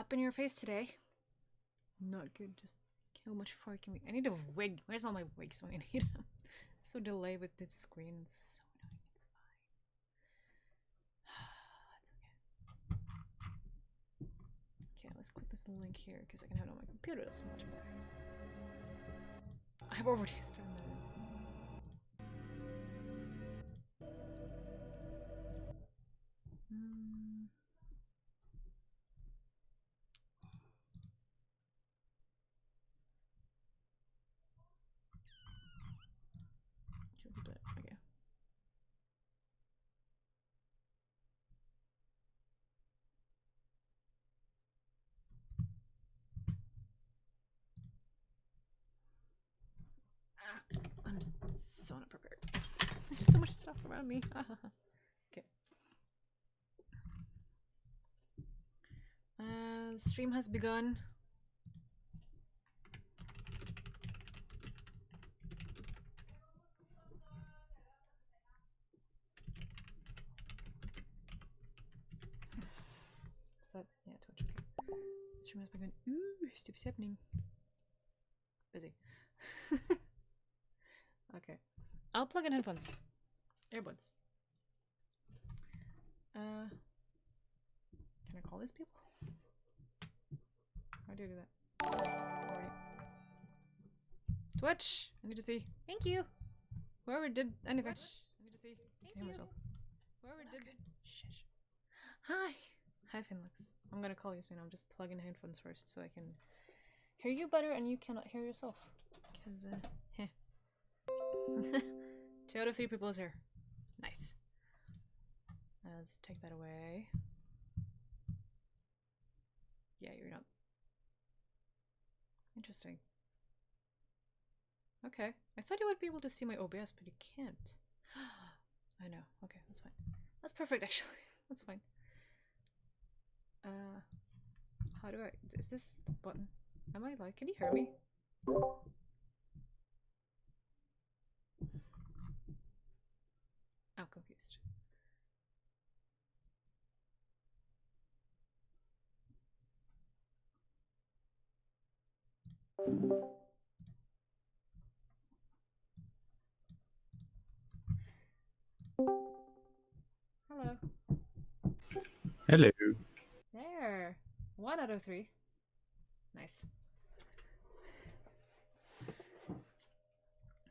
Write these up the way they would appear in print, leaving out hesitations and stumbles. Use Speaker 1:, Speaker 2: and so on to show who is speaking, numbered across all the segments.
Speaker 1: up in your face today. Not good. Just how much far can we? I need a wig. Where's all my wigs when I need them? It's so delayed with this screen. It's so annoying. It's fine. Okay, let's click this link here because I can have it on my computer. That's much better. I've already started. Okay. I'm so not prepared. There's so much stuff around me. Okay. Stream has begun. Is that yeah, Twitch? Okay. Stream has begun. Ooh, stupid's happening. Busy. Okay. I'll plug in headphones. Earbuds. Can I call these people? How do you do that? Alright. Twitch! I need to see. Thank you! Whoever did anything. Twitch. I need to see. Thank you. Myself. Whoever did. Shush. Hi! Hi, Finlix. I'm gonna call you soon. I'll just plug in headphones first so I can hear you better and you cannot hear yourself. Because, heh. 2 out of 3 people is here. Nice. Let's take that away. Yeah, you're not. Interesting. Okay. I thought you would be able to see my OBS, but you can't. I know. Okay, that's fine. That's perfect, actually. That's fine. How do I... Is this the button? Am I like... Can you hear me? I'm confused. Hello.
Speaker 2: Hello.
Speaker 1: There. 1 out of 3. Nice.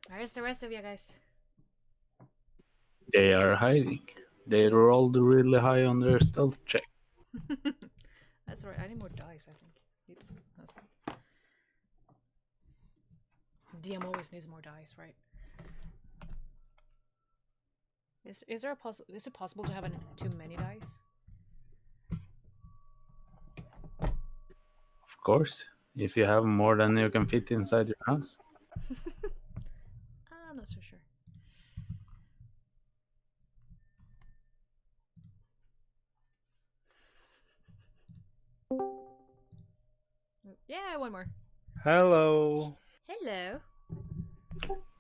Speaker 1: Where's the rest of you guys?
Speaker 2: They are hiding. They rolled really high on their stealth check.
Speaker 1: That's right. I need more dice, I think. Oops. That's fine. DM always needs more dice, right? Is there a is it possible to have too many dice?
Speaker 2: Of course, if you have more than you can fit inside your house.
Speaker 1: I'm not so sure. Yeah, one more.
Speaker 3: Hello.
Speaker 1: Hello.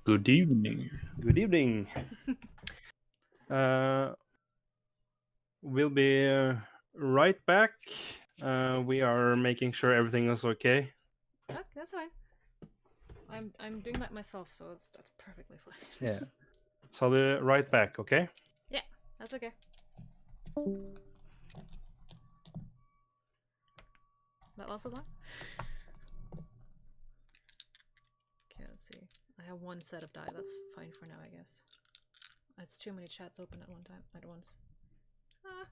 Speaker 2: Good evening.
Speaker 3: Good evening. We'll be right back. We are making sure everything is okay.
Speaker 1: Okay, that's fine. I'm doing that myself, so that's perfectly fine.
Speaker 3: Yeah. So I'll be right back, okay?
Speaker 1: Yeah, that's okay. That lasted long? Okay, let's see. I have 1 set of die. That's fine for now, I guess. It's too many chats open at once. Ah.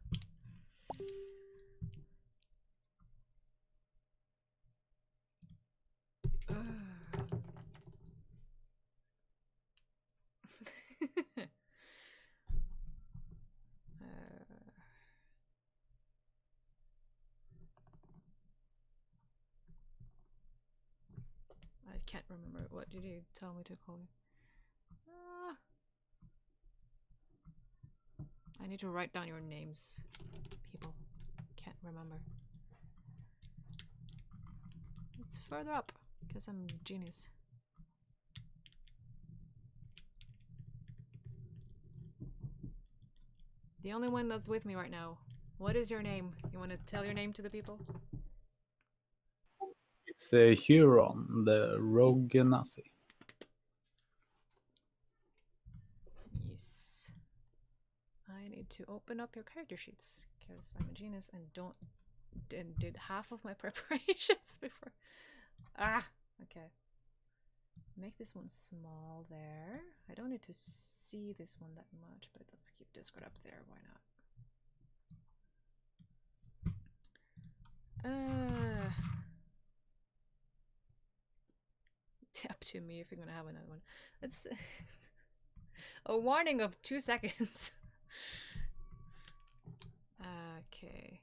Speaker 1: I can't remember. What did you tell me to call you? I need to write down your names, people. Can't remember. It's further up, because I'm a genius. The only one that's with me right now. What is your name? You want to tell your name to the people?
Speaker 2: It's a Huron, the rogue Nazi.
Speaker 1: Yes. I need to open up your character sheets because I'm a genius and did half of my preparations before. Ah, okay. Make this one small there. I don't need to see this one that much, but let's keep Discord up there. Why not? Up to me if you're gonna have another one. Let's a warning of 2 seconds. Okay.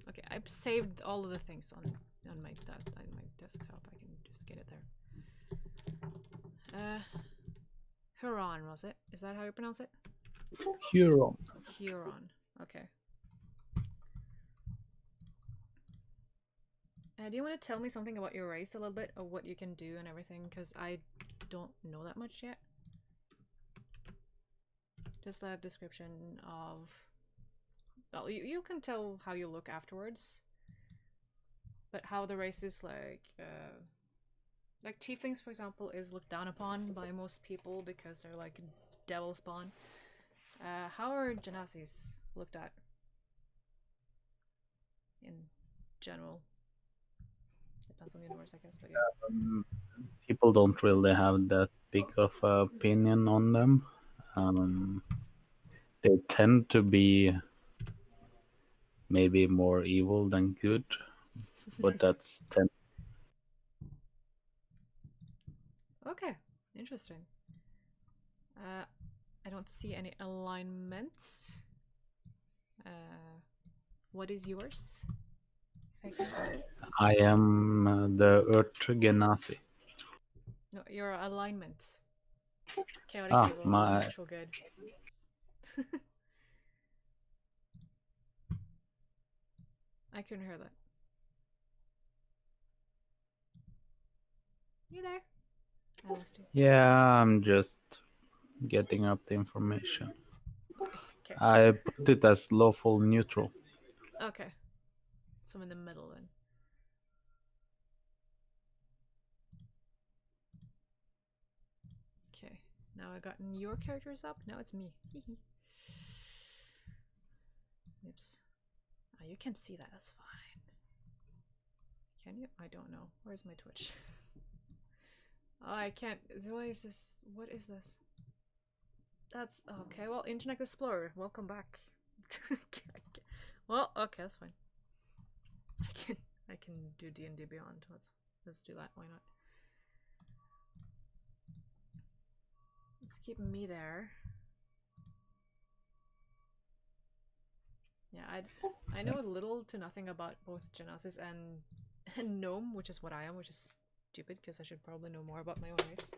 Speaker 1: Okay, I've saved all of the things on my desktop. I can just get it there. Huron, was it? Is that how you pronounce it?
Speaker 2: Huron.
Speaker 1: Huron. Okay. Do you want to tell me something about your race a little bit, or what you can do and everything? Because I don't know that much yet. Just a description of... Well, you can tell how you look afterwards. But how the race is like tieflings, for example, is looked down upon by most people because they're like devil spawn. How are Genazis looked at? In general. Depends on the universe, I guess, but yeah.
Speaker 2: People don't really have that big of an opinion on them. They tend to be maybe more evil than good, but that's
Speaker 1: Okay, interesting. I don't see any alignments. What is yours?
Speaker 2: I am the Earth Genasi.
Speaker 1: No, your alignment. Chaotic evil, neutral good. I couldn't hear that. You there? I lost you.
Speaker 2: Yeah, I'm just getting up the information.
Speaker 1: Okay.
Speaker 2: I put it as lawful neutral.
Speaker 1: Okay. So I'm in the middle then. Okay. Now I've gotten your characters up. Now it's me. Oops. Oh, you can see that. That's fine. Can you? I don't know. Where's my Twitch? Oh, I can't. Why is this? What is this? That's okay. Well, Internet Explorer, welcome back. Well, okay, that's fine. I can do D&D Beyond. Let's do that. Why not? Let's keep me there. Yeah, I know little to nothing about both Genesis and Gnome, which is what I am, which is stupid because I should probably know more about my own race.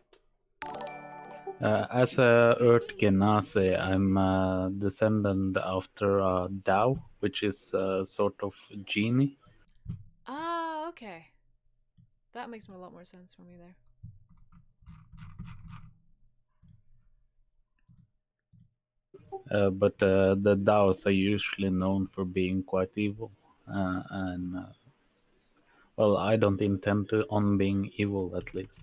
Speaker 2: As a Earth Genasi, I'm a descendant after a Dao, which is a sort of genie.
Speaker 1: Ah, okay. That makes a lot more sense for me there.
Speaker 2: But the Daos are usually known for being quite evil, and well, I don't intend to on being evil at least.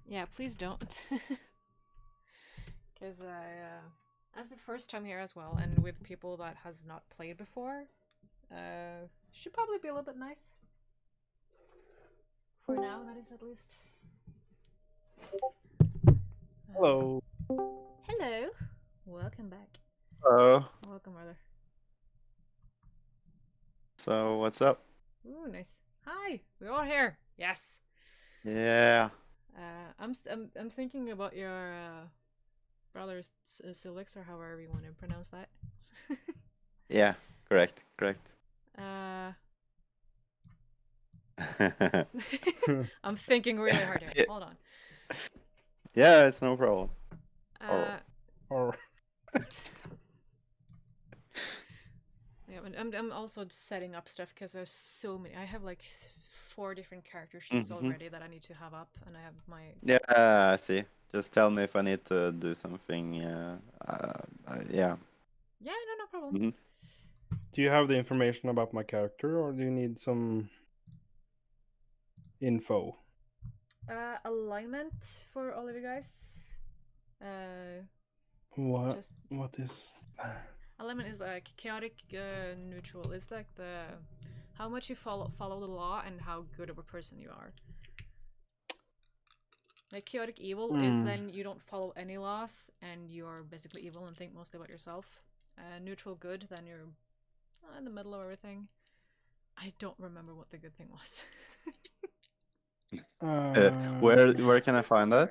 Speaker 1: Yeah, please don't. Because as the first time here as well, and with people that has not played before, should probably be a little bit nice. For now, that is at least.
Speaker 3: Hello.
Speaker 1: Hello. Welcome back.
Speaker 4: Hello.
Speaker 1: Welcome, brother.
Speaker 4: So what's up?
Speaker 1: Ooh, nice. Hi, we're all here. Yes.
Speaker 4: Yeah.
Speaker 1: I'm thinking about your brother Sylvixi, or however you want to pronounce that.
Speaker 4: Yeah. Correct.
Speaker 1: I'm thinking really hard here.
Speaker 4: Yeah.
Speaker 1: Hold on.
Speaker 4: Yeah, it's no problem.
Speaker 3: Or
Speaker 1: Yeah, I'm also setting up stuff because there's so many. I have like 4 different character sheets already that I need to have up, and I have my
Speaker 4: Yeah, I see. Just tell me if I need to do something. Yeah.
Speaker 1: Yeah, no problem.
Speaker 4: Mhm.
Speaker 3: Do you have the information about my character, or do you need some info?
Speaker 1: Alignment for all of you guys.
Speaker 3: What?
Speaker 1: Just
Speaker 3: What is?
Speaker 1: alignment is like chaotic, neutral. It's like the how much you follow the law and how good of a person you are. Like chaotic evil is then you don't follow any laws and you're basically evil and think mostly about yourself. Neutral good, then you're in the middle of everything. I don't remember what the good thing was.
Speaker 4: Where can I
Speaker 1: I'm so
Speaker 4: find that?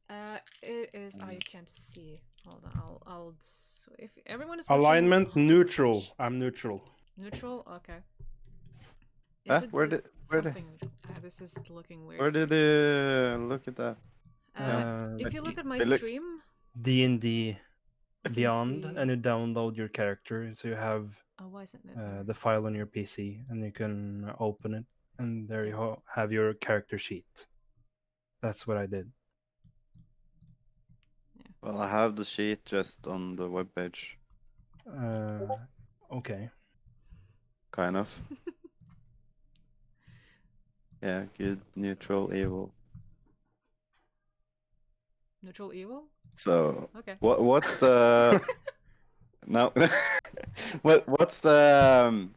Speaker 1: sorry. It is. Oh, you can't see. Hold on. If everyone is watching
Speaker 3: Alignment
Speaker 1: on
Speaker 3: neutral.
Speaker 1: Twitch-
Speaker 3: I'm neutral.
Speaker 1: Neutral. Okay. It
Speaker 4: Huh?
Speaker 1: should
Speaker 4: Where
Speaker 1: say
Speaker 4: did- where did-
Speaker 1: something. This is looking weird.
Speaker 4: Where
Speaker 1: for
Speaker 4: did
Speaker 1: you
Speaker 4: you look at that?
Speaker 1: guys. If you look at my
Speaker 4: It looks-
Speaker 1: stream,
Speaker 3: D&D
Speaker 1: can
Speaker 3: Beyond,
Speaker 1: see-
Speaker 3: and you download your character, so you have
Speaker 1: oh, why isn't it there?
Speaker 3: the file on your PC, and you can open it, and there you
Speaker 1: Yeah.
Speaker 3: have your character sheet. That's what I did.
Speaker 4: Well, I have the sheet just on the webpage,
Speaker 3: Okay.
Speaker 4: kind of. Yeah, good, neutral, evil.
Speaker 1: Neutral evil.
Speaker 4: So,
Speaker 1: Okay.
Speaker 4: what's the no? What's the?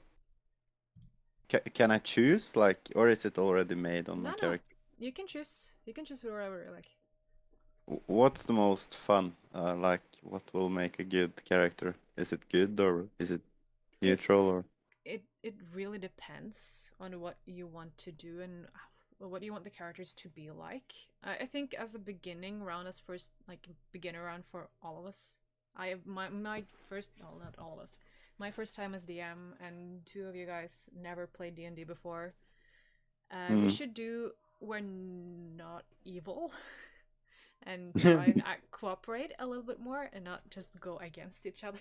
Speaker 4: Can I choose, like, or is it already made on my
Speaker 1: No.
Speaker 4: character?
Speaker 1: You can choose. You can choose whatever you like.
Speaker 4: What's the most fun? Like, what will make a good character? Is it good or is it neutral or?
Speaker 1: It really depends on what you want to do and what you want the characters to be like. I think as a beginning round, as first like beginner round for all of us, my first, well, not all of us, my first time as DM, and two of you guys never played D&D before. We should do we're not evil. And try and cooperate a little bit more and not just go against each other.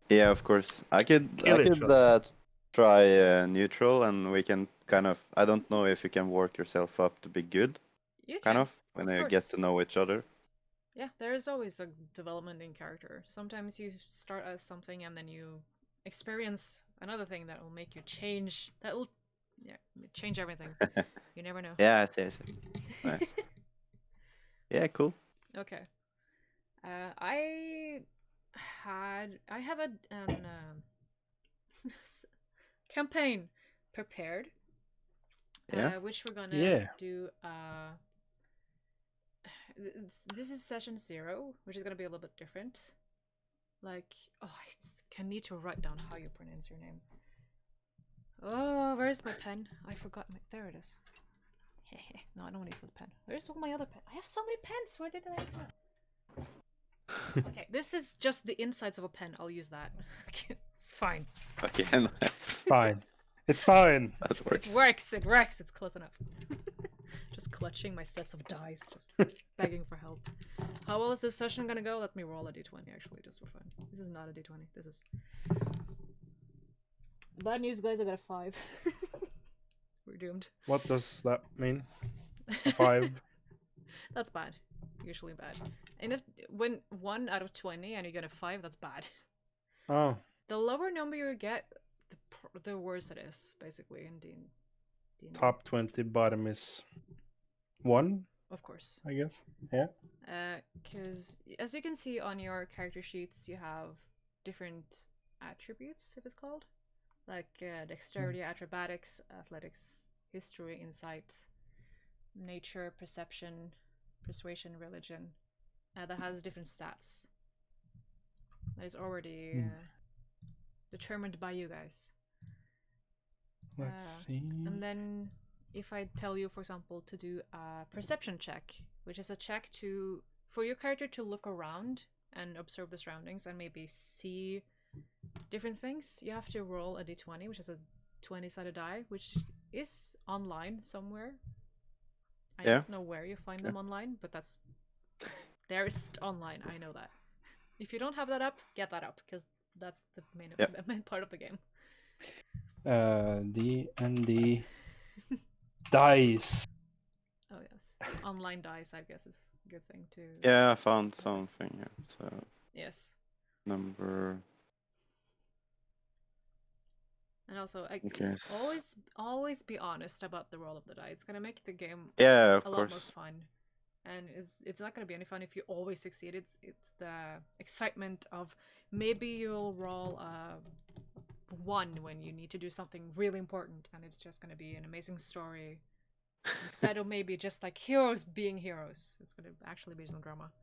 Speaker 4: Yeah, of course. I could
Speaker 3: Kill each other.
Speaker 4: try neutral, and we can kind of. I don't know if you can work yourself up to be good,
Speaker 1: You
Speaker 4: kind
Speaker 1: can,
Speaker 4: of, when you
Speaker 1: course.
Speaker 4: get to know each other.
Speaker 1: Yeah, there is always a development in character. Sometimes you start as something and then you experience another thing that will make you change. That will, yeah, change everything. You never know.
Speaker 4: Yeah, I see. Nice. Yeah, cool.
Speaker 1: Okay. I have an campaign prepared.
Speaker 4: Yeah.
Speaker 1: Which we're gonna
Speaker 3: Yeah.
Speaker 1: do. This is session 0, which is gonna be a little bit different. Like, oh, I need to write down how you pronounce your name. Oh, where's my pen? I forgot my. There it is. No, I don't want to use the pen. Where's my other pen? I have so many pens. Where did I go? Okay, this is just the insides of a pen. I'll use that. It's fine.
Speaker 4: Okay, nice.
Speaker 3: Fine. It's fine.
Speaker 4: That works.
Speaker 1: It works. It works. It's close enough. Just clutching my sets of dice, just begging for help. How well is this session gonna go? Let me roll a d20 actually, just for fun. This is not a d20. This is bad news, guys. I got a 5. We're doomed.
Speaker 3: What does that mean? A 5?
Speaker 1: That's bad. Usually bad. And if when 1 out of 20 and you get a 5, that's bad.
Speaker 3: Oh.
Speaker 1: The lower number you get, the worse it is, basically, in D&D.
Speaker 3: Top 20, bottom is 1,
Speaker 1: Of course.
Speaker 3: I guess. Yeah.
Speaker 1: Because as you can see on your character sheets, you have different attributes, if it's called. Like dexterity, acrobatics, athletics, history, insight, nature, perception, persuasion, religion. That has different stats. That is already determined by you guys.
Speaker 3: Let's see.
Speaker 1: And then if I tell you, for example, to do a perception check, which is a check for your character to look around and observe the surroundings and maybe see different things, you have to roll a d20, which is a 20-sided die, which is online somewhere. I don't know where you find them online, but there is online. I know that. If you don't have that up, get that up, because that's the main part of the game.
Speaker 3: D&D dice.
Speaker 1: Oh yes. online dice, I guess, is a good thing to.
Speaker 4: Yeah, I found something here. So
Speaker 1: Yes.
Speaker 4: number.
Speaker 1: And also,
Speaker 4: Okay.
Speaker 1: always be honest about the roll of the die. It's gonna make the game
Speaker 4: Yeah, of
Speaker 1: a lot more
Speaker 4: course.
Speaker 1: fun, and it's not gonna be any fun if you always succeed. It's the excitement of maybe you'll roll a 1 when you need to do something really important, and it's just gonna be an amazing story instead of maybe just like heroes being heroes. It's gonna actually be some drama.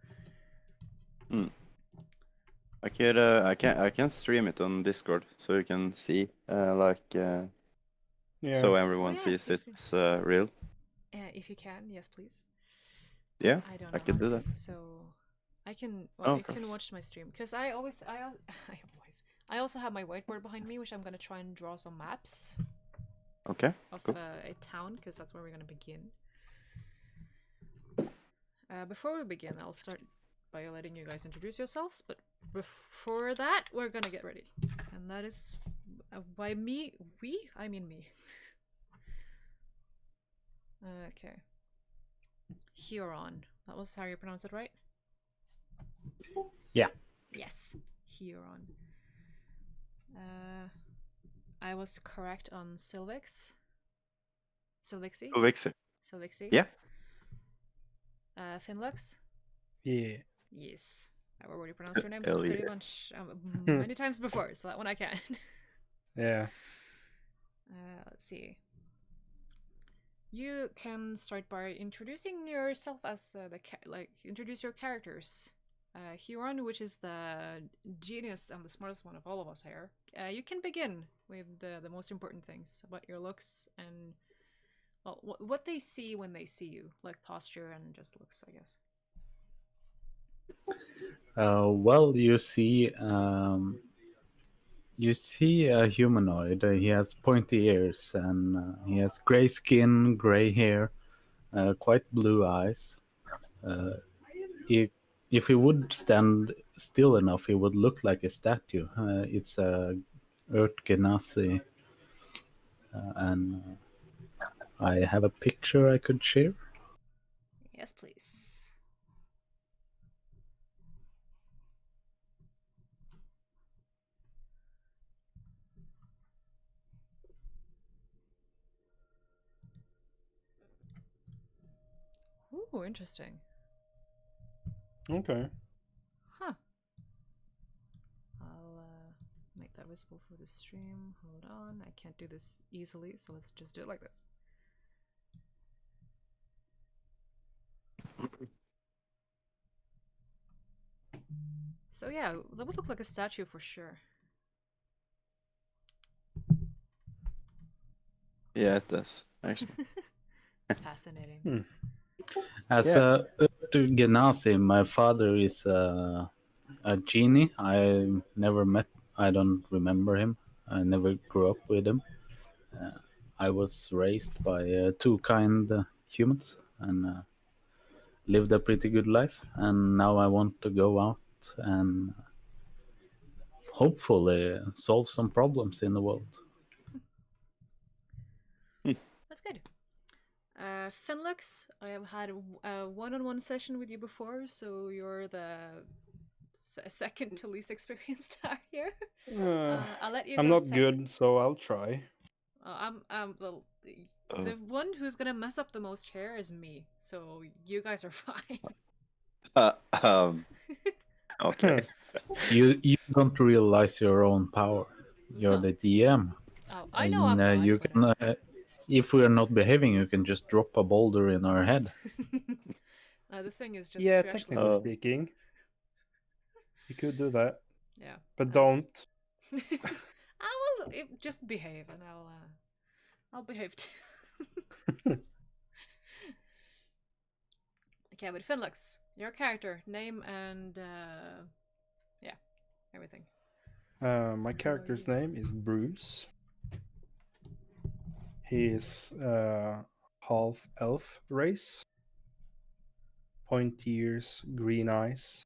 Speaker 4: I could. I can stream it on Discord so you can see.
Speaker 3: Yeah.
Speaker 4: So everyone
Speaker 1: yeah,
Speaker 4: sees
Speaker 1: stream.
Speaker 4: it's real.
Speaker 1: If you can, yes, please.
Speaker 4: Yeah,
Speaker 1: I don't
Speaker 4: I
Speaker 1: know
Speaker 4: could
Speaker 1: how
Speaker 4: do
Speaker 1: to,
Speaker 4: that.
Speaker 1: so I can.
Speaker 4: Oh,
Speaker 1: Well, you
Speaker 4: of
Speaker 1: can
Speaker 4: course.
Speaker 1: watch my stream because I always, I also have my whiteboard behind me, which I'm gonna try and draw some maps
Speaker 4: Okay.
Speaker 1: of
Speaker 4: Cool.
Speaker 1: a town because that's where we're gonna begin. Before we begin, I'll start by letting you guys introduce yourselves, but before that, we're gonna get ready, and that is by me. I mean me. Okay. Huron. That was how you pronounce it, right?
Speaker 2: Yeah.
Speaker 1: Yes, Huron. I was correct on Sylvixi.
Speaker 4: Sylvixi.
Speaker 1: Sylvixi.
Speaker 4: Yeah.
Speaker 1: Finlux.
Speaker 3: Yeah.
Speaker 1: Yes. I've already pronounced your names
Speaker 4: Hell
Speaker 1: pretty
Speaker 4: yeah.
Speaker 1: much many times before, so that one I can.
Speaker 3: Yeah.
Speaker 1: Let's see. You can start by introducing yourself as introduce your characters. Huron, which is the genius and the smartest one of all of us here. You can begin with the most important things about your looks and well, what they see when they see you, like posture and just looks, I guess.
Speaker 2: Well, you see a humanoid. He has pointy ears and he has gray skin, gray hair, quite blue eyes. If he would stand still enough, he would look like a statue. It's a Earth Genasi, and I have a picture I could share.
Speaker 1: Yes, please. Ooh, interesting.
Speaker 3: Okay.
Speaker 1: Huh. I'll make that visible for the stream. Hold on. I can't do this easily, so let's just do it like this. So yeah, that would look like a statue for sure.
Speaker 4: Yeah, it does actually.
Speaker 1: Fascinating.
Speaker 2: As
Speaker 3: Yeah.
Speaker 2: a Earth Genasi, my father is a genie. I never met. I don't remember him. I never grew up with him. I was raised by two kind humans and lived a pretty good life. And now I want to go out and hopefully solve some problems in the world.
Speaker 1: That's good. Finlux, I have had a one-on-one session with you before, so you're the second to least experienced out here. I'll let you
Speaker 3: I'm
Speaker 1: go
Speaker 3: not
Speaker 1: second.
Speaker 3: good, so I'll try.
Speaker 1: Well, the one who's gonna mess up the most here is me, so you guys are fine.
Speaker 4: Okay.
Speaker 2: You don't realize your own power. You're the DM.
Speaker 1: Oh, I know I'm bad
Speaker 2: You
Speaker 1: for
Speaker 2: can, if we are not behaving, you can just drop a boulder in our head.
Speaker 1: that. The thing is just
Speaker 3: Yeah,
Speaker 1: you actually,
Speaker 3: technically speaking, you could do that,
Speaker 1: yeah,
Speaker 3: but
Speaker 1: that's-
Speaker 3: don't.
Speaker 1: I will just behave, and I'll behave too. Okay, but Finlux, your character, name, and yeah, everything.
Speaker 3: My character's name is Bruz. He is half elf race, pointy ears, green eyes.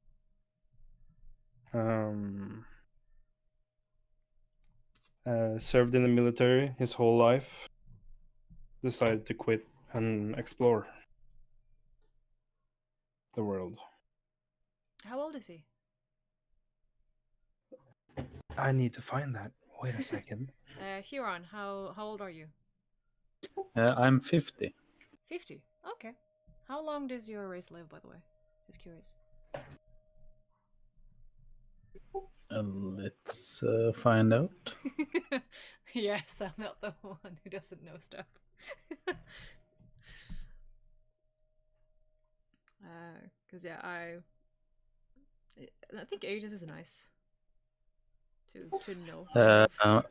Speaker 3: Served in the military his whole life. Decided to quit and explore. the world.
Speaker 1: How old is he?
Speaker 3: I need to find that. Wait a second.
Speaker 1: Huron, how old are you?
Speaker 2: I'm 50.
Speaker 1: 50. Okay. How long does your race live, by the way? Just curious.
Speaker 2: Let's find out.
Speaker 1: Yes, I'm not the one who doesn't know stuff. Because yeah, I think ages is nice to know. kind of.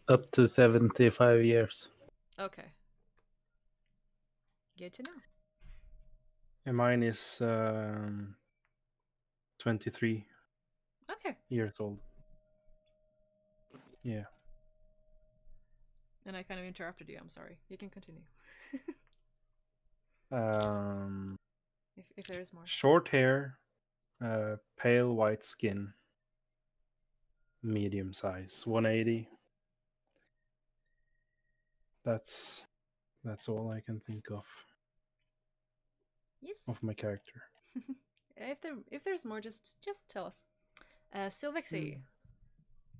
Speaker 2: Up to 75 years.
Speaker 1: Okay. Good to know.
Speaker 3: And mine is 23
Speaker 1: Okay.
Speaker 3: years old. Yeah.
Speaker 1: And I kind of interrupted you. I'm sorry. You can continue. If there is more.
Speaker 3: Short hair, pale white skin, medium size, 180. That's all I can think of
Speaker 1: Yes.
Speaker 3: my character.
Speaker 1: If there's more, just tell us. Sylvixi,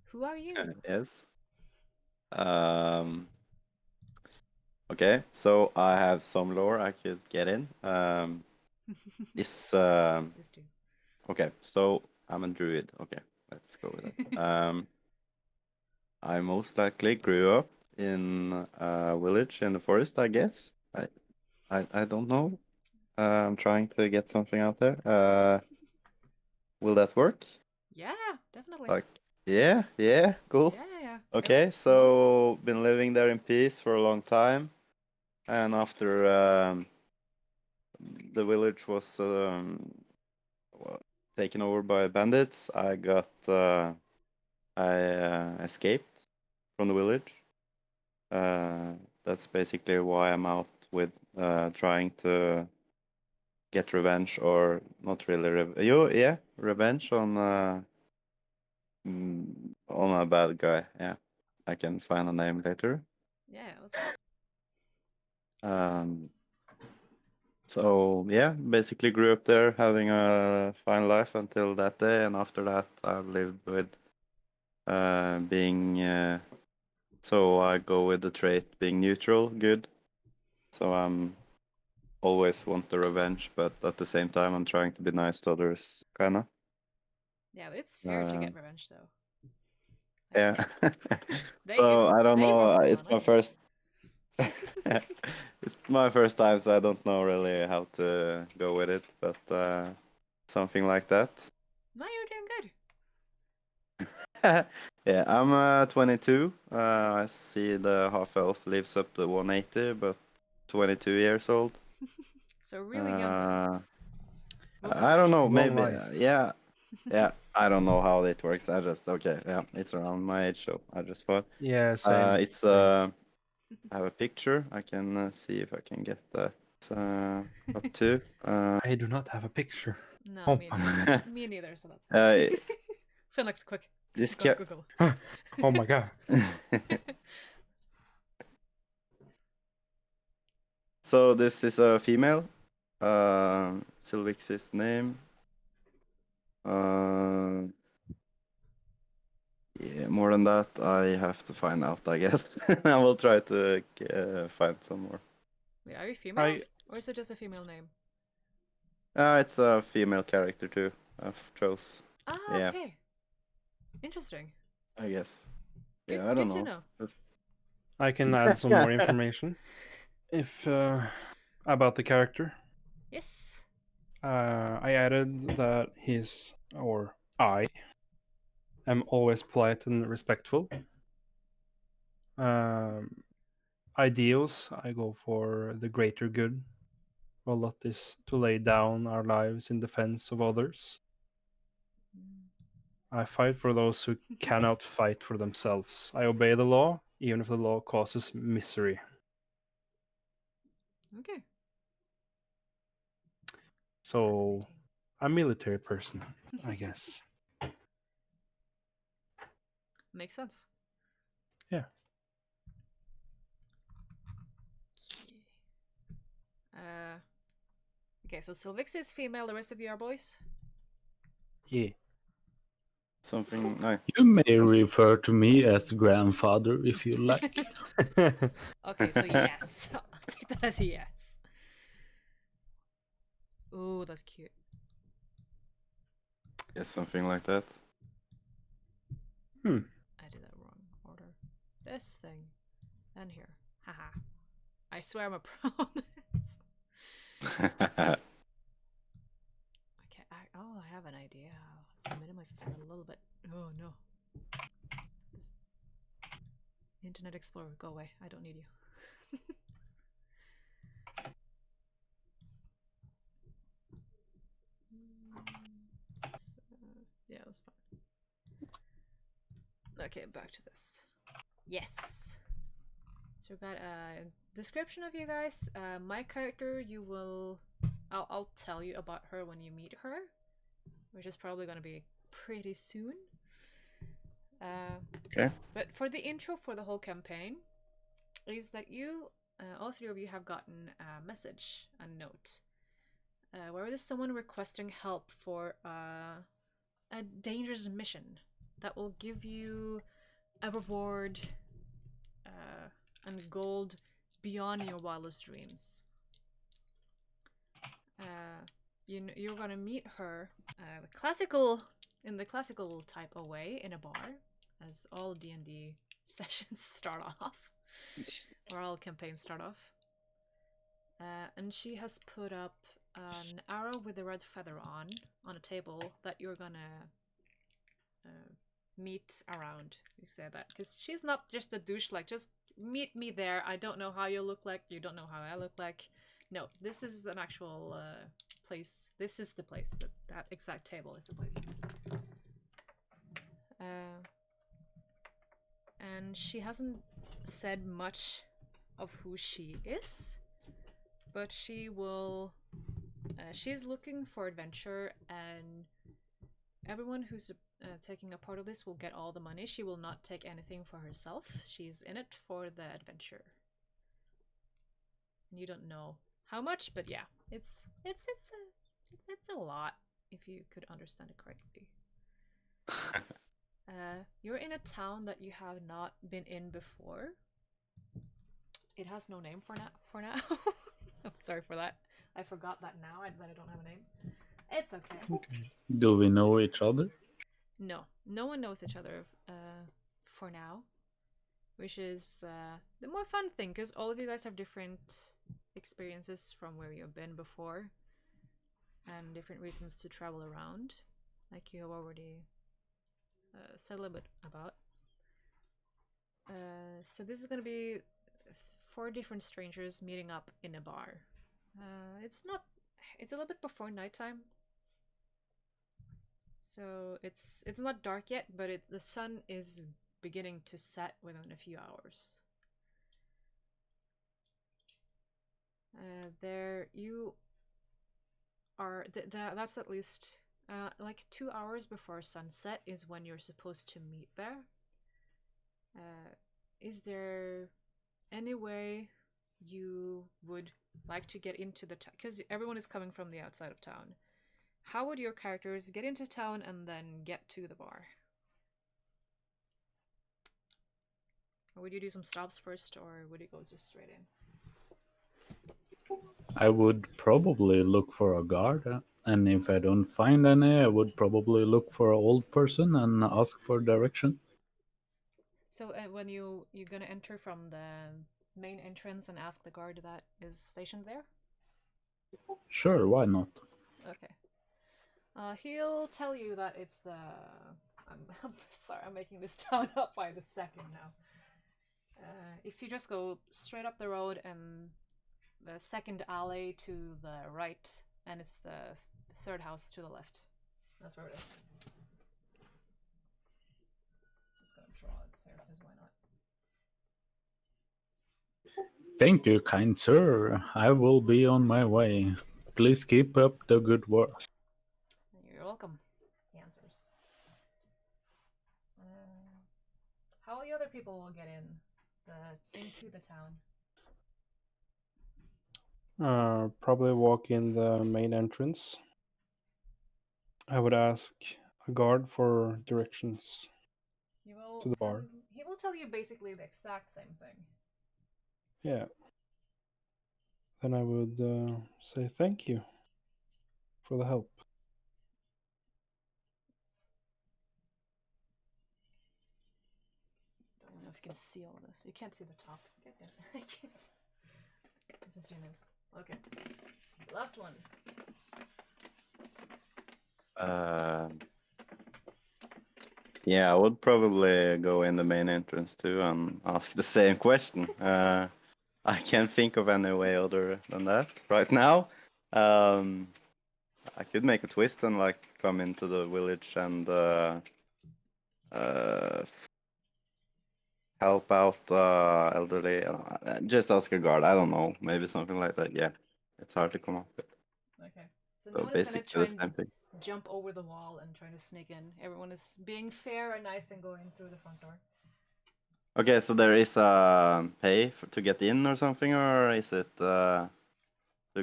Speaker 1: who are you?
Speaker 4: Yes. Okay, so I have some lore I could get in. Is
Speaker 1: This too.
Speaker 4: Okay, so I'm a druid. Okay, let's go with it. I most likely grew up in a village in the forest, I guess. I don't know. I'm trying to get something out there. Will that work?
Speaker 1: Yeah, definitely.
Speaker 4: Like, yeah, cool.
Speaker 1: Yeah.
Speaker 4: Okay, so been living there in peace for a long time, and after the village was taken over by bandits, I escaped from the village. That's basically why I'm out with trying to get revenge, or not really revenge on a bad guy. Yeah, I can find a name later.
Speaker 1: Yeah, that's fine.
Speaker 4: So yeah, basically grew up there, having a fine life until that day, and after that I've lived with being. So I go with the trait being neutral, good. So I'm always want the revenge, but at the same time I'm trying to be nice to others, kinda.
Speaker 1: Yeah, but it's fair to get revenge, though.
Speaker 4: Yeah.
Speaker 1: They
Speaker 4: So I don't
Speaker 1: they
Speaker 4: know.
Speaker 1: broke the
Speaker 4: It's
Speaker 1: law,
Speaker 4: my
Speaker 1: not you.
Speaker 4: first. It's my first time, so I don't know really how to go with it, but something like that.
Speaker 1: No, you're doing good.
Speaker 4: Yeah, I'm 22. I see the half elf lives up to 180, but 22 years old.
Speaker 1: So really young then. Lots of
Speaker 4: I don't
Speaker 1: friendship.
Speaker 4: know.
Speaker 3: Long
Speaker 4: Maybe.
Speaker 3: life.
Speaker 4: Yeah. Yeah. I don't know how it works. I just okay. Yeah, it's around my age, so I just thought.
Speaker 3: Yeah, same.
Speaker 4: It's
Speaker 3: same.
Speaker 4: I have a picture. I can see if I can get that up too.
Speaker 3: I do not have a picture.
Speaker 1: No,
Speaker 3: Oh
Speaker 1: me,
Speaker 3: my god.
Speaker 1: me neither, so that's fine. Felix, quick.
Speaker 4: this
Speaker 1: Go
Speaker 4: cat.
Speaker 1: Google.
Speaker 3: Oh my god.
Speaker 4: So this is a female. Sylvixi's name. Yeah, more than that, I have to find out, I guess. I will try to find some more.
Speaker 1: Wait, are you female? Or is it just a female name?
Speaker 4: It's a female character too. I've chose.
Speaker 1: Ah,
Speaker 4: Yeah,
Speaker 1: okay. Interesting.
Speaker 4: I guess.
Speaker 1: Good,
Speaker 4: Yeah, I don't
Speaker 1: good to
Speaker 4: know.
Speaker 1: know.
Speaker 3: I can add some more information if about the character.
Speaker 1: Yes.
Speaker 3: I added that I am always polite and respectful. Um, Ideals, I go for the greater good. A lot is to lay down our lives in defense of others. I fight for those who cannot fight for themselves. I obey the law, even if the law causes misery.
Speaker 1: Okay.
Speaker 3: So, a military person, I guess.
Speaker 1: Makes sense.
Speaker 3: Yeah.
Speaker 1: Okay. Okay, so Sylvixi is female, the rest of you are boys?
Speaker 3: Yeah.
Speaker 4: Something no.
Speaker 2: You may refer to me as grandfather if you like.
Speaker 1: Okay, so yes. I'll take that as a yes. Ooh, that's cute.
Speaker 4: Yes, something like that.
Speaker 1: I did that wrong order. This thing. And here. Haha. I swear I'm a pro on this. Okay, I have an idea. Let's minimize this one a little bit. Oh no. This Internet Explorer, go away. I don't need you. Yeah, that's fine. Okay, back to this. Yes. So we've got a description of you guys. My character, I'll tell you about her when you meet her, which is probably going to be pretty soon.
Speaker 4: Okay.
Speaker 1: But for the intro for the whole campaign, is that you, all three of you, have gotten a message, a note, where there's someone requesting help for a dangerous mission that will give you a reward and gold beyond your wildest dreams. You're gonna meet her in the classical type of way in a bar, as all D&D sessions start off, or all campaigns start off. And she has put up an arrow with a red feather on a table that you're gonna meet around. You say that because she's not just a douche, like, just meet me there. I don't know how you look like, you don't know how I look like. No, this is an actual place. This is the place. That exact table is the place. And she hasn't said much of who she is, but she will. She's looking for adventure, and everyone who's taking a part of this will get all the money. She will not take anything for herself. She's in it for the adventure. And you don't know how much, but yeah, it's a lot if you could understand it correctly. You're in a town that you have not been in before. It has no name for now. I'm sorry for that. I forgot that now that I don't have a name. It's okay.
Speaker 2: Do we know each other?
Speaker 1: No one knows each other for now, which is the more fun thing, because all of you guys have different experiences from where you've been before and different reasons to travel around, like you have already said a little bit about. So this is going to be 4 different strangers meeting up in a bar. It's a little bit before nighttime, so it's not dark yet, but the sun is beginning to set within a few hours. There you are. That's at least like 2 hours before sunset is when you're supposed to meet there. Is there any way you would like to get into the town? Because everyone is coming from the outside of town. How would your characters get into town and then get to the bar? Or would you do some stops first, or would you go just straight in?
Speaker 2: I would probably look for a guard, and if I don't find any, I would probably look for an old person and ask for direction.
Speaker 1: So when you're gonna enter from the main entrance and ask the guard that is stationed there?
Speaker 2: Sure, why not?
Speaker 1: Okay. He'll tell you that it's the... I'm sorry, I'm making this town up by the second now. If you just go straight up the road and the second alley to the right, and it's the third house to the left. That's where it is. Just gonna draw it here, because why not?
Speaker 2: Thank you, kind sir. I will be on my way. Please keep up the good work.
Speaker 1: You're welcome, he answers. How the other people will get into the town?
Speaker 3: Probably walk in the main entrance. I would ask a guard for directions
Speaker 1: He will
Speaker 3: to the
Speaker 1: tell
Speaker 3: bar.
Speaker 1: he will tell you basically the exact same thing.
Speaker 3: Yeah. Then I would say thank you for the help.
Speaker 1: I don't know if you can see all this. You can't see the top. Goodness, I can't. This is genius. Okay. Last one.
Speaker 4: Yeah, I would probably go in the main entrance too and ask the same question. I can't think of any way other than that right now. I could make a twist and like come into the village and help out elderly. Just ask a guard. I don't know, maybe something like that. Yeah, it's hard to come up with.
Speaker 1: Okay. So no
Speaker 4: So
Speaker 1: one is gonna
Speaker 4: basically
Speaker 1: try
Speaker 4: the same
Speaker 1: and
Speaker 4: thing.
Speaker 1: jump over the wall and try to sneak in. Everyone is being fair and nice and going through the front door.
Speaker 4: Okay, so there is pay to get in or something, or is it to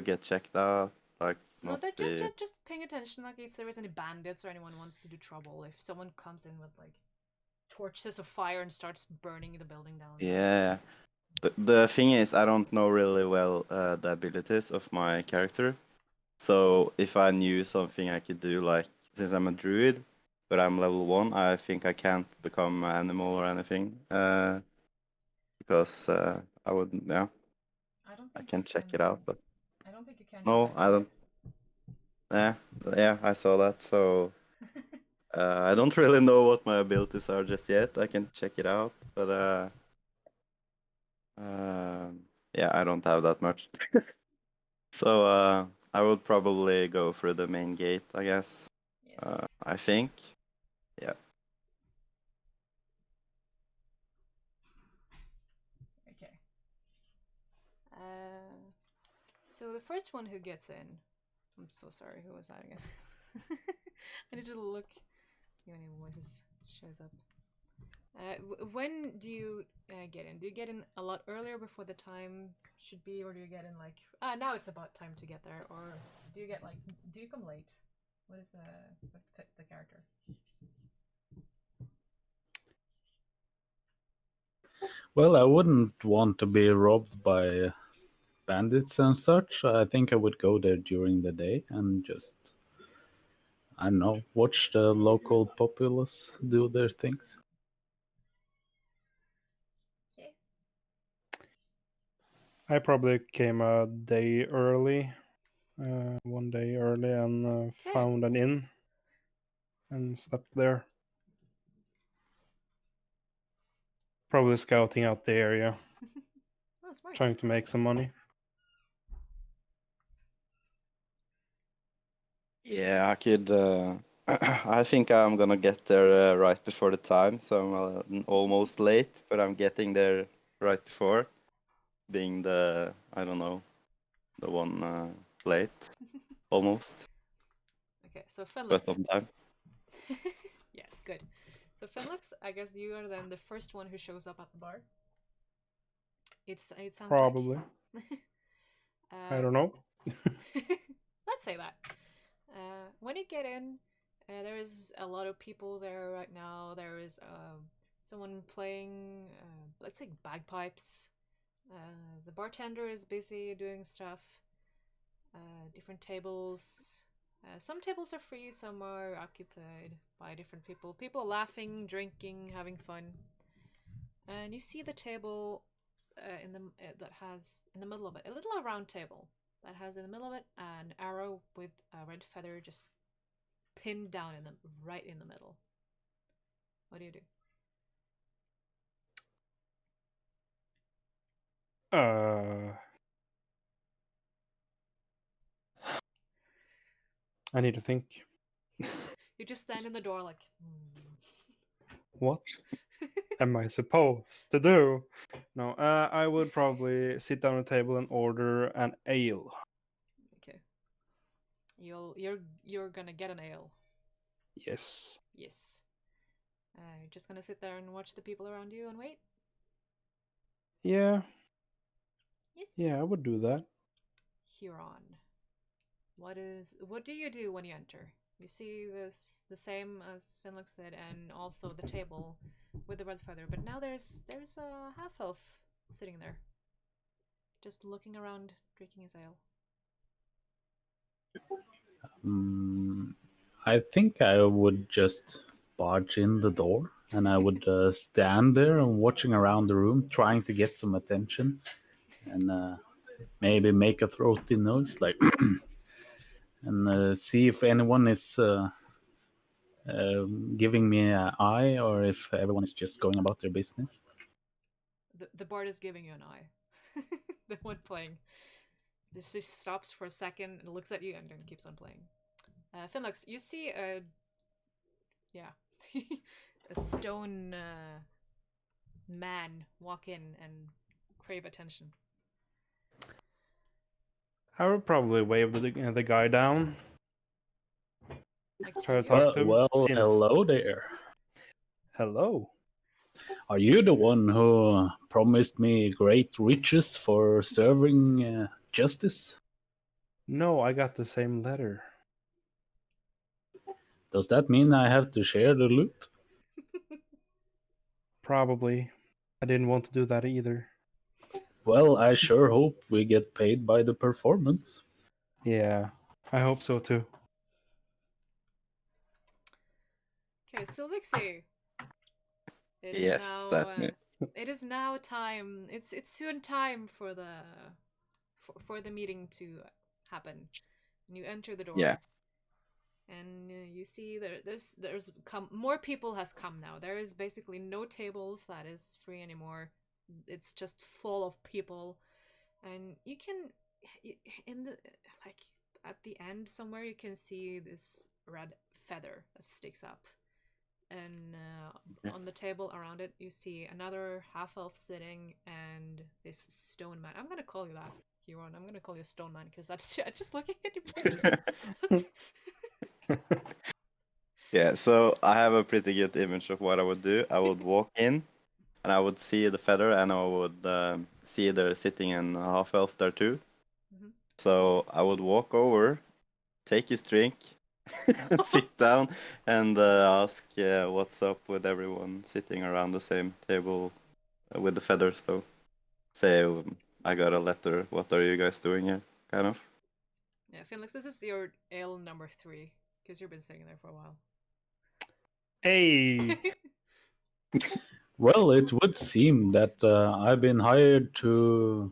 Speaker 4: get checked out? Like
Speaker 1: No,
Speaker 4: not
Speaker 1: they're
Speaker 4: be.
Speaker 1: just paying attention. Like if there is any bandits or anyone wants to do trouble. If someone comes in with like torches of fire and starts burning the building down.
Speaker 4: Yeah. The thing is, I don't know really well the abilities of my character. So if I knew something I could do, like since I'm a druid, but I'm level 1, I think I can't become an animal or anything. Because I would, yeah,
Speaker 1: I don't
Speaker 4: I
Speaker 1: think you
Speaker 4: can check
Speaker 1: can.
Speaker 4: it out, but
Speaker 1: I don't think you can
Speaker 4: no,
Speaker 1: either.
Speaker 4: I don't. Yeah, yeah, I saw that. So I don't really know what my abilities are just yet. I can check it out, but yeah, I don't have that much. So I would probably go through the main gate, I guess.
Speaker 1: Yes.
Speaker 4: I think. Yeah.
Speaker 1: Okay. So the first one who gets in. I'm so sorry. Who was that again? I need to look. If any voices shows up. When do you get in? Do you get in a lot earlier before the time should be, or do you get in like now it's about time to get there, or do you get like do you come late? What fits the character?
Speaker 2: Well, I wouldn't want to be robbed by bandits and such. I think I would go there during the day and just, I don't know, watch the local populace do their things.
Speaker 1: Okay.
Speaker 3: I probably came a day early, 1 day early, and found an inn and slept there. Probably scouting out the area,
Speaker 1: Oh, smart.
Speaker 3: trying to make some money.
Speaker 4: Yeah, I could. I think I'm gonna get there right before the time, so I'm almost late, but I'm getting there right before, being the, I don't know, the one late, almost,
Speaker 1: Okay, so
Speaker 4: but
Speaker 1: Fenlix.
Speaker 4: on time.
Speaker 1: Yeah, good. So Fenlix, I guess you are then the first one who shows up at the bar. It sounds like.
Speaker 3: Probably. I don't know.
Speaker 1: Let's say that. When you get in, there is a lot of people there right now. There is someone playing, let's say, bagpipes. The bartender is busy doing stuff. Different tables. Some tables are free, some are occupied by different people. People laughing, drinking, having fun. And you see the table that has in the middle of it a little round table that has in the middle of it an arrow with a red feather just pinned down in the right in the middle. What do you do?
Speaker 3: I need to think.
Speaker 1: You just stand in the door like.
Speaker 3: What am I supposed to do? No, I would probably sit down at a table and order an ale.
Speaker 1: Okay. You're gonna get an ale.
Speaker 3: Yes.
Speaker 1: Yes. You're just gonna sit there and watch the people around you and wait.
Speaker 3: Yeah.
Speaker 1: Yes.
Speaker 3: Yeah, I would do that.
Speaker 1: Huron. What do you do when you enter? You see this the same as Finlux did, and also the table with the red feather, but now there's a half elf sitting there, just looking around, drinking his ale.
Speaker 2: I think I would just barge in the door and I would stand there and watching around the room, trying to get some attention, and maybe make a throaty noise like, and see if anyone is giving me an eye or if everyone is just going about their business.
Speaker 1: The bard is giving you an eye. The one playing. This just stops for a second and looks at you and then keeps on playing. Finlux, you see a a stone man walk in and crave attention.
Speaker 3: I would probably wave the guy down.
Speaker 1: Like,
Speaker 3: Try to
Speaker 1: you?
Speaker 3: talk to him.
Speaker 2: Well,
Speaker 3: Seems-
Speaker 2: hello there.
Speaker 3: Hello.
Speaker 2: Are you the one who promised me great riches for serving justice?
Speaker 3: No, I got the same letter.
Speaker 2: Does that mean I have to share the loot?
Speaker 3: Probably. I didn't want to do that either.
Speaker 2: Well, I sure hope we get paid by the performance.
Speaker 3: Yeah, I hope so too.
Speaker 1: Okay, Sylvixi. It is
Speaker 4: Yes,
Speaker 1: now.
Speaker 4: that's me.
Speaker 1: It is now time. It's soon time for the meeting to happen. And you enter the door.
Speaker 4: Yeah.
Speaker 1: And you see there's more people has come now. There is basically no tables that is free anymore. It's just full of people, and you can in the like at the end somewhere you can see this red feather that sticks up, and on the table around it you see another half elf sitting and this stone man. I'm gonna call you that, Huron. I'm gonna call you Stone Man because that's just looking at you.
Speaker 4: Yeah, so I have a pretty good image of what I would do. I would walk in and I would see the feather and I would see they're sitting in a half elf there too.
Speaker 1: Mhm.
Speaker 4: So I would walk over, take his drink, sit down, and ask what's up with everyone sitting around the same table with the feathers, though. Say, I got a letter. What are you guys doing here? Kind of.
Speaker 1: Yeah, Felix, this is your ale number 3 because you've been sitting there for a while.
Speaker 3: Hey,
Speaker 2: Well, it would seem that I've been hired to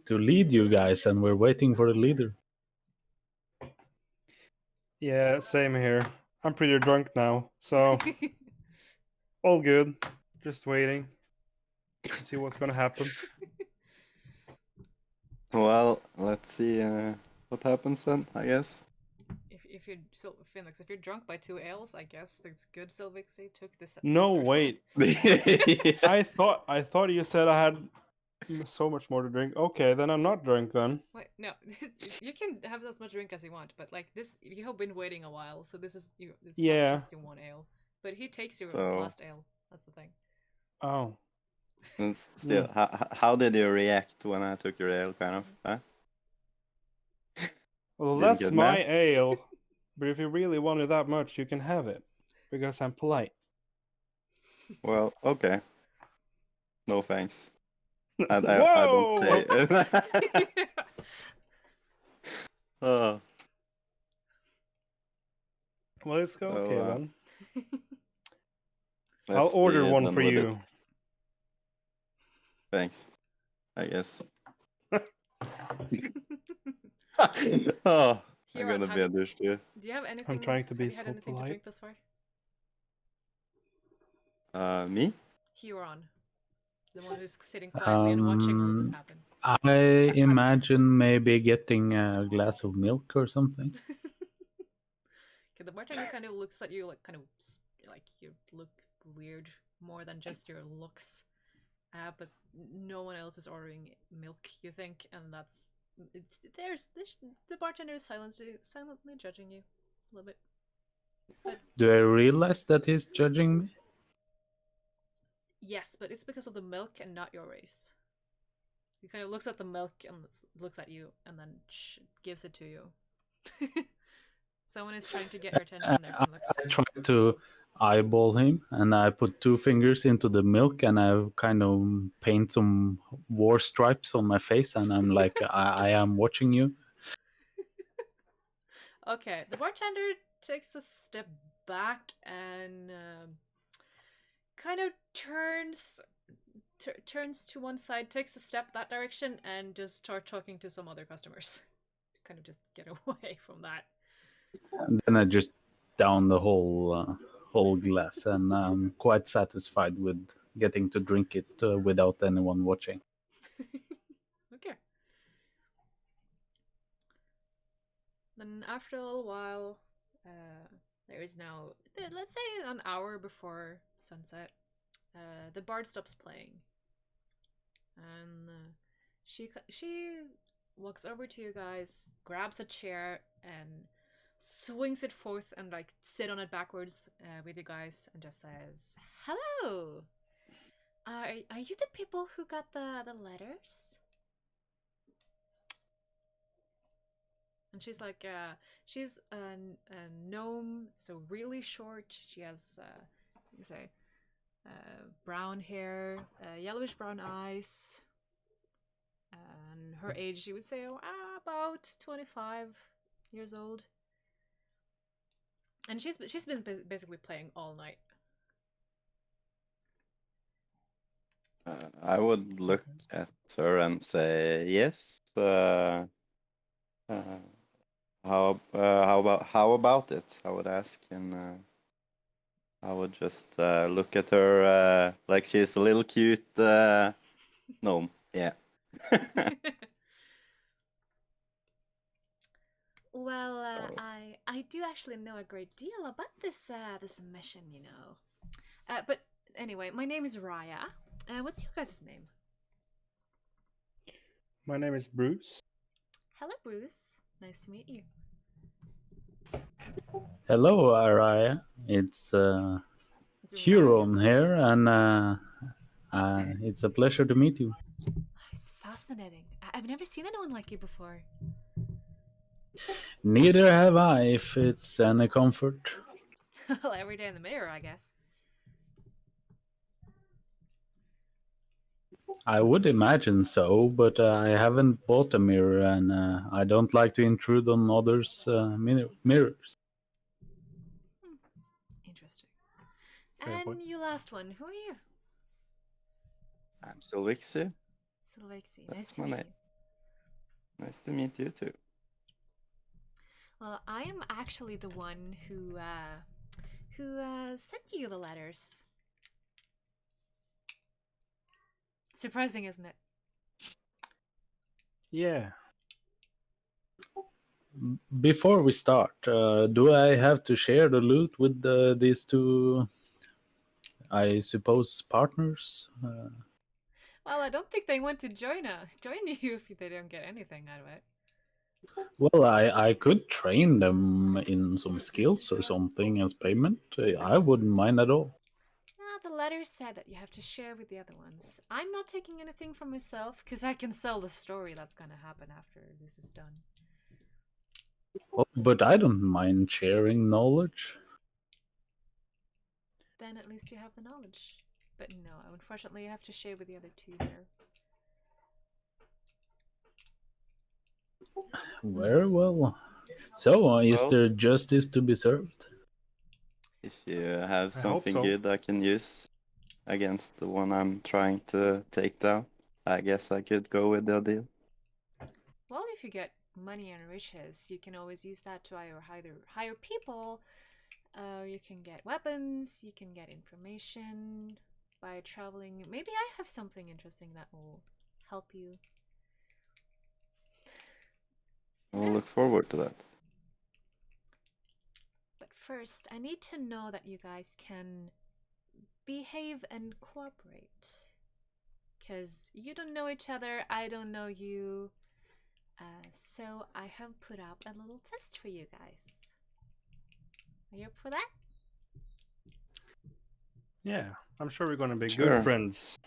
Speaker 2: lead you guys, and we're waiting for the leader.
Speaker 3: yeah, same here. I'm pretty drunk now, so all good. Just waiting to see what's gonna happen.
Speaker 4: Well, let's see what happens then, I guess.
Speaker 1: if you're Felix, if you're drunk by 2 ales, I guess that's good. Sylvixi took this.
Speaker 3: No,
Speaker 1: third one.
Speaker 3: wait. I thought you said I had so much more to drink. Okay, then I'm not drunk then.
Speaker 1: Wait, no, you can have as much drink as you want, but like this, you have been waiting a while, so this is you. It's
Speaker 3: Yeah.
Speaker 1: not just your 1 ale, but he takes your
Speaker 4: So-
Speaker 1: last ale. That's the thing.
Speaker 3: Oh,
Speaker 4: And still, how did you react when I took your ale, kind of? Huh?
Speaker 3: well,
Speaker 4: Didn't
Speaker 3: that's
Speaker 4: get
Speaker 3: my
Speaker 4: mad?
Speaker 3: ale. But if you really want it that much, you can have it because I'm polite.
Speaker 4: Well, okay. No thanks. I don't
Speaker 3: Whoa!
Speaker 4: say. Oh,
Speaker 3: Well, let's go.
Speaker 4: So,
Speaker 3: Okay then. I'll
Speaker 4: let's
Speaker 3: order
Speaker 4: be
Speaker 3: one
Speaker 4: done
Speaker 3: for
Speaker 4: with it.
Speaker 3: you.
Speaker 4: Thanks. I guess. Oh, I'm
Speaker 1: Huron,
Speaker 4: gonna be a douche too.
Speaker 1: do you have anything?
Speaker 3: trying to be
Speaker 1: have you had
Speaker 3: so
Speaker 1: anything to
Speaker 3: polite.
Speaker 1: drink thus far?
Speaker 4: Me?
Speaker 1: Huron, the one who's sitting quietly and watching all of this happen.
Speaker 2: I imagine maybe getting a glass of milk or something.
Speaker 1: Okay, the bartender kind of looks at you like like you look weird more than just your looks. But no one else is ordering milk, you think, and that's the bartender is silently judging you a little bit.
Speaker 2: Do I realize that he's judging me?
Speaker 1: Yes, but it's because of the milk and not your race. He kind of looks at the milk and looks at you, and then gives it to you. Someone is trying to get your attention there,
Speaker 2: I
Speaker 1: Felix.
Speaker 2: try to eyeball him, and I put 2 fingers into the milk, and I kind of paint some war stripes on my face, and I'm like, I am watching you.
Speaker 1: Okay, the bartender takes a step back and kind of turns to one side, takes a step that direction, and just start talking to some other customers. Kind of just get away from that.
Speaker 2: And then I just down the whole glass, and I'm quite satisfied with getting to drink it without anyone watching.
Speaker 1: Okay. Then after a little while, there is now, let's say, an hour before sunset. The bard stops playing, and she walks over to you guys, grabs a chair, and swings it forth and like sit on it backwards with you guys, and just says, "Hello. Are you the people who got the letters?" And she's like, she's a gnome, so really short. She has, you say, brown hair, yellowish brown eyes, and her age, you would say, about 25 years old. And she's been basically playing all night.
Speaker 4: I would look at her and say, yes. How about it? I would ask, and I would just look at her like she's a little cute gnome. Yeah.
Speaker 1: Well,
Speaker 4: Oh.
Speaker 1: I do actually know a great deal about this mission, you know. But anyway, my name is Raya. What's your guys' name?
Speaker 3: My name is Bruz.
Speaker 1: Hello, Bruce. Nice to meet you.
Speaker 2: Hello, Raya. It's
Speaker 1: It's
Speaker 2: Huron
Speaker 1: Raya.
Speaker 2: here, and it's a pleasure to meet you.
Speaker 1: It's fascinating. I've never seen anyone like you before.
Speaker 2: Neither have I, if it's any comfort.
Speaker 1: Well, every day in the mirror, I guess.
Speaker 2: I would imagine so, but I haven't bought a mirror, and I don't like to intrude on others' mirrors.
Speaker 1: Interesting.
Speaker 3: Fair
Speaker 1: And
Speaker 3: point.
Speaker 1: you last one. Who are you?
Speaker 4: I'm Sylvixi.
Speaker 1: Sylvixi. Nice
Speaker 4: That's
Speaker 1: to
Speaker 4: my
Speaker 1: meet
Speaker 4: name.
Speaker 1: you.
Speaker 4: Nice to meet you too.
Speaker 1: Well, I am actually the one who sent you the letters. Surprising, isn't it?
Speaker 3: Yeah.
Speaker 2: Before we start, do I have to share the loot with these 2, I suppose, partners?
Speaker 1: Well, I don't think they want to join you if they don't get anything out of it.
Speaker 2: Well, I could train them in some skills or something as payment. I wouldn't mind at all.
Speaker 1: The letter said that you have to share with the other ones. I'm not taking anything for myself, because I can sell the story that's going to happen after this is done.
Speaker 2: Well, but I don't mind sharing knowledge.
Speaker 1: Then at least you have the knowledge. But no, unfortunately you have to share with the other 2 here.
Speaker 2: Very well. So, is
Speaker 4: Well-
Speaker 2: there justice to be served?
Speaker 4: If you have
Speaker 3: I hope
Speaker 4: something
Speaker 3: so.
Speaker 4: good I can use against the one I'm trying to take down, I guess I could go with the deal.
Speaker 1: Well, if you get money and riches, you can always use that to either hire people, you can get weapons, you can get information by traveling. Maybe I have something interesting that will help you.
Speaker 4: We'll look forward to that.
Speaker 1: But first, I need to know that you guys can behave and cooperate. Because you don't know each other, I don't know you. So I have put up a little test for you guys. Are you up for that?
Speaker 3: Yeah. I'm sure we're gonna be
Speaker 4: Sure.
Speaker 3: good friends.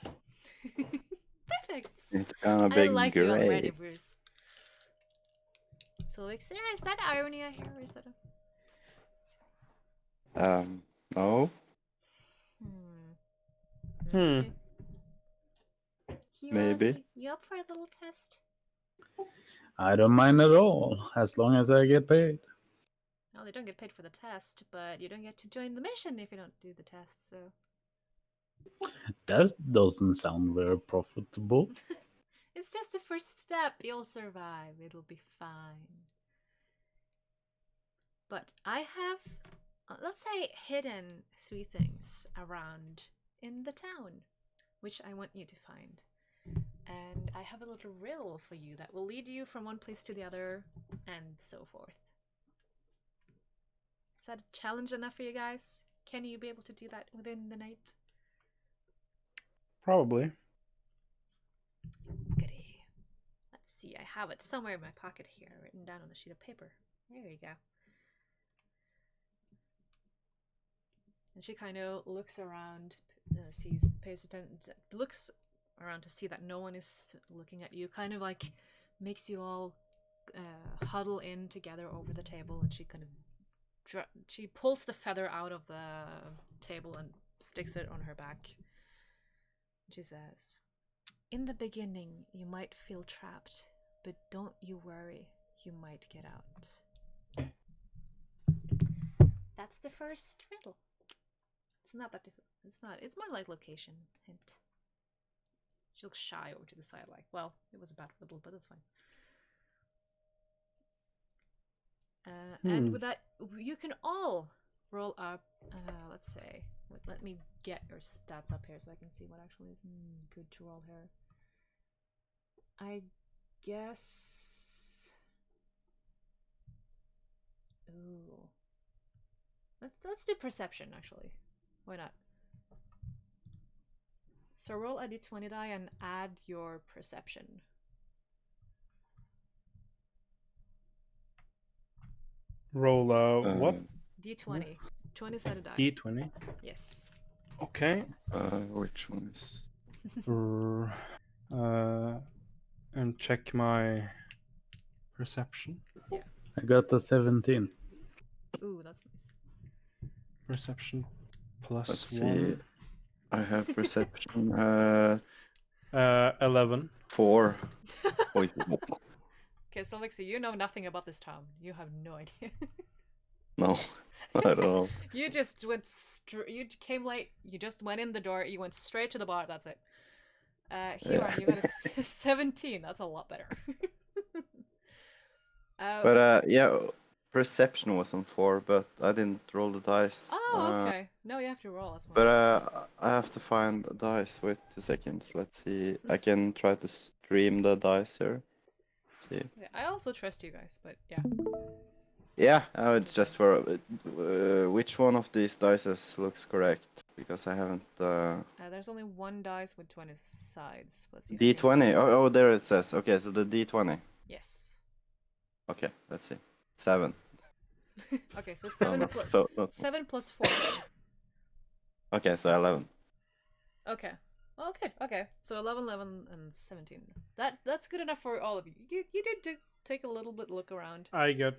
Speaker 1: Perfect.
Speaker 4: It's gonna
Speaker 1: I
Speaker 4: be
Speaker 1: like you already,
Speaker 4: great.
Speaker 1: Bruce. So, like, yeah, is that irony I hear, or is that a...
Speaker 4: No.
Speaker 3: Hmm.
Speaker 1: Okay.
Speaker 4: Maybe.
Speaker 1: You up for a little test?
Speaker 2: I don't mind at all, as long as I get paid.
Speaker 1: Well, you don't get paid for the test, but you don't get to join the mission if you don't do the test, so...
Speaker 2: That doesn't sound very profitable.
Speaker 1: It's just the first step. You'll survive. It'll be fine. But I have, let's say, hidden 3 things around in the town, which I want you to find. And I have a little riddle for you that will lead you from one place to the other, and so forth. Is that a challenge enough for you guys? Can you be able to do that within the night?
Speaker 3: Probably.
Speaker 1: Goody. Let's see, I have it somewhere in my pocket here, written down on a sheet of paper. There you go. And she kind of looks around, pays attention, looks around to see that no one is looking at you. Kind of like makes you all huddle in together over the table, and she kind of she pulls the feather out of the table and sticks it on her back. She says, "In the beginning, you might feel trapped, but don't you worry, you might get out." That's the first riddle. It's not that difficult. It's not. It's more like location hint. She looks shy over to the side, like, well, it was a bad riddle, but that's fine. And with that, you can all roll up. Let's say, let me get your stats up here so I can see what actually is good to roll here. I guess. Ooh. Let's do perception actually. Why not? So roll a d20 die and add your perception.
Speaker 3: Roll what?
Speaker 1: D20. 20-sided die.
Speaker 3: D20.
Speaker 1: Yes.
Speaker 3: Okay.
Speaker 4: Which one is?
Speaker 3: And check my perception.
Speaker 1: Yeah.
Speaker 2: I got a 17.
Speaker 1: Ooh, that's nice.
Speaker 3: Perception plus
Speaker 4: Let's
Speaker 3: 1.
Speaker 4: see. I have perception
Speaker 3: 11.
Speaker 4: 4.
Speaker 1: Okay, so Sylvixi, you know nothing about this town. You have no idea.
Speaker 4: No, I don't know.
Speaker 1: You just went you came late, you just went in the door, you went straight to the bar, that's it. Huron, you got a 17, that's a lot better.
Speaker 4: But yeah, perception was on 4, but I didn't roll the dice.
Speaker 1: Oh, okay. No, you have to roll as well.
Speaker 4: But I have to find the dice. Wait 2 seconds. Let's see. I can try to stream the dice here. See.
Speaker 1: Yeah, I also trust you guys, but yeah.
Speaker 4: Yeah, it's just for which one of these dices looks correct because I haven't.
Speaker 1: There's only one dice with 20 sides. Let's see if I can...
Speaker 4: D20. Oh, there it says. Okay, so the D20.
Speaker 1: Yes.
Speaker 4: Okay, let's see. 7.
Speaker 1: Okay, so 7 plus
Speaker 4: So
Speaker 1: 7 plus 4.
Speaker 4: okay, so 11.
Speaker 1: Okay. Well, good. Okay. So 11, 11, and 17. That's good enough for all of you. You did take a little bit look around.
Speaker 3: I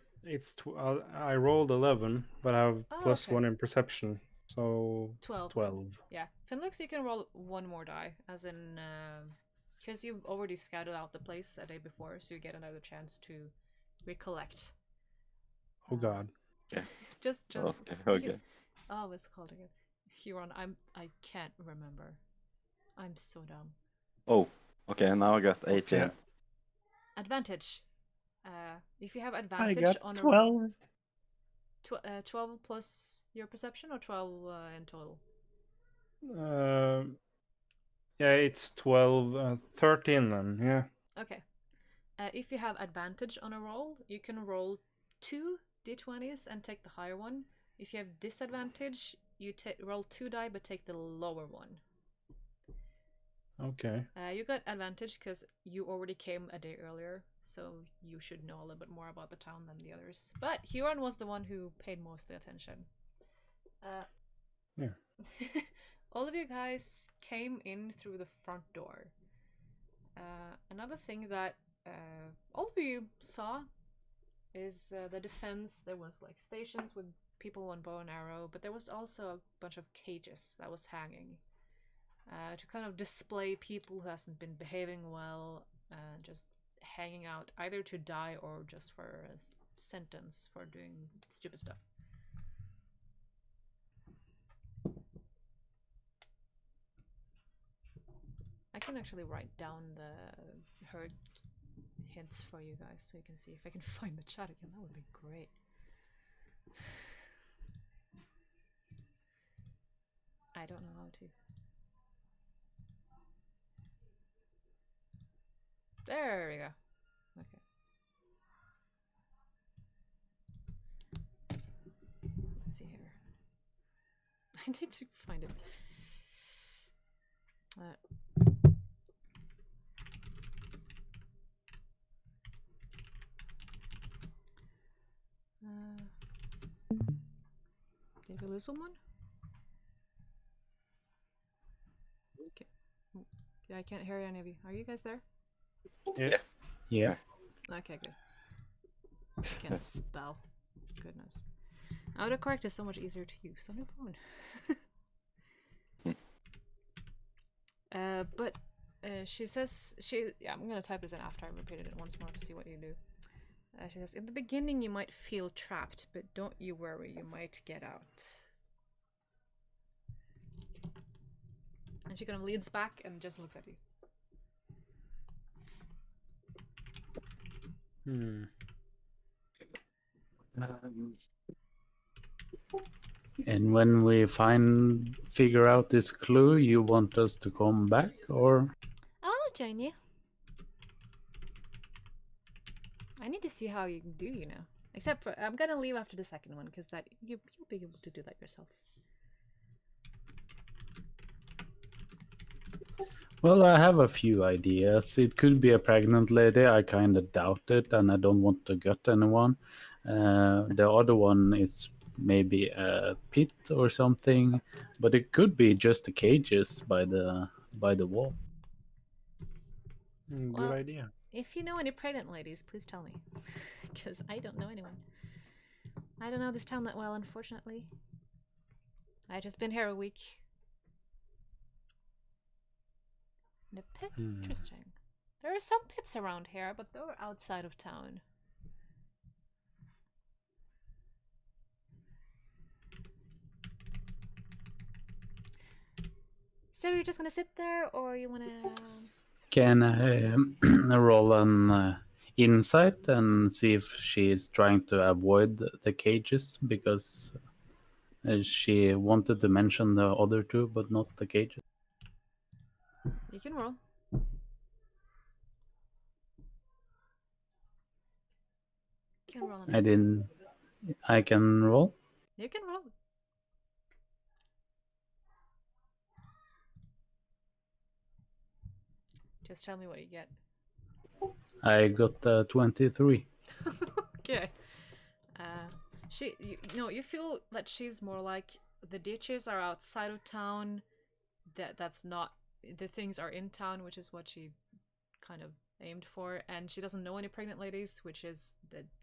Speaker 3: rolled 11, but I have plus
Speaker 1: okay.
Speaker 3: 1 in perception, so
Speaker 1: 12.
Speaker 3: 12.
Speaker 1: Yeah. Finlux, you can roll one more die, as in because you've already scouted out the place a day before, so you get another chance to recollect.
Speaker 3: Oh God.
Speaker 4: Yeah.
Speaker 1: Just
Speaker 4: Okay.
Speaker 1: Oh, what's it called again? Huron. I can't remember. I'm so dumb.
Speaker 4: Oh, okay. Now I got 18.
Speaker 3: Okay.
Speaker 1: Advantage. If you have
Speaker 3: I
Speaker 1: advantage
Speaker 3: got
Speaker 1: on
Speaker 3: 12.
Speaker 1: 12 plus your perception, or 12 in total?
Speaker 3: Yeah, it's 12, 13 then, yeah.
Speaker 1: Okay. If you have advantage on a roll, you can roll 2 d20s and take the higher one. If you have disadvantage, you roll 2 die but take the lower one.
Speaker 3: Okay.
Speaker 1: You got advantage because you already came a day earlier, so you should know a little bit more about the town than the others. But Huron was the one who paid most of the attention.
Speaker 3: Yeah.
Speaker 1: All of you guys came in through the front door. Another thing that all of you saw is the defense. There was like stations with people on bow and arrow, but there was also a bunch of cages that was hanging to kind of display people who hasn't been behaving well, just hanging out either to die or just for a sentence for doing stupid stuff. I can actually write down her hints for you guys so you can see if I can find the chat again. That would be great. I don't know how to. There we go. Okay. Let's see here. I need to find it. Did we lose someone? Okay. Yeah, I can't hear any of you. Are you guys there?
Speaker 3: Yeah.
Speaker 2: Yeah.
Speaker 1: Okay, good. I can't spell. Goodness. Autocorrect is so much easier to use on your phone. But she says yeah, I'm gonna type this in after I repeated it once more to see what you do. She says, in the beginning you might feel trapped, but don't you worry, you might get out. And she kind of leans back and just looks at you.
Speaker 2: And when we figure out this clue, you want us to come back, or?
Speaker 1: I'll join you. I need to see how you do, you know. Except for, I'm gonna leave after the second one, because that you'll be able to do that yourselves.
Speaker 2: Well, I have a few ideas. It could be a pregnant lady. I kind of doubt it, and I don't want to gut anyone. The other one is maybe a pit or something, but it could be just the cages by the wall.
Speaker 3: Good
Speaker 1: Well,
Speaker 3: idea.
Speaker 1: If you know any pregnant ladies, please tell me. Because I don't know anyone. I don't know this town that well, unfortunately. I've just been here a week. The pit? Interesting. There are some pits around here, but they're outside of town. So you're just gonna sit there, or you wanna...
Speaker 2: Can I roll an insight and see if she is trying to avoid the cages, because she wanted to mention the other two, but not the cages.
Speaker 1: You can roll. You can roll.
Speaker 2: I didn't. I can roll.
Speaker 1: You can roll. Just tell me what you get.
Speaker 2: I got 23.
Speaker 1: Okay. You feel that she's more like the ditches are outside of town. That's not, the things are in town, which is what she kind of aimed for, and she doesn't know any pregnant ladies, which is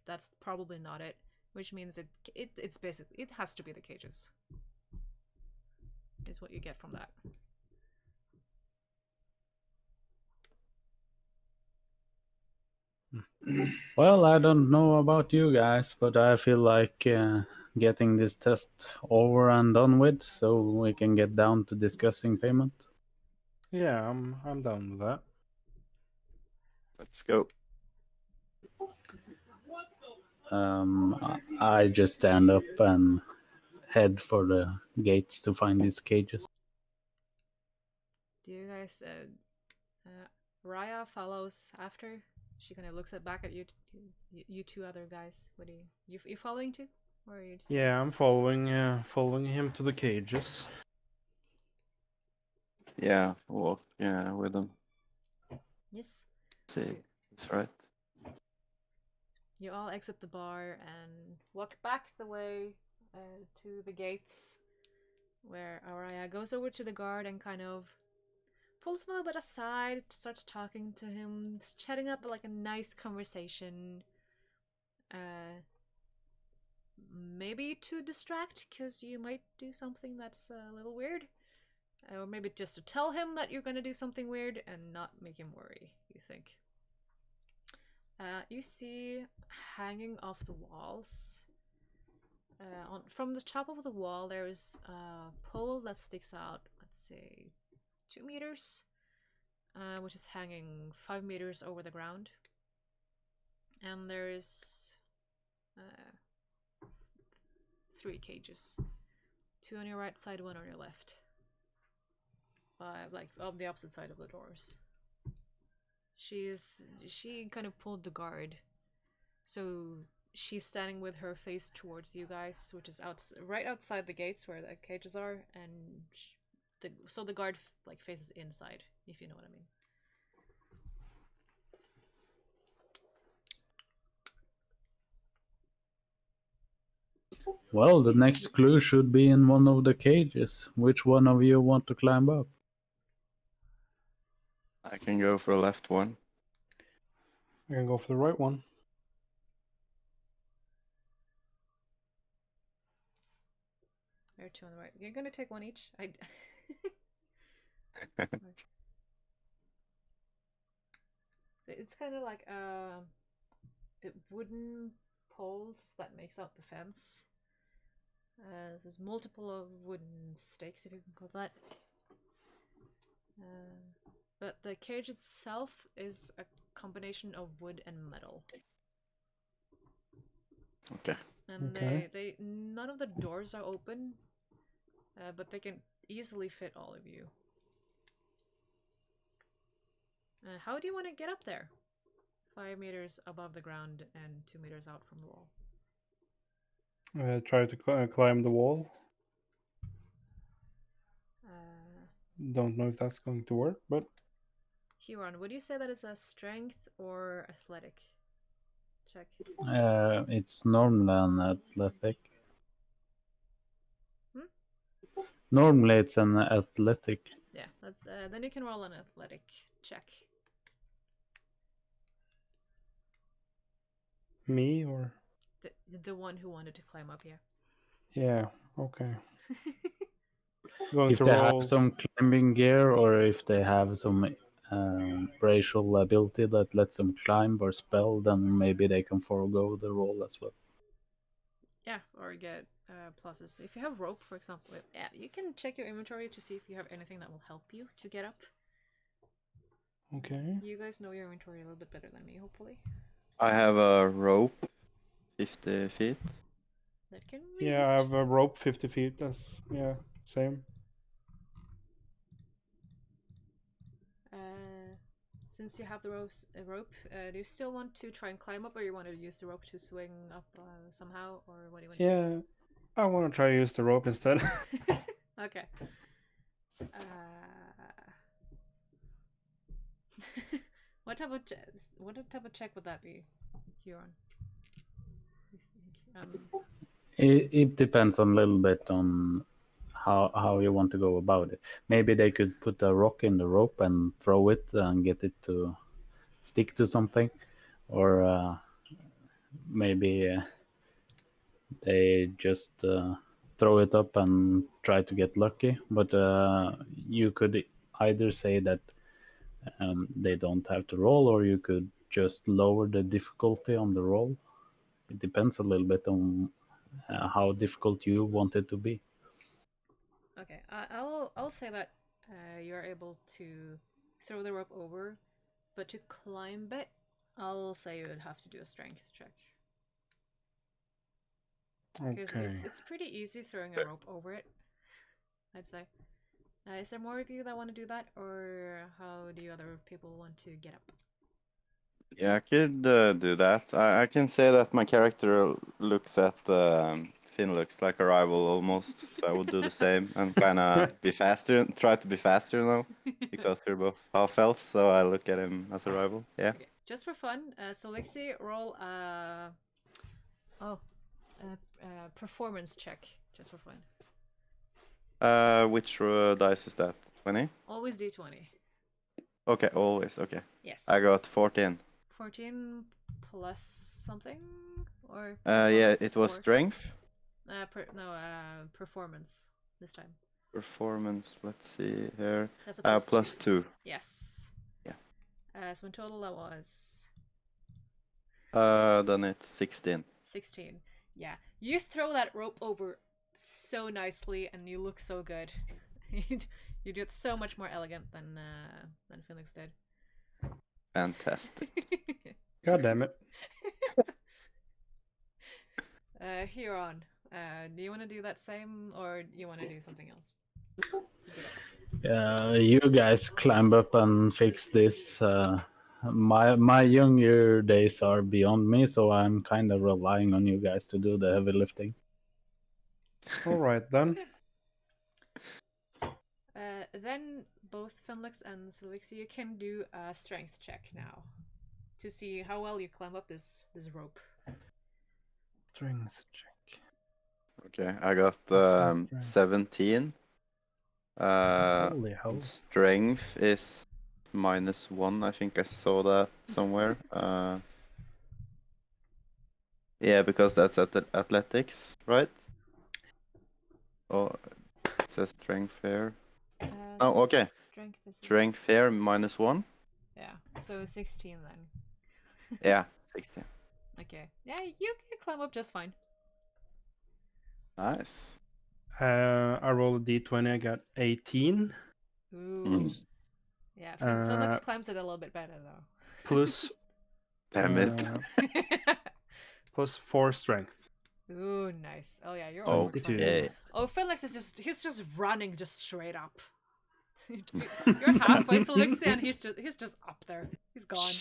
Speaker 1: that's probably not it. Which means it's basically, it has to be the cages. Is what you get from that.
Speaker 2: Well, I don't know about you guys, but I feel like getting this test over and done with, so we can get down to discussing payment.
Speaker 3: Yeah, I'm down with that.
Speaker 4: Let's go.
Speaker 2: I just stand up and head for the gates to find these cages.
Speaker 1: Do you guys? Raya follows after. She kind of looks back at you, you two other guys. What do you following too, or are you just?
Speaker 3: Yeah, I'm following him to the cages.
Speaker 4: Yeah, walk. Yeah, with them.
Speaker 1: Yes.
Speaker 4: See,
Speaker 1: So
Speaker 4: that's right.
Speaker 1: you all exit the bar and walk back the way to the gates, where Araya goes over to the guard and kind of pulls him a little bit aside, starts talking to him, chatting up like a nice conversation. Maybe to distract, because you might do something that's a little weird. Or maybe just to tell him that you're gonna do something weird and not make him worry, you think. You see, hanging off the walls, from the top of the wall, there's a pole that sticks out, let's say, 2 meters, which is hanging 5 meters over the ground. And there's 3 cages. 2 on your right side, 1 on your left. Like on the opposite side of the doors. She kind of pulled the guard, so she's standing with her face towards you guys, which is right outside the gates where the cages are, and so the guard like faces inside, if you know what I mean.
Speaker 2: Well, the next clue should be in one of the cages. Which one of you want to climb up?
Speaker 4: I can go for the left one.
Speaker 3: I can go for the right one.
Speaker 1: There are 2 on the right. You're gonna take 1 each. It's kind of like wooden poles that makes up the fence. There's multiple of wooden stakes, if you can call that. But the cage itself is a combination of wood and metal.
Speaker 4: Okay.
Speaker 1: And
Speaker 3: Okay.
Speaker 1: they none of the doors are open, but they can easily fit all of you. How do you want to get up there? 5 meters above the ground and 2 meters out from the wall.
Speaker 3: Try to climb the wall. Don't know if that's going to work, but
Speaker 1: Huron, would you say that is a strength or athletic check?
Speaker 2: It's normally an athletic. Normally it's an athletic.
Speaker 1: Yeah, that's then you can roll an athletic check.
Speaker 3: me or
Speaker 1: The one who wanted to climb up here.
Speaker 3: yeah, okay. Going
Speaker 2: If
Speaker 3: to
Speaker 2: they
Speaker 3: roll.
Speaker 2: have some climbing gear or if they have some racial ability that lets them climb or spell, then maybe they can forego the roll as well.
Speaker 1: Yeah, or get pluses. If you have rope, for example, yeah, you can check your inventory to see if you have anything that will help you to get up.
Speaker 3: Okay.
Speaker 1: You guys know your inventory a little bit better than me, hopefully.
Speaker 4: I have a rope, 50 feet.
Speaker 1: That can be
Speaker 3: Yeah, I
Speaker 1: used.
Speaker 3: have a rope 50 feet. That's same.
Speaker 1: Since you have the rope, do you still want to try and climb up, or you want to use the rope to swing up somehow, or what do you want to do?
Speaker 3: Yeah, I want to try to use the rope instead.
Speaker 1: Okay. What type of check would that be, Huron? You think?
Speaker 2: It depends a little bit on how you want to go about it. Maybe they could put a rock in the rope and throw it and get it to stick to something, or maybe they just throw it up and try to get lucky. But you could either say that they don't have to roll, or you could just lower the difficulty on the roll. It depends a little bit on how difficult you want it to be.
Speaker 1: Okay, I'll say that you're able to throw the rope over, but to climb it, I'll say you would have to do a strength check. Because
Speaker 3: Okay.
Speaker 1: it's pretty easy throwing a rope over it, I'd say. Is there more of you that want to do that, or how do you other people want to get up?
Speaker 4: Yeah, I could do that. I can say that my character looks at Finn looks like a rival almost, so I would do the same and kind of be faster, try to be faster now, because they're both half elves. So I look at him as a rival. Yeah.
Speaker 1: Okay, just for fun, Sylvixi, roll performance check, just for fun.
Speaker 4: Which dice is that? 20?
Speaker 1: Always D20.
Speaker 4: Okay, always. Okay.
Speaker 1: Yes.
Speaker 4: I got 14.
Speaker 1: 14 plus something? Or
Speaker 4: Yeah,
Speaker 1: performance
Speaker 4: it was
Speaker 1: 4?
Speaker 4: strength.
Speaker 1: Performance this time.
Speaker 4: Performance, let's see here.
Speaker 1: That's a
Speaker 4: Plus 2.
Speaker 1: Yes.
Speaker 4: Yeah.
Speaker 1: So in total that was
Speaker 4: Then it's 16.
Speaker 1: 16. Yeah. You throw that rope over so nicely and you look so good. You do it so much more elegant than Phoenix did.
Speaker 4: Fantastic.
Speaker 3: God damn it.
Speaker 1: Huron, do you want to do that same or do you want to do something else?
Speaker 2: You guys climb up and fix this. My younger days are beyond me, so I'm kind of relying on you guys to do the heavy lifting.
Speaker 3: All right then.
Speaker 1: Then both Fenlix and Sylvixi, you can do a strength check now to see how well you climb up this rope.
Speaker 3: Strength check.
Speaker 4: Okay, I got
Speaker 3: Awesome strength.
Speaker 4: 17.
Speaker 3: Holy hell.
Speaker 4: Strength is -1. I think I saw that somewhere. Yeah, because that's athletics, right? Oh, it says strength here. Oh, okay.
Speaker 1: Strength is
Speaker 4: Strength here -1.
Speaker 1: Yeah, so 16 then.
Speaker 4: Yeah, 16.
Speaker 1: Okay. Yeah, you can climb up just fine.
Speaker 4: Nice.
Speaker 3: I rolled a d20. I got 18.
Speaker 1: Ooh. Yeah, Felix climbs it a little bit better though.
Speaker 3: Plus
Speaker 4: Damn it.
Speaker 3: plus 4 strength.
Speaker 1: Ooh, nice. Oh yeah, you're over 20.
Speaker 4: Okay.
Speaker 1: Oh, Felix is he's just running just straight up. You're halfway, Sylvixi, and he's just up there. He's gone.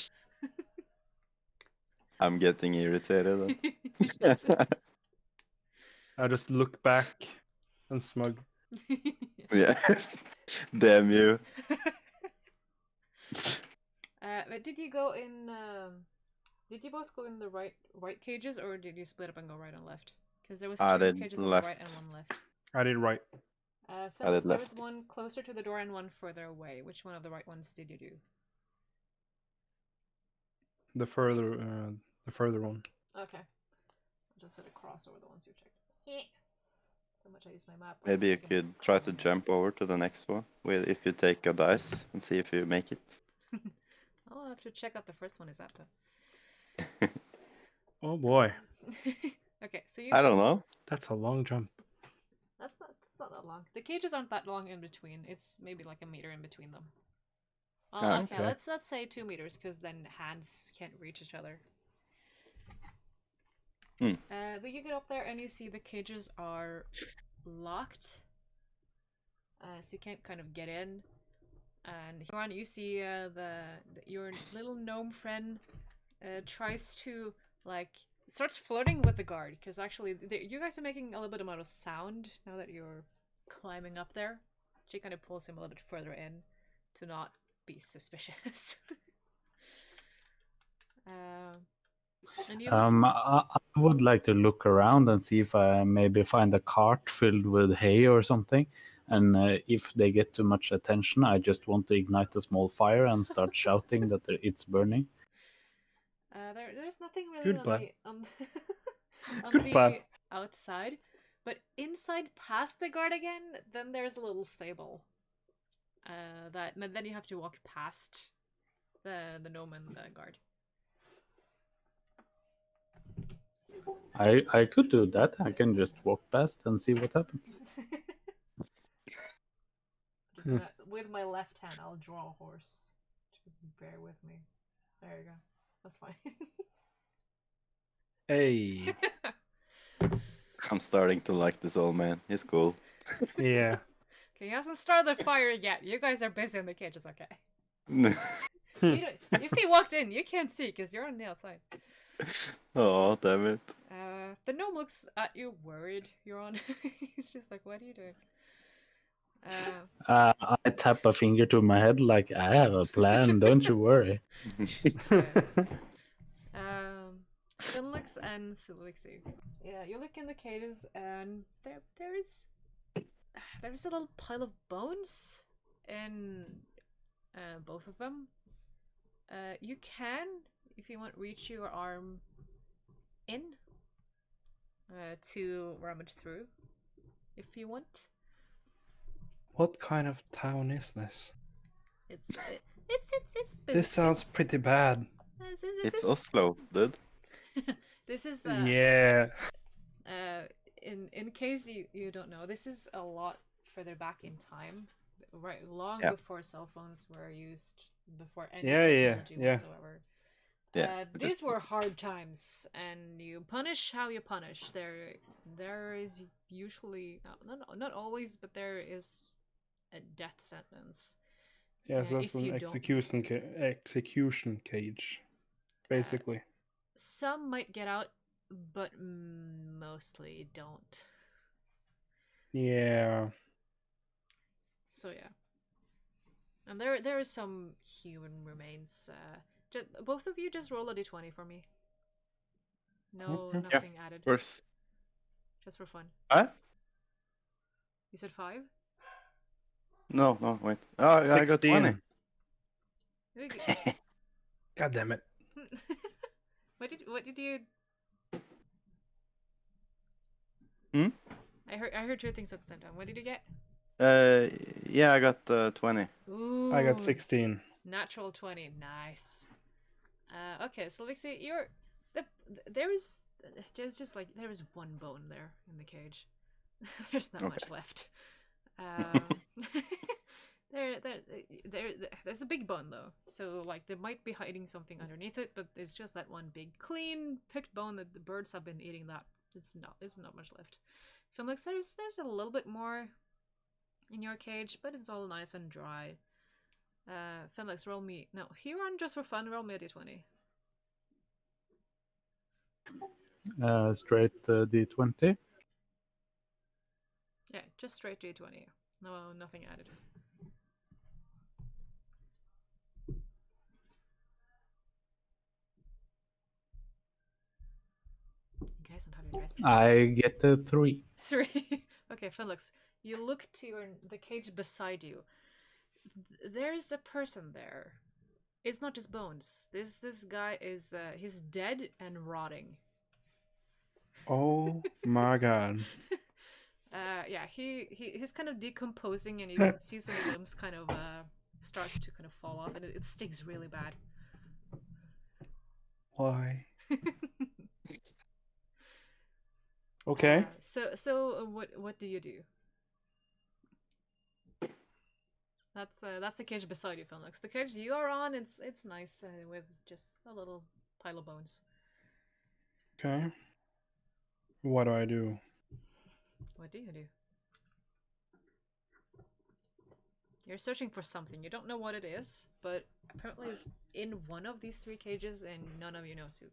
Speaker 4: I'm getting irritated.
Speaker 3: I just look back and smug.
Speaker 4: Yeah. Damn you.
Speaker 1: But did you go in? Did you both go in the right cages, or did you split up and go right and left? Because there was
Speaker 4: I
Speaker 1: 2
Speaker 4: did
Speaker 1: cages on the right and
Speaker 4: left.
Speaker 1: 1 left.
Speaker 3: I did right.
Speaker 1: Felix,
Speaker 4: did
Speaker 1: there was
Speaker 4: left.
Speaker 1: one closer to the door and one further away. Which one of the right ones did you do?
Speaker 3: The further one.
Speaker 1: Okay. I'll just set a cross over the ones you checked. So much I use my map.
Speaker 4: Maybe you could try to jump over to the next one with if you take a dice and see if you make it.
Speaker 1: I'll have to check out the first one is at though.
Speaker 3: Oh boy.
Speaker 1: Okay, so you.
Speaker 4: I don't know.
Speaker 3: That's a long jump.
Speaker 1: That's not that long. The cages aren't that long in between. It's maybe like a meter in between them. Oh,
Speaker 4: Ah,
Speaker 1: okay.
Speaker 3: okay.
Speaker 1: Let's say 2 meters, because then hands can't reach each other. But you get up there and you see the cages are locked, so you can't kind of get in. And Huron, you see your little gnome friend tries to starts flirting with the guard, because actually you guys are making a little bit amount of sound now that you're climbing up there. She kind of pulls him a little bit further in to not be suspicious. And you
Speaker 2: I would like to look around and see if I maybe find a cart filled with hay or something. And if they get too much attention, I just want to ignite a small fire and start shouting that it's burning.
Speaker 1: there's nothing really
Speaker 3: Good
Speaker 1: on
Speaker 3: plan.
Speaker 1: the on
Speaker 3: Good
Speaker 1: the
Speaker 3: plan.
Speaker 1: outside, but inside past the guard again, then there's a little stable. But then you have to walk past the gnome and the guard.
Speaker 2: I could do that. I can just walk past and see what happens.
Speaker 1: Just gonna, with my left hand, I'll draw a horse. Bear with me. There you go. That's fine.
Speaker 3: Hey.
Speaker 4: I'm starting to like this old man. He's cool.
Speaker 3: Yeah.
Speaker 1: Okay, he hasn't started the fire yet. You guys are busy in the cages, okay? If he walked in, you can't see because you're on the outside.
Speaker 4: Oh, damn it.
Speaker 1: The gnome looks at you worried. You're on. He's just like, what are you doing?
Speaker 2: I tap a finger to my head like, I have a plan, don't you worry.
Speaker 1: Finlix and Sylvixi. Yeah, you look in the cages and there is a little pile of bones in both of them. You can, if you want, reach your arm in to rummage through, if you want.
Speaker 3: What kind of town is this?
Speaker 1: It's
Speaker 3: This sounds
Speaker 1: biscuits.
Speaker 3: pretty bad.
Speaker 1: This
Speaker 4: It's
Speaker 1: is
Speaker 4: Oslo, dude.
Speaker 1: this is
Speaker 3: Yeah.
Speaker 1: in case you don't know, this is a lot further back in time, right? Long
Speaker 4: Yeah.
Speaker 1: before cell phones were used, before any
Speaker 3: Yeah,
Speaker 1: technology
Speaker 3: yeah.
Speaker 1: whatsoever.
Speaker 4: Yeah.
Speaker 1: These were hard times, and you punish how you punish. There is usually not always, but there is a death sentence.
Speaker 3: Yes, that's
Speaker 1: if
Speaker 3: an
Speaker 1: you don't,
Speaker 3: execution cage, basically.
Speaker 1: some might get out, but mostly don't.
Speaker 3: Yeah.
Speaker 1: So yeah, and there is some human remains. Both of you just roll a d20 for me. No,
Speaker 3: Okay.
Speaker 1: nothing added.
Speaker 4: Of course.
Speaker 1: Just for fun.
Speaker 4: Huh?
Speaker 1: You said 5?
Speaker 4: No, wait. Oh, yeah, I got 20.
Speaker 3: 16. God damn it.
Speaker 1: What did you?
Speaker 4: Hmm?
Speaker 1: I heard two things at the same time. What did you get?
Speaker 4: Yeah, I got 20.
Speaker 1: Ooh,
Speaker 3: I got 16.
Speaker 1: natural 20. Nice. Okay, Sylvixi, you're there's one bone there in the cage. There's not much left. There's a big bone though, so like there might be hiding something underneath it, but it's just that one big clean picked bone that the birds have been eating. That it's not much left. Felix, there's a little bit more in your cage, but it's all nice and dry. Felix, roll me Huron, just for fun, roll me a d20.
Speaker 2: Straight D20.
Speaker 1: Yeah, just straight d20. No, nothing added. You guys don't have your dice.
Speaker 2: I get a 3.
Speaker 1: 3. Okay, Felix, you look to the cage beside you. There's a person there. It's not just bones. This guy is he's dead and rotting.
Speaker 3: Oh my god.
Speaker 1: Yeah, he's kind of decomposing, and you can see some limbs kind of starts to kind of fall off, and it stings really bad.
Speaker 3: Why? Okay.
Speaker 1: So what do you do? That's the cage beside you, Felix. The cage you are on, it's nice with just a little pile of bones.
Speaker 3: Okay. What do I do?
Speaker 1: What do you do? You're searching for something. You don't know what it is, but apparently it's in one of these 3 cages, and none of you know to.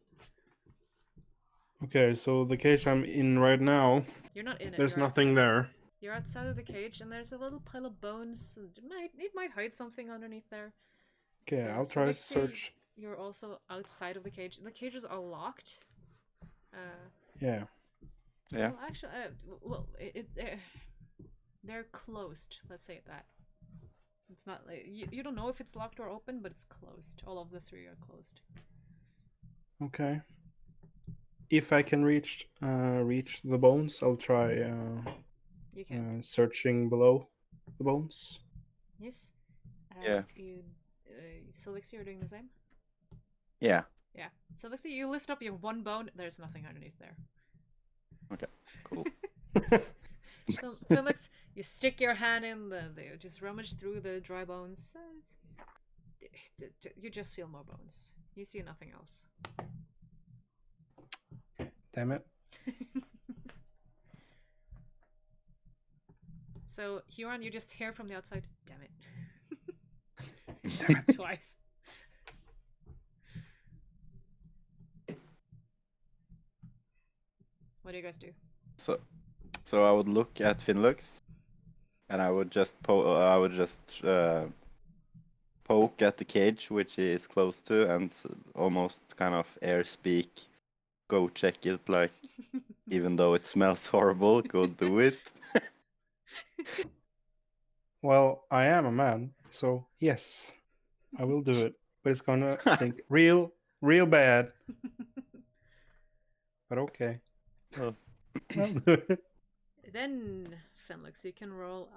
Speaker 3: Okay, so the cage I'm in right now,
Speaker 1: You're not in it.
Speaker 3: there's
Speaker 1: You're
Speaker 3: nothing
Speaker 1: outside.
Speaker 3: there.
Speaker 1: You're outside of the cage, and there's a little pile of bones. It might hide something underneath there.
Speaker 3: Okay, I'll try to search.
Speaker 1: You're also outside of the cage. The cages are locked.
Speaker 3: Yeah.
Speaker 4: Yeah.
Speaker 1: Well, actually, they're closed. Let's say that. It's not like you don't know if it's locked or open, but it's closed. All of the 3 are closed.
Speaker 3: Okay. If I can reach the bones, I'll try
Speaker 1: You can.
Speaker 3: searching below the bones.
Speaker 1: Yes.
Speaker 4: Yeah.
Speaker 1: Sylvixi, you're doing the same?
Speaker 4: Yeah.
Speaker 1: Yeah. Sylvixi, you lift up your one bone, there's nothing underneath there.
Speaker 4: Okay, cool.
Speaker 1: So, Felix, you stick your hand in, you just rummage through the dry bones. You just feel more bones. You see nothing else.
Speaker 3: Damn it.
Speaker 1: So, Huron, you just hear from the outside, damn it.
Speaker 3: Damn it.
Speaker 1: Twice. What do you guys do?
Speaker 4: So I would look at Finlux, and I would just poke at the cage which he is close to, and almost kind of air speak, go check it, like, even though it smells horrible, go do it.
Speaker 3: Well, I am a man, so yes. I will do it, but it's gonna stink real bad. But okay,
Speaker 4: Oh.
Speaker 3: I'll do it.
Speaker 1: Then, Fenlix, you can roll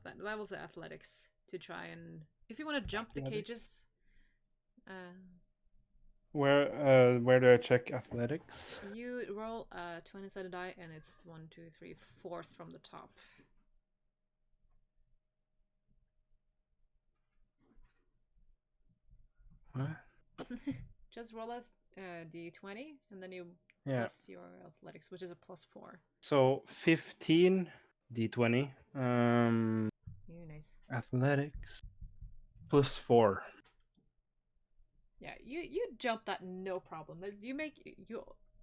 Speaker 1: that was athletics to try and if you want to jump the
Speaker 3: Athletics.
Speaker 1: cages.
Speaker 3: Where do I check athletics?
Speaker 1: You roll a 20-sided die, and it's 1, 2, 3, 4th from the top.
Speaker 3: What?
Speaker 1: Just roll a d20, and then you
Speaker 3: Yeah.
Speaker 1: plus your athletics, which is a +4.
Speaker 3: So 15 d20.
Speaker 1: Nice.
Speaker 3: Athletics +4.
Speaker 1: Yeah, you jump that no problem. You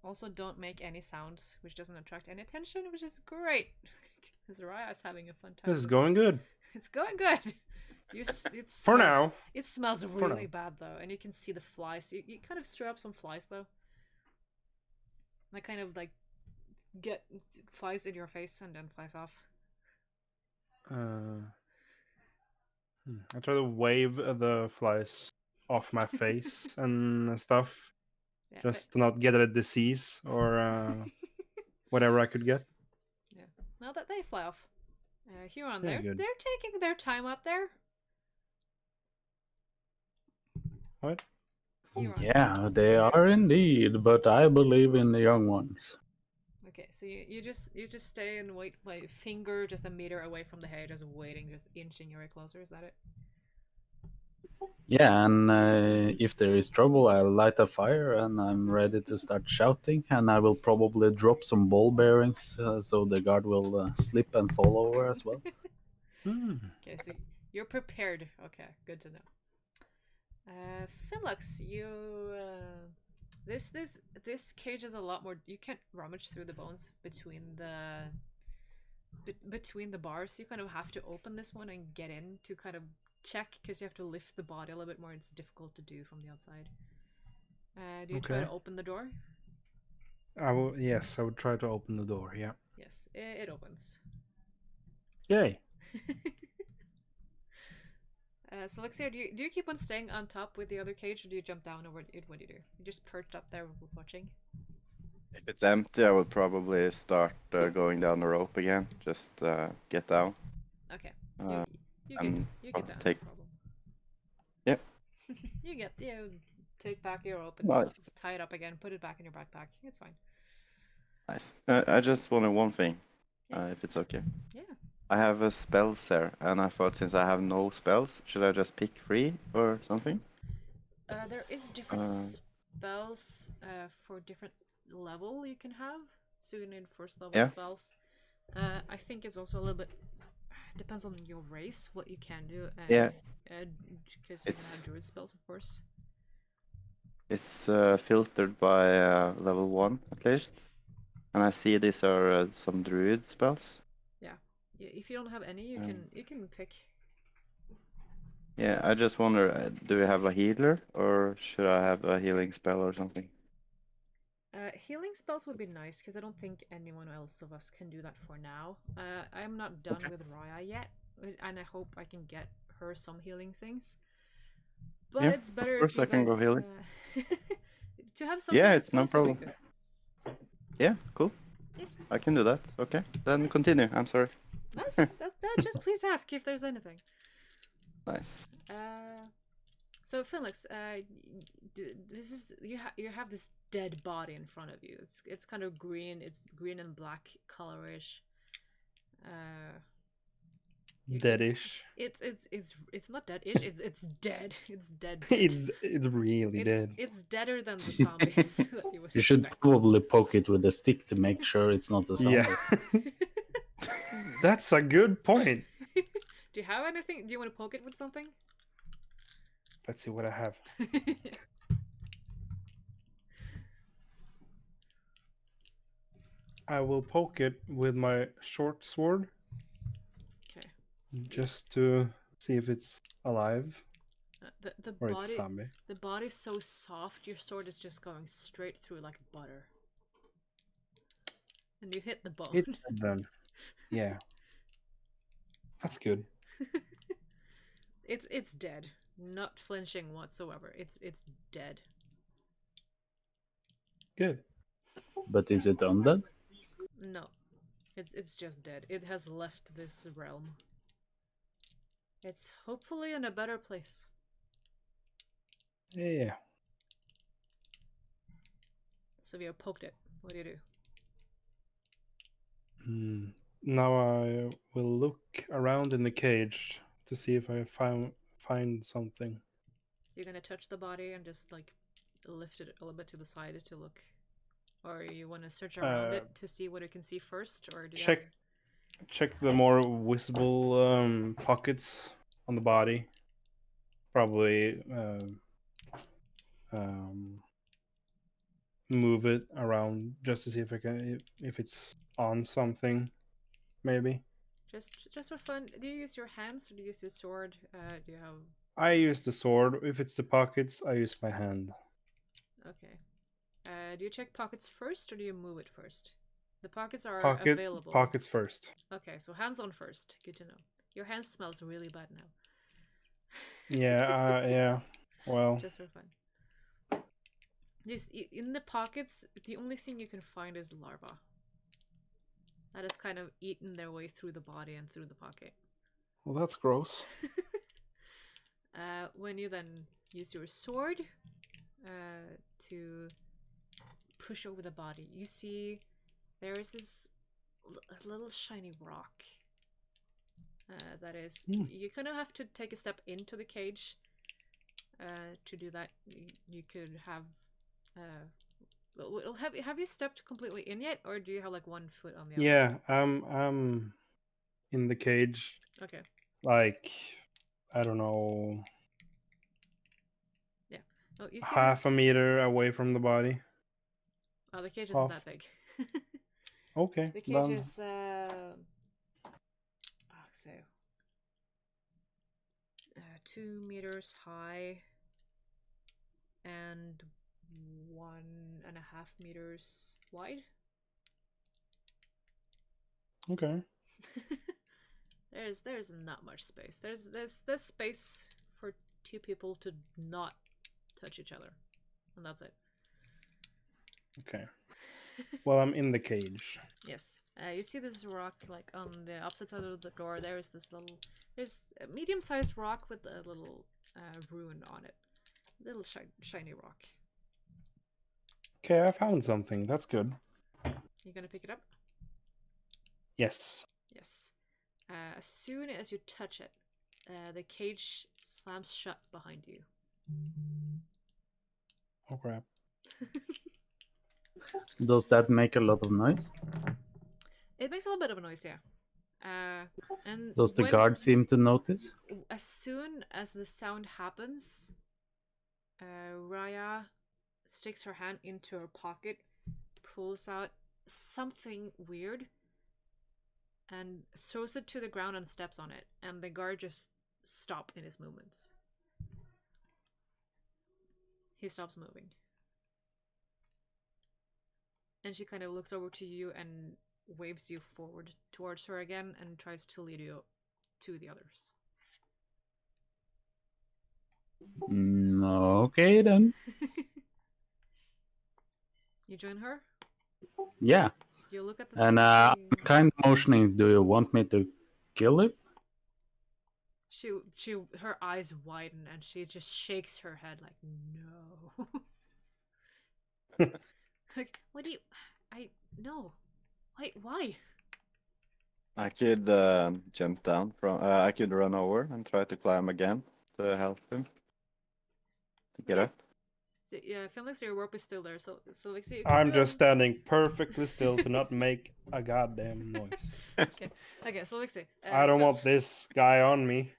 Speaker 1: also don't make any sounds, which doesn't attract any attention, which is great. Because Raya's having a fun time.
Speaker 3: This is going good.
Speaker 1: It's going good. It
Speaker 3: For
Speaker 1: smells,
Speaker 3: now.
Speaker 1: It smells
Speaker 3: For
Speaker 1: really
Speaker 3: now.
Speaker 1: bad though, and you can see the flies. You kind of stir up some flies though. They kind of like get flies in your face and then flies off.
Speaker 3: I try to wave the flies off my face and stuff,
Speaker 1: Yeah,
Speaker 3: just to not get a disease or whatever I could get.
Speaker 1: yeah. Now that they fly off, Huron,
Speaker 3: Yeah, good.
Speaker 1: they're taking their time out there.
Speaker 3: What?
Speaker 1: Huron.
Speaker 2: Yeah, they are indeed, but I believe in the young ones.
Speaker 1: Okay, so you just stay and wait, my finger just a meter away from the hay, just waiting, just inching your way closer. Is that it?
Speaker 2: Yeah, and if there is trouble, I'll light a fire and I'm ready to start shouting. And I will probably drop some ball bearings so the guard will slip and fall over as well.
Speaker 1: Okay, so you're prepared. Okay, good to know. Finlux, you this cage is a lot more. You can't rummage through the bones between the bars. You kind of have to open this one and get in to kind of check, because you have to lift the body a little bit more. It's difficult to do from the outside. Do you try to open the door?
Speaker 3: Yes, I would try to open the door. Yeah.
Speaker 1: Yes, it opens.
Speaker 3: Yay.
Speaker 1: Sylvixi, do you keep on staying on top with the other cage, or do you jump down, or what do you do? You just perch up there watching?
Speaker 4: If it's empty, I would probably start going down the rope again. Just get down.
Speaker 1: Okay. You
Speaker 4: and
Speaker 1: get down,
Speaker 4: take-
Speaker 1: no problem.
Speaker 4: Yep.
Speaker 1: you take back your rope and
Speaker 4: Nice.
Speaker 1: tie it up again, put it back in your backpack. It's fine.
Speaker 4: Nice. I just wanted one thing,
Speaker 1: Yeah.
Speaker 4: if it's okay.
Speaker 1: Yeah.
Speaker 4: I have a spells there, and I thought since I have no spells, should I just pick 3 or something?
Speaker 1: There is different spells for different level you can have. So you need first level
Speaker 4: Yeah.
Speaker 1: spells. I think it's also a little bit depends on your race what you can do.
Speaker 4: Yeah.
Speaker 1: Because you can have druid spells, of course.
Speaker 4: It's filtered by level 1 at least. And I see these are some druid spells.
Speaker 1: Yeah. If you don't have any, you can pick.
Speaker 4: Yeah, I just wonder, do we have a healer, or should I have a healing spell or something?
Speaker 1: Healing spells would be nice, because I don't think anyone else of us can do that for now. I'm not done with Raya yet, and I hope I can get her some healing things. But
Speaker 4: Yeah,
Speaker 1: it's better
Speaker 4: of course
Speaker 1: if you
Speaker 4: I can
Speaker 1: guys
Speaker 4: go healing.
Speaker 1: to have some
Speaker 4: Yeah,
Speaker 1: healing
Speaker 4: it's no
Speaker 1: spells would be
Speaker 4: problem.
Speaker 1: good.
Speaker 4: Yeah, cool.
Speaker 1: Yes.
Speaker 4: I can do that. Okay, then continue. I'm sorry.
Speaker 1: Just please ask if there's anything.
Speaker 4: Nice.
Speaker 1: So Felix, this is you have this dead body in front of you. It's kind of green. It's green and black colorish.
Speaker 3: Deadish.
Speaker 1: It's not dead-ish. It's dead. It's dead.
Speaker 3: It's really dead.
Speaker 1: It's deader than the zombies that you would
Speaker 2: You should
Speaker 1: expect.
Speaker 2: probably poke it with a stick to make sure it's not a zombie.
Speaker 3: Yeah. That's a good point.
Speaker 1: Do you have anything? Do you want to poke it with something?
Speaker 3: Let's see what I have. I will poke it with my short sword.
Speaker 1: Okay.
Speaker 3: Just to see if it's alive.
Speaker 1: The
Speaker 3: Or
Speaker 1: body.
Speaker 3: it's a zombie.
Speaker 1: The body's so soft. Your sword is just going straight through like butter. And you hit the bone.
Speaker 3: It's dead then. Yeah. That's good.
Speaker 1: It's dead. not flinching whatsoever. It's dead.
Speaker 3: Good.
Speaker 2: But is it undead?
Speaker 1: No, it's just dead. It has left this realm. It's hopefully in a better place.
Speaker 3: Yeah.
Speaker 1: So we have poked it. What do you do?
Speaker 3: Now I will look around in the cage to see if I find something.
Speaker 1: You're gonna touch the body and just like lift it a little bit to the side to look, or you want to search around it to see what you can see first, or do you
Speaker 3: Check the more visible pockets on the body. Probably move it around just to see if I can if it's on something, maybe.
Speaker 1: just for fun? Do you use your hands or do you use your sword? Do you have?
Speaker 3: I use the sword. If it's the pockets, I use my hand.
Speaker 1: Okay. Do you check pockets first or do you move it first? The pockets are available.
Speaker 3: Pockets first.
Speaker 1: Okay, so hands on first. Good to know. Your hand smells really bad now.
Speaker 3: Yeah, yeah. Well,
Speaker 1: Just for fun. Just in the pockets, the only thing you can find is larvae. That has kind of eaten their way through the body and through the pocket.
Speaker 3: well, that's gross.
Speaker 1: When you then use your sword to push over the body, you see there is this little shiny rock. That is, you kind of have to take a step into the cage to do that. You could have. Have you stepped completely in yet, or do you have like 1 foot on the outside?
Speaker 3: Yeah, I'm in the cage.
Speaker 1: Okay.
Speaker 3: Like, I don't know,
Speaker 1: Yeah. Oh, you see
Speaker 3: half a
Speaker 1: this...
Speaker 3: meter away from the body.
Speaker 1: Oh, the cage isn't that
Speaker 3: Half.
Speaker 1: big.
Speaker 3: Okay.
Speaker 1: The cage
Speaker 3: then.
Speaker 1: is so 2 meters high and 1.5 meters wide.
Speaker 3: Okay.
Speaker 1: There's not much space. There's space for 2 people to not touch each other, and that's it.
Speaker 3: Okay. Well, I'm in the cage.
Speaker 1: Yes. You see this rock like on the opposite side of the door. There's a medium-sized rock with a little ruin on it. Little shiny rock.
Speaker 3: Okay, I found something. That's good.
Speaker 1: You gonna pick it up?
Speaker 3: Yes.
Speaker 1: Yes. As soon as you touch it, the cage slams shut behind you.
Speaker 3: Oh crap.
Speaker 2: Does that make a lot of noise?
Speaker 1: It makes a little bit of a noise, yeah. And
Speaker 2: Does the guard seem to notice?
Speaker 1: as soon as the sound happens, Raya sticks her hand into her pocket, pulls out something weird, and throws it to the ground and steps on it. And the guard just stops in his movements. He stops moving. And she kind of looks over to you and waves you forward towards her again and tries to lead you to the others.
Speaker 2: Okay then.
Speaker 1: You join her?
Speaker 2: Yeah.
Speaker 1: You look at the
Speaker 2: And
Speaker 1: thing.
Speaker 2: kind of motioning. Do you want me to kill him?
Speaker 1: Her eyes widen and she just shakes her head like, no. Like, what do you... No. Wait, why?
Speaker 4: I could jump down from. I could run over and try to climb again to help him to get up.
Speaker 1: So, yeah, Felix, your rope is still there, so like, see,
Speaker 3: I'm just standing perfectly still to not make a goddamn noise.
Speaker 1: Okay, so let's see.
Speaker 3: I don't want this guy on me.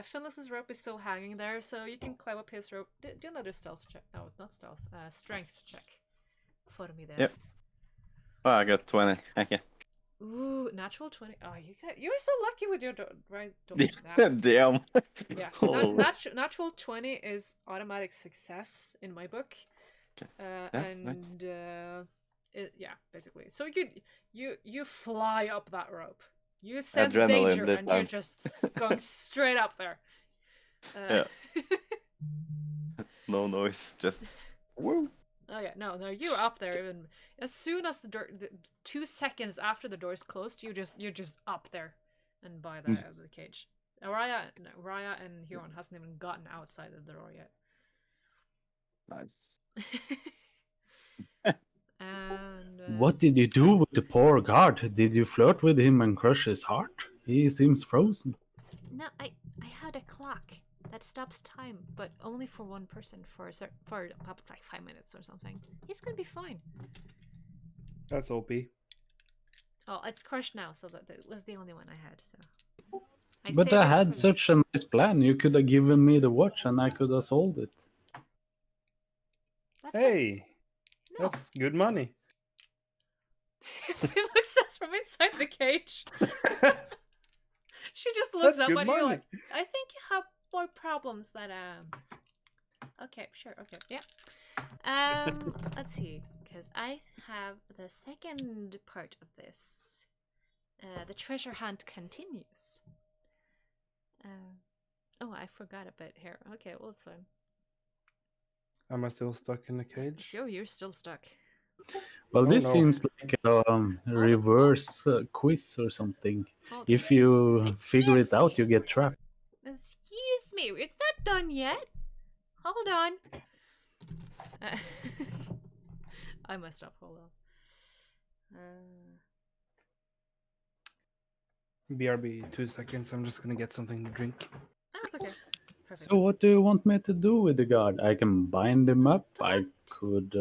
Speaker 1: Finless's rope is still hanging there, so you can climb up his rope. Do another stealth check. No, not stealth. Strength check. For me there.
Speaker 4: Yep. Oh, I got 20. Okay.
Speaker 1: Ooh, natural 20. Oh, you're so lucky with your right.
Speaker 4: Damn.
Speaker 1: Yeah.
Speaker 4: Holy.
Speaker 1: Natural 20 is automatic success in my book.
Speaker 4: Nice.
Speaker 1: Yeah, basically. So you fly up that rope. You sense
Speaker 4: Adrenaline
Speaker 1: danger
Speaker 4: this
Speaker 1: and
Speaker 4: time.
Speaker 1: you're just going straight up there.
Speaker 4: Yeah. No noise, just woo.
Speaker 1: Oh yeah, no, you're up there. Even as soon as the door, 2 seconds after the door's closed, you're just up there, and by the cage. Raya and Huron hasn't even gotten outside of the door yet.
Speaker 4: Nice.
Speaker 1: And
Speaker 2: What did you do with the poor guard? Did you flirt with him and crush his heart? He seems frozen.
Speaker 1: no, I had a clock that stops time, but only for one person for about like 5 minutes or something. He's gonna be fine.
Speaker 3: That's OP.
Speaker 1: Oh, it's crushed now, so that was the only one I had. So.
Speaker 2: But
Speaker 1: saved
Speaker 2: I
Speaker 1: it
Speaker 2: had
Speaker 1: for
Speaker 2: such a nice plan. You could have given me the watch and I could have sold it.
Speaker 1: That's
Speaker 3: Hey,
Speaker 1: no.
Speaker 3: that's good money.
Speaker 1: Felix says from inside the cage. She just looks
Speaker 3: That's
Speaker 1: up
Speaker 3: good
Speaker 1: at you
Speaker 3: money.
Speaker 1: like, I think you have more problems than Okay, sure, okay, yeah. Let's see, because I have the second part of this. The treasure hunt continues. Oh, I forgot a bit here. Okay, well, it's fine.
Speaker 3: Am I still stuck in the cage?
Speaker 1: Yo, you're still stuck.
Speaker 2: Well,
Speaker 3: Oh,
Speaker 2: this
Speaker 3: no.
Speaker 2: seems like a reverse quiz or something.
Speaker 1: Hold
Speaker 2: If you figure
Speaker 1: Excuse
Speaker 2: it out,
Speaker 1: me.
Speaker 2: you get trapped.
Speaker 1: Excuse me, it's not done yet. Hold on. I messed up. Hold on.
Speaker 3: BRB, 2 seconds. I'm just gonna get something to drink.
Speaker 1: That's okay. Perfect.
Speaker 2: So what do you want me to do with the guard? I can bind him up. I could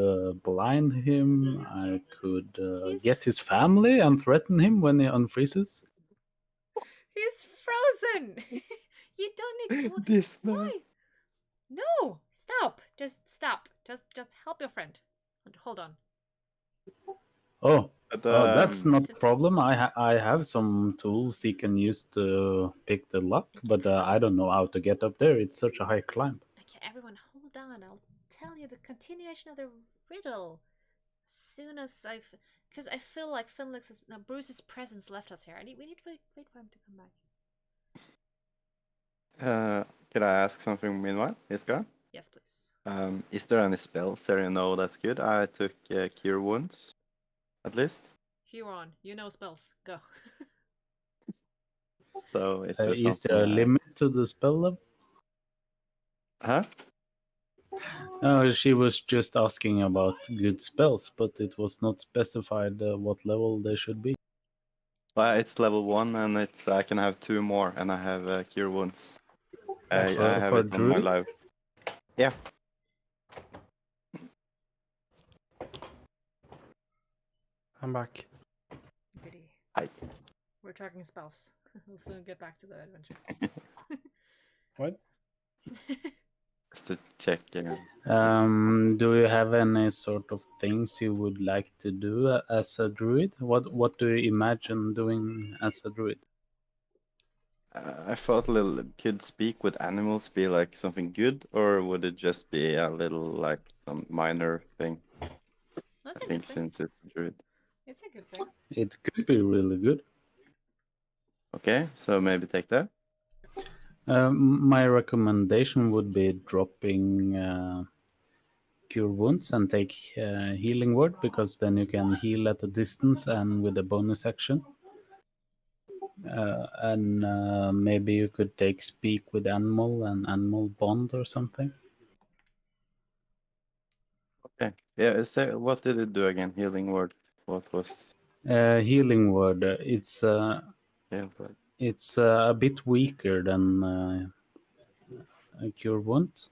Speaker 2: blind him. I could get his family and threaten him when he unfreezes.
Speaker 1: He's frozen. You don't need.
Speaker 4: This man.
Speaker 1: Why? No! Stop! Just stop. Just help your friend. Hold on.
Speaker 2: Oh,
Speaker 4: But,
Speaker 2: that's not a
Speaker 1: Just-
Speaker 2: problem. I have some tools he can use to pick the lock, but I don't know how to get up there. It's such a high climb.
Speaker 1: Okay, everyone, hold on. I'll tell you the continuation of the riddle. As soon as because I feel like Bruce's presence left us here. We need to wait for him to come back.
Speaker 4: Could I ask something meanwhile, Iska?
Speaker 1: Yes, please.
Speaker 4: Is there any spells there you know that's good? I took Cure Wounds, at least.
Speaker 1: Huron, you know spells. Go.
Speaker 4: So is there
Speaker 2: Is
Speaker 4: something?
Speaker 2: there a limit to the spell level?
Speaker 4: Huh?
Speaker 2: She was just asking about good spells, but it was not specified what level they should be.
Speaker 4: Well, it's level 1, and I can have 2 more, and I have Cure Wounds. I have
Speaker 2: for
Speaker 4: it on my
Speaker 2: druid?
Speaker 4: life. Yeah.
Speaker 3: I'm back.
Speaker 1: Goody.
Speaker 4: Hi.
Speaker 1: We're tracking spells. We'll soon get back to the adventure.
Speaker 3: What?
Speaker 4: Just to check.
Speaker 2: Do you have any sort of things you would like to do as a druid? What do you imagine doing as a druid?
Speaker 4: I thought a little could speak with animals be like something good, or would it just be a little like some minor thing?
Speaker 1: That's
Speaker 4: I
Speaker 1: a
Speaker 4: think
Speaker 1: good thing.
Speaker 4: since it's a druid.
Speaker 1: It's a good thing.
Speaker 2: It could be really good.
Speaker 4: Okay, so maybe take that.
Speaker 2: My recommendation would be dropping Cure Wounds and take Healing Word, because then you can heal at a distance and with a bonus action. And maybe you could take Speak with Animal and Animal Bond or something.
Speaker 4: Okay. Yeah. What did it do again? Healing word. What was?
Speaker 2: Healing Word.
Speaker 4: Yeah. But...
Speaker 2: It's a bit weaker than a Cure Wounds,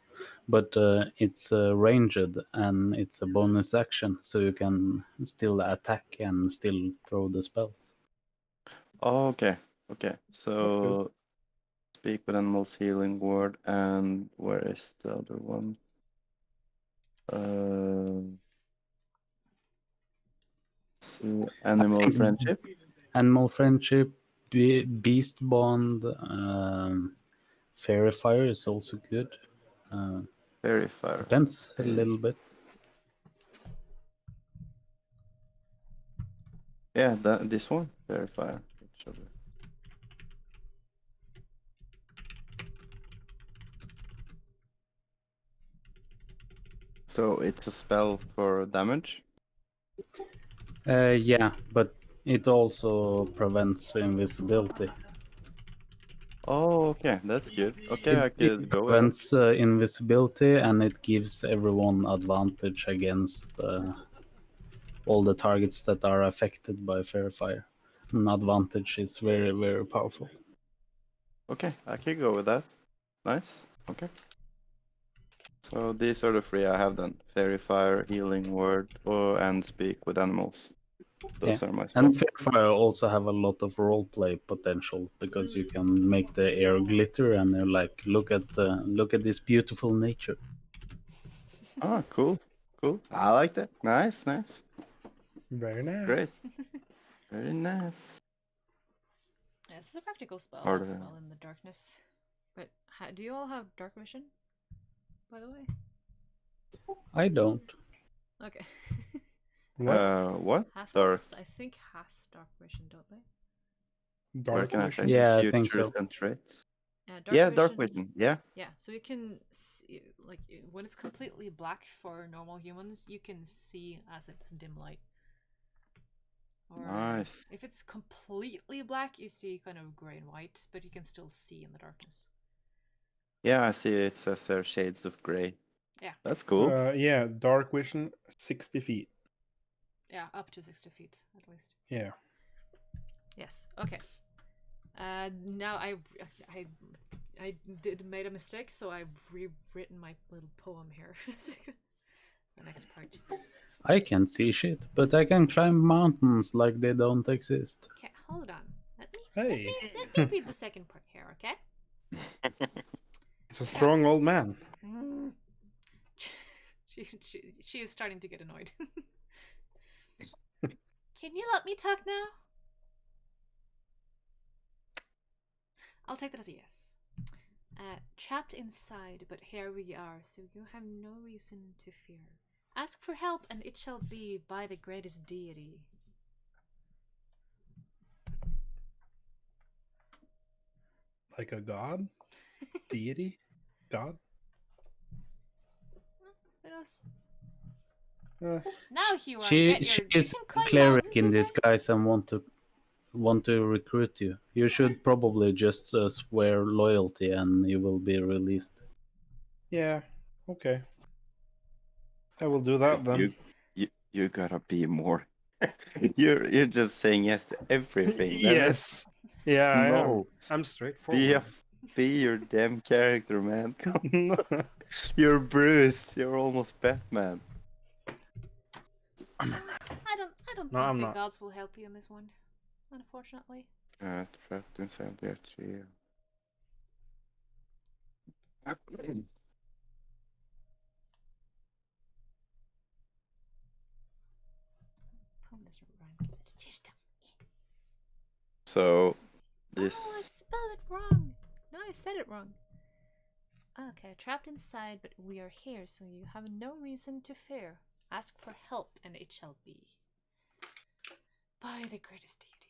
Speaker 2: but it's ranged and it's a bonus action, so you can still attack and still throw the spells.
Speaker 4: Oh, okay. Okay.
Speaker 3: That's
Speaker 4: So
Speaker 3: good.
Speaker 4: speak with animals, healing word, and where is the other one? So animal friendship.
Speaker 2: Animal Friendship, Beast Bond, Fairy Fire is also good.
Speaker 4: Verifier.
Speaker 2: Depends a little bit.
Speaker 4: Yeah, this one. Verifier. Which other? So it's a spell for damage?
Speaker 2: Yeah, but it also prevents invisibility.
Speaker 4: Oh, okay, that's good. Okay, I
Speaker 2: It
Speaker 4: could go with that.
Speaker 2: prevents invisibility, and it gives everyone advantage against all the targets that are affected by Fair Fire. An advantage is very, very powerful.
Speaker 4: Okay, I could go with that. Nice. Okay. So these are the three I have then. Fairy Fire, Healing Word, and Speak with Animals. Those are my
Speaker 2: And
Speaker 4: spells.
Speaker 2: Fair Fire also have a lot of roleplay potential because you can make the air glitter and you're like, look at this beautiful nature.
Speaker 4: Ah, cool. Cool. I like that. Nice, nice.
Speaker 3: Very nice.
Speaker 4: Great. Very nice.
Speaker 1: Yeah, this is a practical spell
Speaker 4: Are
Speaker 1: as
Speaker 4: there-
Speaker 1: well in the darkness. But do you all have dark vision? By the way.
Speaker 2: I don't.
Speaker 1: Okay.
Speaker 3: What?
Speaker 4: What? Dark.
Speaker 1: Half-elves, I think, has dark vision, don't they?
Speaker 4: Where
Speaker 3: Dark
Speaker 4: can I
Speaker 3: vision?
Speaker 4: check?
Speaker 2: Yeah, I think
Speaker 4: Futures
Speaker 2: so.
Speaker 4: and traits.
Speaker 1: Dark
Speaker 4: Yeah,
Speaker 1: vision.
Speaker 4: dark vision. Yeah.
Speaker 1: Yeah, so you can see, like, when it's completely black for normal humans, you can see as it's dim light. Or
Speaker 4: Nice.
Speaker 1: if it's completely black, you see kind of gray and white, but you can still see in the darkness.
Speaker 4: Yeah, I see it says there shades of gray.
Speaker 1: Yeah.
Speaker 4: That's cool.
Speaker 3: Yeah, dark vision, 60 feet.
Speaker 1: Yeah, up to 60 feet at least.
Speaker 3: Yeah.
Speaker 1: Yes. Okay. Now I made a mistake, so I've rewritten my little poem here. The next part.
Speaker 2: I can't see shit, but I can climb mountains like they don't exist.
Speaker 1: Okay, hold on.
Speaker 3: Hey.
Speaker 1: Let me read the second part here, okay?
Speaker 3: He's a strong old man.
Speaker 1: She is starting to get annoyed. Can you let me talk now? I'll take that as a yes. Trapped inside, but here we are, so you have no reason to fear. Ask for help, and it shall be by the greatest deity.
Speaker 3: Like a god? Deity? God?
Speaker 1: Who knows?
Speaker 3: Uh,
Speaker 1: Now, Huron,
Speaker 2: She
Speaker 1: get your.
Speaker 2: is
Speaker 1: You can
Speaker 2: a
Speaker 1: climb
Speaker 2: cleric
Speaker 1: mountains,
Speaker 2: in
Speaker 1: you said?
Speaker 2: disguise and want to recruit you. You should probably just swear loyalty and you will be released.
Speaker 3: yeah. Okay. I will do that then.
Speaker 4: You gotta be more. You're just saying yes to everything. Damn it.
Speaker 3: Yes. Yeah, I am.
Speaker 4: No.
Speaker 3: I'm
Speaker 4: Be
Speaker 3: straightforward.
Speaker 4: be your damn character, man. You're Bruce. You're almost Batman.
Speaker 1: I don't
Speaker 3: No,
Speaker 1: think
Speaker 3: I'm
Speaker 1: the
Speaker 3: not.
Speaker 1: gods will help you in this one, unfortunately.
Speaker 4: Trapped inside the tree.
Speaker 1: Poem doesn't rhyme. Just
Speaker 4: So
Speaker 1: Oh, I
Speaker 4: this
Speaker 1: spelled it wrong. No, I said it wrong. Okay, trapped inside, but we are here, so you have no reason to fear. Ask for help, and it shall be. By the greatest deity.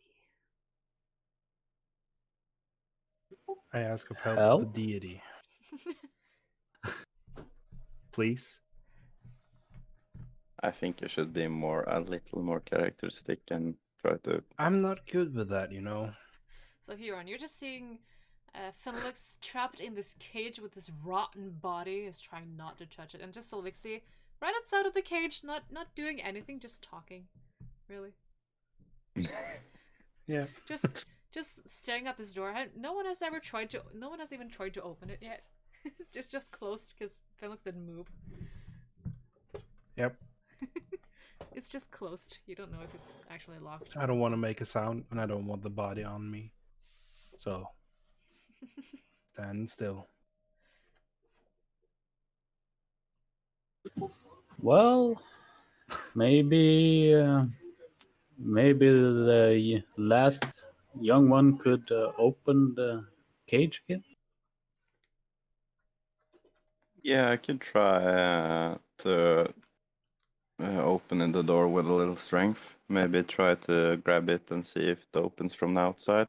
Speaker 3: I ask of help
Speaker 2: Help?
Speaker 3: the deity. Please.
Speaker 4: I think you should be a little more characteristic and try to.
Speaker 3: I'm not good with that, you know.
Speaker 1: So Huron, you're just seeing Fenelix trapped in this cage with this rotten body, is trying not to touch it, and just Sylvixi right outside of the cage, not doing anything, just talking. Really.
Speaker 3: Yeah.
Speaker 1: Just staring at this door. No one has even tried to open it yet. It's just closed because Felix didn't move.
Speaker 3: Yep.
Speaker 1: It's just closed. You don't know if it's actually locked.
Speaker 3: I don't want to make a sound, and I don't want the body on me. So, stand still.
Speaker 2: Well, maybe the last young one could open the cage again.
Speaker 4: Yeah, I could try to opening the door with a little strength. Maybe try to grab it and see if it opens from the outside.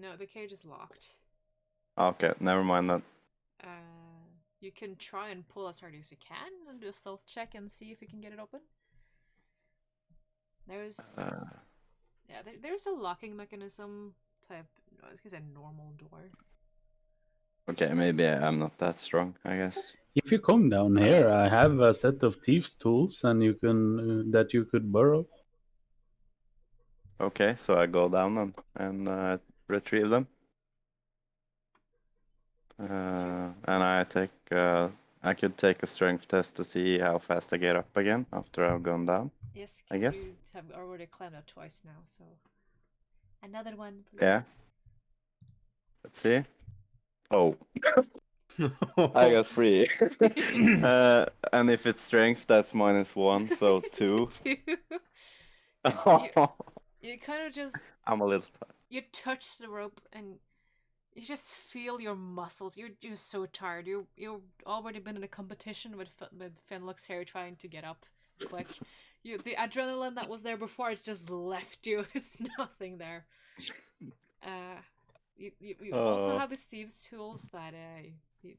Speaker 1: No, the cage is locked.
Speaker 4: Okay, never mind that.
Speaker 1: You can try and pull as hard as you can and do a stealth check and see if you can get it open. There's yeah, there's a locking mechanism type. I was gonna say normal door.
Speaker 4: Okay, maybe I'm not that strong, I guess.
Speaker 2: If you come down here, I have a set of thieves' tools, and you can that you could borrow.
Speaker 4: Okay, so I go down and retrieve them. And I could take a strength test to see how fast I get up again after I've gone down.
Speaker 1: Yes,
Speaker 4: I
Speaker 1: because
Speaker 4: guess.
Speaker 1: you have already climbed up twice now, so another one, please.
Speaker 4: Yeah. Let's see. Oh, I got 3. And if it's strength, that's -1, so 2.
Speaker 1: Two. You kind of just
Speaker 4: I'm a little.
Speaker 1: you touch the rope and you just feel your muscles. You're so tired. You've already been in a competition with Finlux here trying to get up quick. The adrenaline that was there before, it's just left you. It's nothing there. You also have these thieves' tools that you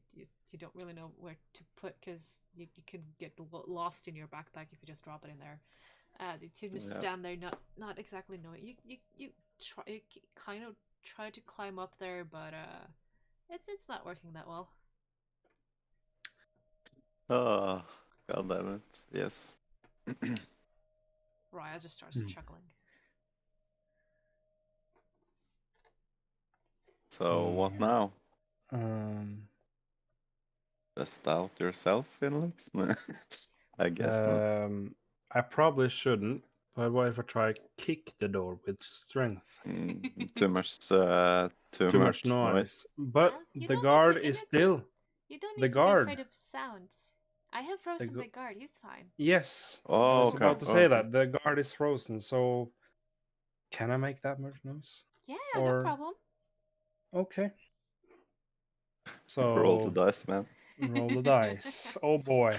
Speaker 1: don't really know where to put because you could get lost in your backpack if you just drop it in there. You just stand there, not exactly knowing. You kind of try to climb up there, but it's not working that well.
Speaker 4: Oh, god damn it! Yes.
Speaker 1: Raya just starts chuckling.
Speaker 4: So what now?
Speaker 3: Um,
Speaker 4: Just out yourself, Felix? I guess not.
Speaker 3: I probably shouldn't, but what if I try kick the door with strength?
Speaker 4: Too much. Too
Speaker 3: Too
Speaker 4: much
Speaker 3: much noise. But
Speaker 1: Well, you
Speaker 3: the
Speaker 1: don't
Speaker 3: guard
Speaker 1: need to-
Speaker 3: is still
Speaker 1: You don't
Speaker 3: the
Speaker 1: need to be
Speaker 3: guard.
Speaker 1: afraid of sounds. I have frozen the guard. He's fine.
Speaker 3: Yes. I
Speaker 4: Oh,
Speaker 3: was
Speaker 4: okay.
Speaker 3: about to say
Speaker 4: Okay.
Speaker 3: that the guard is frozen. So can I make that much noise?
Speaker 1: Yeah,
Speaker 3: Or-
Speaker 1: no problem.
Speaker 3: Okay. So
Speaker 4: Roll the dice, man.
Speaker 3: roll the dice. Oh boy.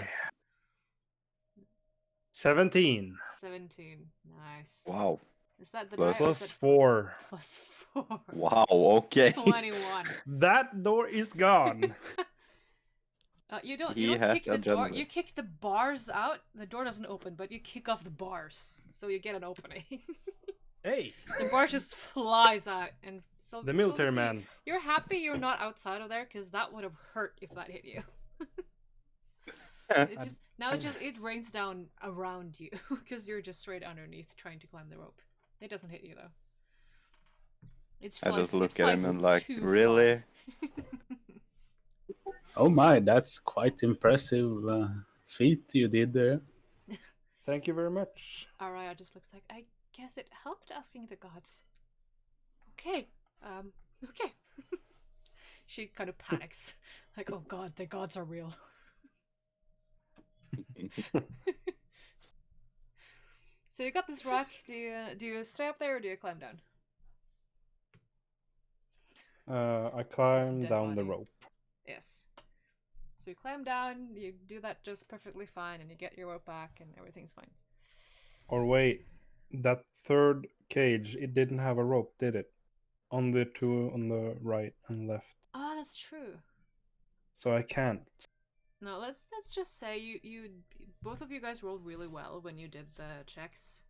Speaker 3: 17
Speaker 1: 17. Nice.
Speaker 4: Wow.
Speaker 1: Is that the
Speaker 4: Plus-
Speaker 1: die? or is
Speaker 3: plus
Speaker 1: it
Speaker 3: 4.
Speaker 1: Plus 4.
Speaker 4: Wow. Okay.
Speaker 1: 21.
Speaker 3: That door is gone.
Speaker 1: You don't
Speaker 4: He has
Speaker 1: kick the door.
Speaker 4: adrenaline.
Speaker 1: You kick the bars out. The door doesn't open, but you kick off the bars, so you get an opening.
Speaker 3: Hey,
Speaker 1: The bar just flies out, and so
Speaker 3: the military
Speaker 1: so
Speaker 3: man.
Speaker 1: You're happy you're not outside of there, because that would have hurt if that hit you. It rains down around you, because you're just straight underneath trying to climb the rope. It doesn't hit you though.
Speaker 4: I just look at him and like, really?
Speaker 2: Oh my, that's quite impressive feat you did there.
Speaker 3: Thank you very much.
Speaker 1: Araya just looks like, I guess it helped asking the gods. Okay, okay. She kind of panics, like, oh god, the gods are real. So you got this rock. Do you stay up there or do you climb down?
Speaker 3: I climb
Speaker 1: dead
Speaker 3: down the
Speaker 1: body.
Speaker 3: rope.
Speaker 1: Yes. So you climb down. You do that just perfectly fine, and you get your rope back, and everything's fine.
Speaker 3: Or wait, that third cage, it didn't have a rope, did it? On the two on the right and left.
Speaker 1: Oh, that's true.
Speaker 3: So I can't.
Speaker 1: No, let's just say you both of you guys rolled really well when you did the checks.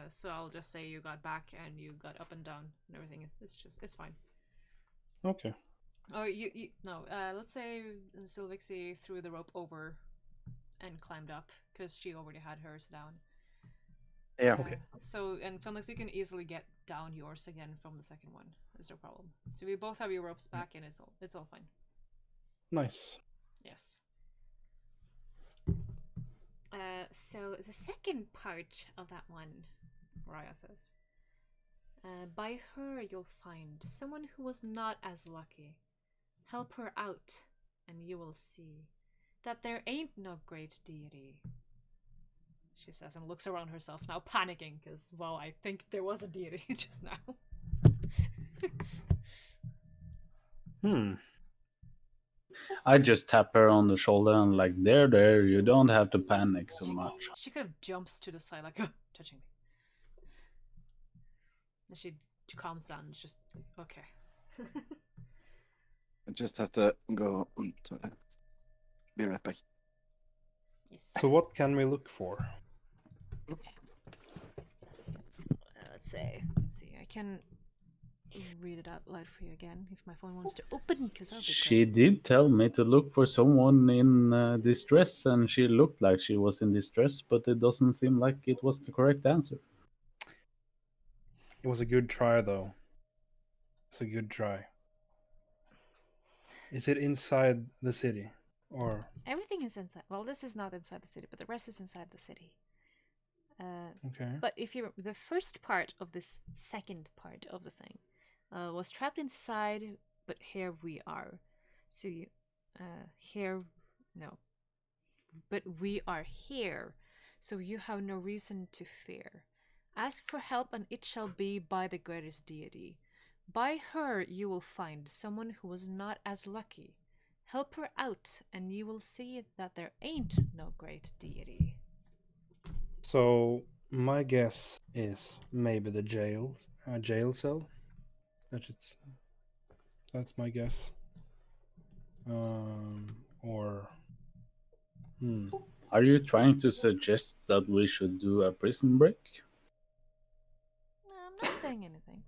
Speaker 1: So I'll just say you got back and you got up and down and everything. It's fine.
Speaker 3: Okay.
Speaker 1: Or let's say Sylvixi threw the rope over and climbed up because she already had hers down.
Speaker 4: Yeah.
Speaker 3: Okay.
Speaker 1: So, and Felix, you can easily get down yours again from the second one. There's no problem. So we both have your ropes back, and it's all fine.
Speaker 3: Nice.
Speaker 1: Yes. So the second part of that one, Raya says, by her you'll find someone who was not as lucky. Help her out, and you will see that there ain't no great deity. She says and looks around herself, now panicking, because, well, I think there was a deity just now.
Speaker 2: I just tap her on the shoulder and like, there, you don't have to panic so much.
Speaker 1: She kind of jumps to the side, like, touching me. And she calms down and just, okay.
Speaker 4: I just have to go to it. Be right back.
Speaker 1: Yes.
Speaker 3: So what can we look for?
Speaker 1: Let's see. I can read it out loud for you again if my phone wants to open, because I'll be
Speaker 2: She did tell me to look for someone in distress, and she looked like she was in distress, but it doesn't seem like it was the correct answer.
Speaker 3: It was a good try, though. It's a good try. Is it inside the city, or
Speaker 1: Everything is inside. Well, this is not inside the city, but the rest is inside the city.
Speaker 3: okay?
Speaker 1: But if you the first part of this second part of the thing was trapped inside, but here we are. So you here no. But we are here, so you have no reason to fear. Ask for help, and it shall be by the greatest deity. By her you will find someone who was not as lucky. Help her out, and you will see that there ain't no great deity.
Speaker 3: So my guess is maybe the jail cell. That's my guess. Or
Speaker 2: Are you trying to suggest that we should do a prison break?
Speaker 1: I'm not saying anything.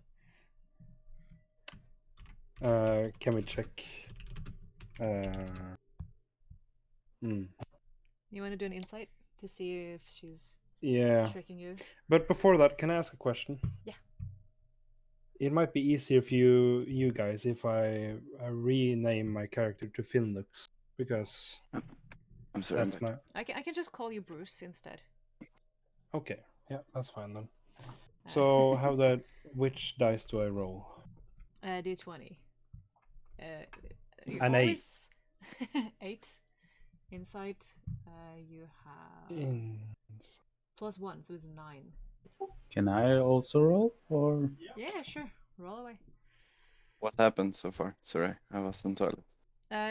Speaker 3: can we check?
Speaker 1: You want to do an insight to see if she's
Speaker 3: Yeah,
Speaker 1: tricking you?
Speaker 3: but before that, can I ask a question?
Speaker 1: Yeah.
Speaker 3: It might be easier for you guys if I rename my character to Finlux, because
Speaker 4: I'm sorry.
Speaker 3: that's my
Speaker 1: I can just call you Bruce instead.
Speaker 3: okay. Yeah, that's fine then. So how that? Which dice do I roll?
Speaker 1: D20. You
Speaker 3: An
Speaker 1: always 8. Insight, you have +1, so it's 9.
Speaker 2: Can I also roll, or
Speaker 1: Yeah, sure. Roll away.
Speaker 4: What happened so far? Sorry, I was in toilet.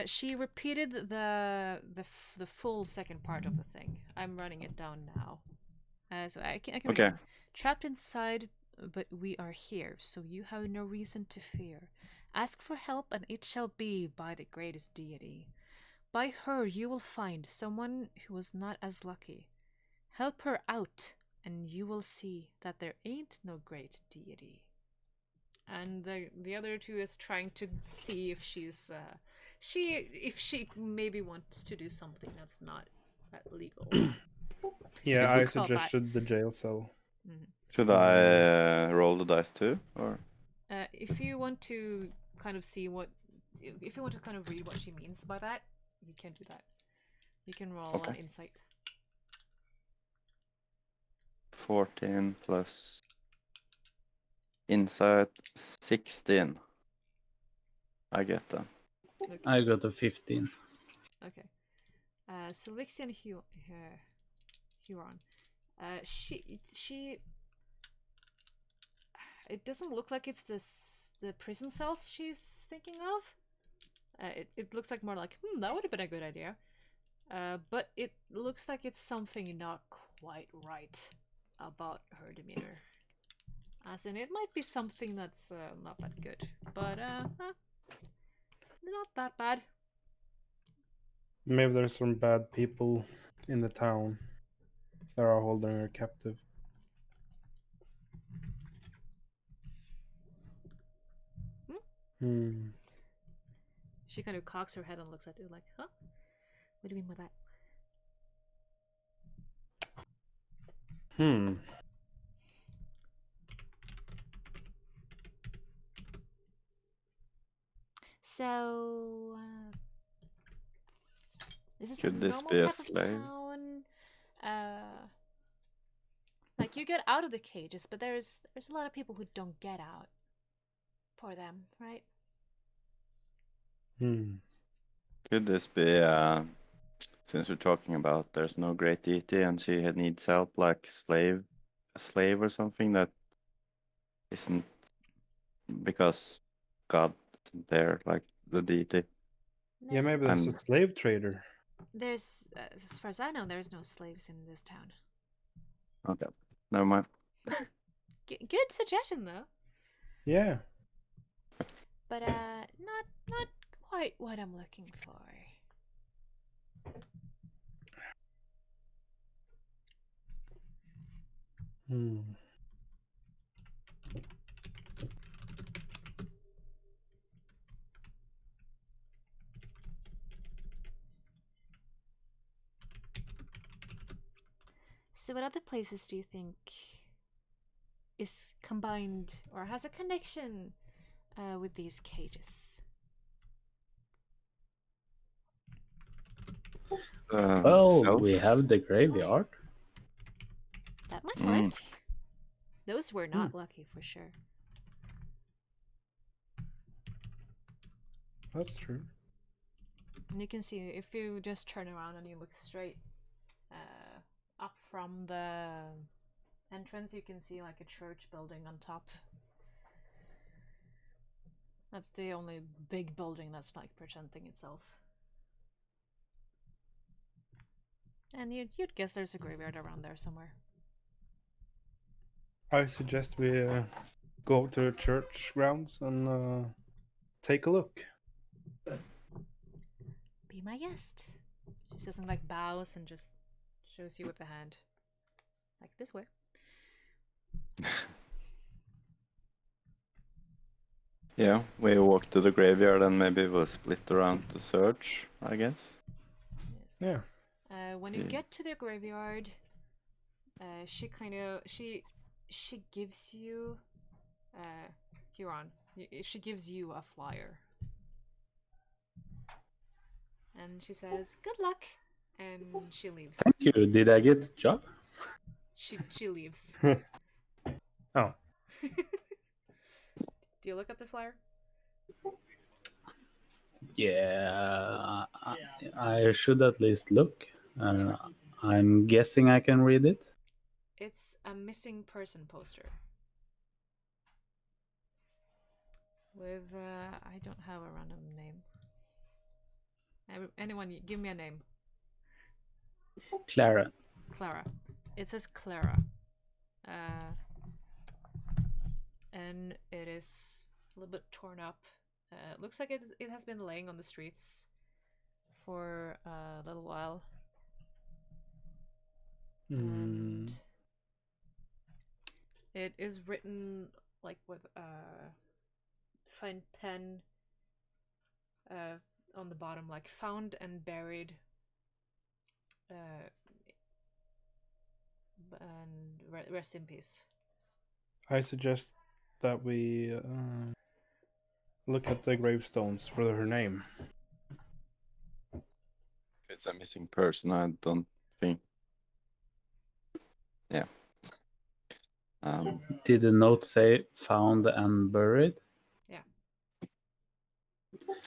Speaker 1: She repeated the full second part of the thing. I'm running it down now. So I can read
Speaker 4: Okay.
Speaker 1: it. Trapped inside, but we are here, so you have no reason to fear. Ask for help, and it shall be by the greatest deity. By her you will find someone who was not as lucky. Help her out, and you will see that there ain't no great deity. And the other two is trying to see if she's if she maybe wants to do something that's not legal.
Speaker 3: Yeah,
Speaker 1: you
Speaker 3: I
Speaker 1: call that.
Speaker 3: suggested the jail cell.
Speaker 4: Should I roll the dice too, or?
Speaker 1: If you want to kind of see what, if you want to kind of read what she means by that, you can do that. You can roll an insight.
Speaker 4: 14 plus insight 16. I get that.
Speaker 1: Okay.
Speaker 2: I got a 15.
Speaker 1: Okay. Sylvixi and Huron. She. It doesn't look like it's the prison cells she's thinking of. It looks like more like, that would have been a good idea. But it looks like it's something not quite right about her demeanor. As in, it might be something that's not that good, but not that bad.
Speaker 3: Maybe there's some bad people in the town that are holding her captive.
Speaker 1: She kind of cocks her head and looks at you like, huh? What do you mean by that? So, this is
Speaker 4: Could
Speaker 1: a
Speaker 4: this
Speaker 1: normal
Speaker 4: be a
Speaker 1: type of
Speaker 4: slave?
Speaker 1: town. Like you get out of the cages, but there's a lot of people who don't get out. Poor them, right?
Speaker 4: Could this be, since we're talking about there's no great deity and she needs help, like a slave or something that isn't because God isn't there, like the deity?
Speaker 3: Yeah, maybe there's a slave trader.
Speaker 1: There's, as far as I know, there's no slaves in this town.
Speaker 4: Okay, never mind.
Speaker 1: Good suggestion though.
Speaker 3: Yeah.
Speaker 1: But not quite what I'm looking for.
Speaker 3: Hmm.
Speaker 1: So what other places do you think is combined or has a connection with these cages?
Speaker 2: Well, we
Speaker 4: Cells.
Speaker 2: have the graveyard.
Speaker 1: That might
Speaker 4: Mm.
Speaker 1: work. Those were not lucky for sure.
Speaker 3: That's true.
Speaker 1: And you can see if you just turn around and you look straight up from the entrance, you can see like a church building on top. That's the only big building that's like presenting itself. And you'd guess there's a graveyard around there somewhere.
Speaker 3: I suggest we go to the church grounds and take a look.
Speaker 1: Be my guest. She says something like bows and just shows you with the hand. Like this way.
Speaker 4: Yeah, we walk to the graveyard and maybe we'll split around to search, I guess.
Speaker 1: Yes.
Speaker 3: Yeah.
Speaker 1: When you
Speaker 4: Yeah.
Speaker 1: get to the graveyard, she kind of she gives you Huron. She gives you a flyer, and she says, "Good luck," and she leaves.
Speaker 2: Thank you. Did I get the job?
Speaker 1: She leaves.
Speaker 3: Oh,
Speaker 1: Do you look at the flyer?
Speaker 2: Yeah, I should at least look. I'm guessing I can read it.
Speaker 1: It's a missing person poster. With I don't have a random name. Anyone, give me a name.
Speaker 2: Clara.
Speaker 1: Clara. It says Clara. And it is a little bit torn up. It looks like it has been laying on the streets for a little while. And it is written like with a fine pen on the bottom, like found and buried. And rest in peace.
Speaker 3: I suggest that we look at the gravestones for her name.
Speaker 4: If it's a missing person, I don't think. Yeah.
Speaker 2: Did the note say found and buried?
Speaker 1: Yeah.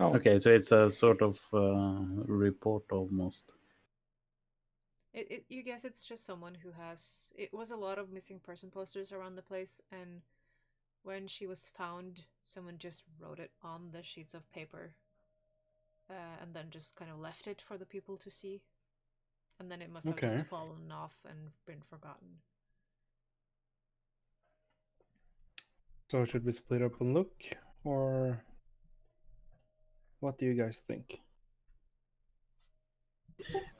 Speaker 4: Oh.
Speaker 2: Okay, so it's a sort of report almost.
Speaker 1: You guess it's just someone who has. It was a lot of missing person posters around the place, and when she was found, someone just wrote it on the sheets of paper, and then just kind of left it for the people to see, and then it must have just fallen off and been forgotten.
Speaker 3: So should we split up and look, or what do you guys think?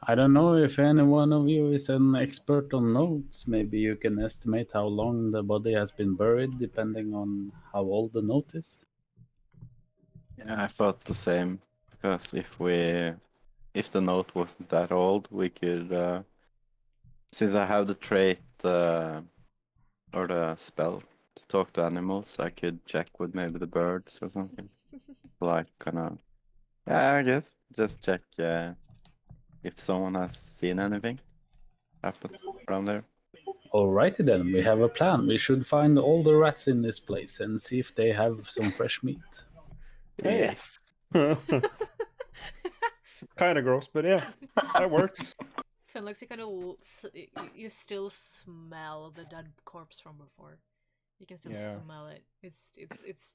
Speaker 2: I don't know if any one of you is an expert on notes. Maybe you can estimate how long the body has been buried, depending on how old the note is.
Speaker 4: Yeah, I thought the same. Because if the note wasn't that old, we could, since I have the trait or the spell to talk to animals, I could check with maybe the birds or something. Like kind of, yeah, I guess just check if someone has seen anything happen around there.
Speaker 2: Alrighty then, we have a plan. We should find all the rats in this place and see if they have some fresh meat.
Speaker 4: Yes.
Speaker 3: Kind of gross, but yeah, that works.
Speaker 1: Finlix, you still smell the dead corpse from before. You can still smell it. It's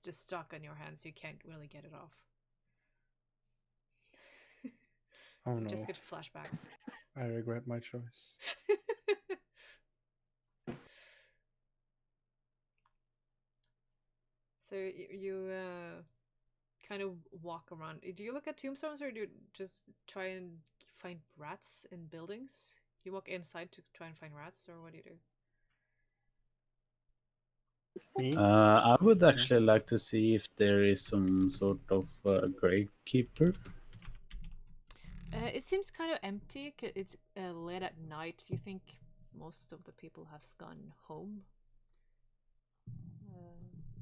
Speaker 1: just stuck on your hands. You can't really get it off.
Speaker 3: Oh
Speaker 1: You
Speaker 3: no.
Speaker 1: just get flashbacks.
Speaker 3: I regret my choice.
Speaker 1: So you kind of walk around. Do you look at tombstones or do you just try and find rats in buildings? You walk inside to try and find rats, or what do you do?
Speaker 3: Me?
Speaker 2: I would actually like to see if there is some sort of gravekeeper.
Speaker 1: It seems kind of empty. It's late at night. You think most of the people have gone home?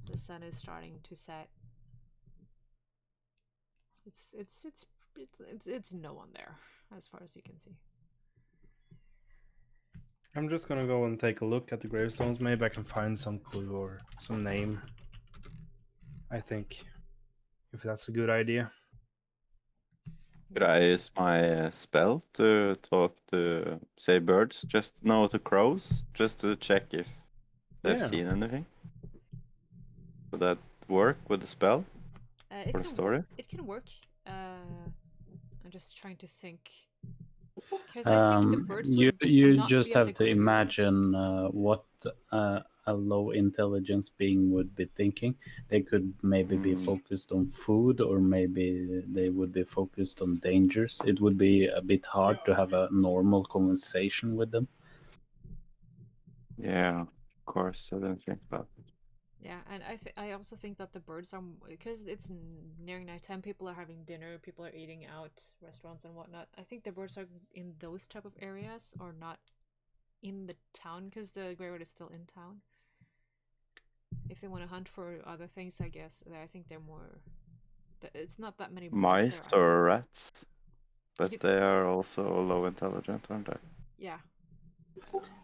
Speaker 1: The sun is starting to set. It's no one there, as far as you can see.
Speaker 3: I'm just gonna go and take a look at the gravestones. Maybe I can find some clue or some name. I think, if that's a good idea.
Speaker 4: Could I use my spell to talk to, say, birds? Just no, to crows, just to check if they've
Speaker 3: Yeah.
Speaker 4: seen anything. Would that work with the spell
Speaker 1: It
Speaker 4: for the
Speaker 1: can
Speaker 4: story?
Speaker 1: it can work. I'm just trying to think. Because I think the birds
Speaker 2: You
Speaker 1: would
Speaker 2: you
Speaker 1: not
Speaker 2: just
Speaker 1: be at the
Speaker 2: have to
Speaker 1: graveyard.
Speaker 2: imagine what a low intelligence being would be thinking. They could maybe be focused on food, or maybe they would be focused on dangers. It would be a bit hard to have a normal conversation with them.
Speaker 4: Yeah, of course. I didn't think about it.
Speaker 1: Yeah, and I also think that the birds are, because it's nearing nighttime. People are having dinner. People are eating out, restaurants and whatnot. I think the birds are in those type of areas, or not in the town, because the graveyard is still in town. If they want to hunt for other things, I guess I think they're more. It's not that many birds
Speaker 4: Mice
Speaker 1: there.
Speaker 4: or rats, but
Speaker 1: You-
Speaker 4: they are also low intelligent, aren't they?
Speaker 1: Yeah.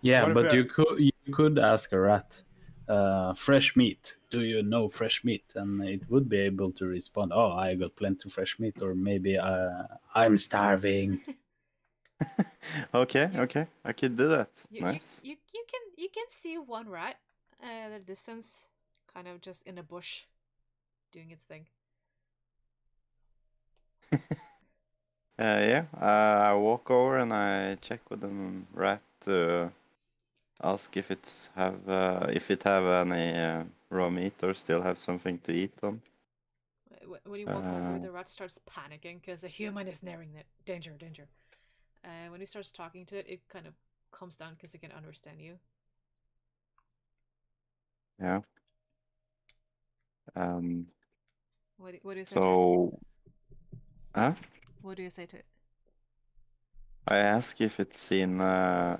Speaker 2: Yeah,
Speaker 3: What if
Speaker 2: but
Speaker 3: I-
Speaker 2: you could ask a rat, fresh meat. Do you know fresh meat? And it would be able to respond, "Oh, I got plenty of fresh meat," or maybe I'm starving.
Speaker 4: Okay,
Speaker 1: You-
Speaker 4: okay, I could do that.
Speaker 1: You
Speaker 4: Nice.
Speaker 1: you can see one rat at a distance, kind of just in a bush, doing its thing.
Speaker 4: Yeah, I walk over and I check with the rat to ask if if it have any raw meat or still have something to eat on.
Speaker 1: When you walk over,
Speaker 4: Uh,
Speaker 1: the rat starts panicking because a human is nearing it. Danger, danger. When he starts talking to it, it kind of calms down because it can understand you.
Speaker 4: yeah. Um.
Speaker 1: What do you say to it?
Speaker 4: So, huh?
Speaker 1: What do you say to it?
Speaker 4: I ask if it's seen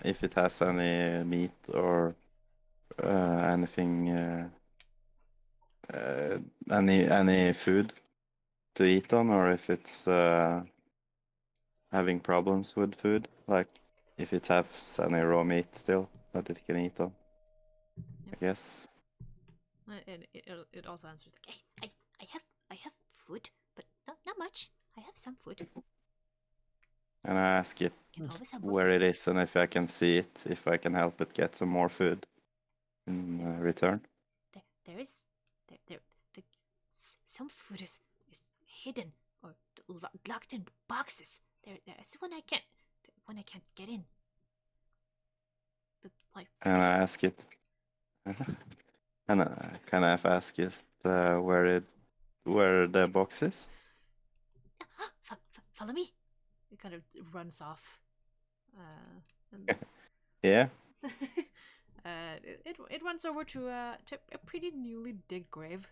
Speaker 4: if it has any meat or anything any food to eat on, or if it's having problems with food, like if it has any raw meat still that it can eat on.
Speaker 1: Yep.
Speaker 4: I guess.
Speaker 1: And it also answers like, "Hey, I have food, but not much. I have some food.
Speaker 4: And I ask it
Speaker 1: Can always have more
Speaker 4: where
Speaker 1: food."
Speaker 4: it is and if I can see it, if I can help it get some more food in return.
Speaker 1: There is there the, some food is hidden or locked in boxes. There's one I can't get in. But like,
Speaker 4: And I ask it, and I kind of ask it where the box is.
Speaker 1: follow me. It kind of runs off. And
Speaker 4: Yeah.
Speaker 1: it runs over to a pretty newly digged grave.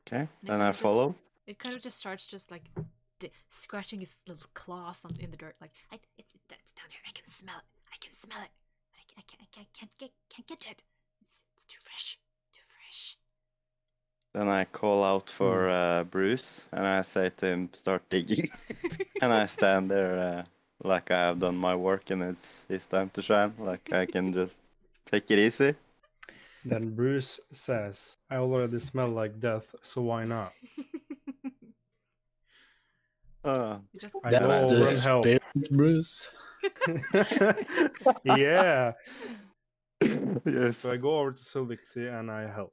Speaker 4: Okay.
Speaker 1: And
Speaker 4: Then I follow.
Speaker 1: It kind of just starts just like scratching its little claws in the dirt. Like, it's down here. I can smell it. I can smell it. But I can't get to it. It's too fresh. Too fresh.
Speaker 4: Then I call out for Bruz, and I say to him, "Start digging." And I stand there like I have done my work, and it's his time to shine. Like I can just take it easy.
Speaker 3: Then Bruce says, I already smell like death, so why not?
Speaker 1: You just
Speaker 3: I go
Speaker 2: That's
Speaker 3: over
Speaker 2: the
Speaker 3: and help.
Speaker 2: spirit, Bruce.
Speaker 3: Yeah.
Speaker 4: Yes.
Speaker 3: So I go over to Sylvixi and I help.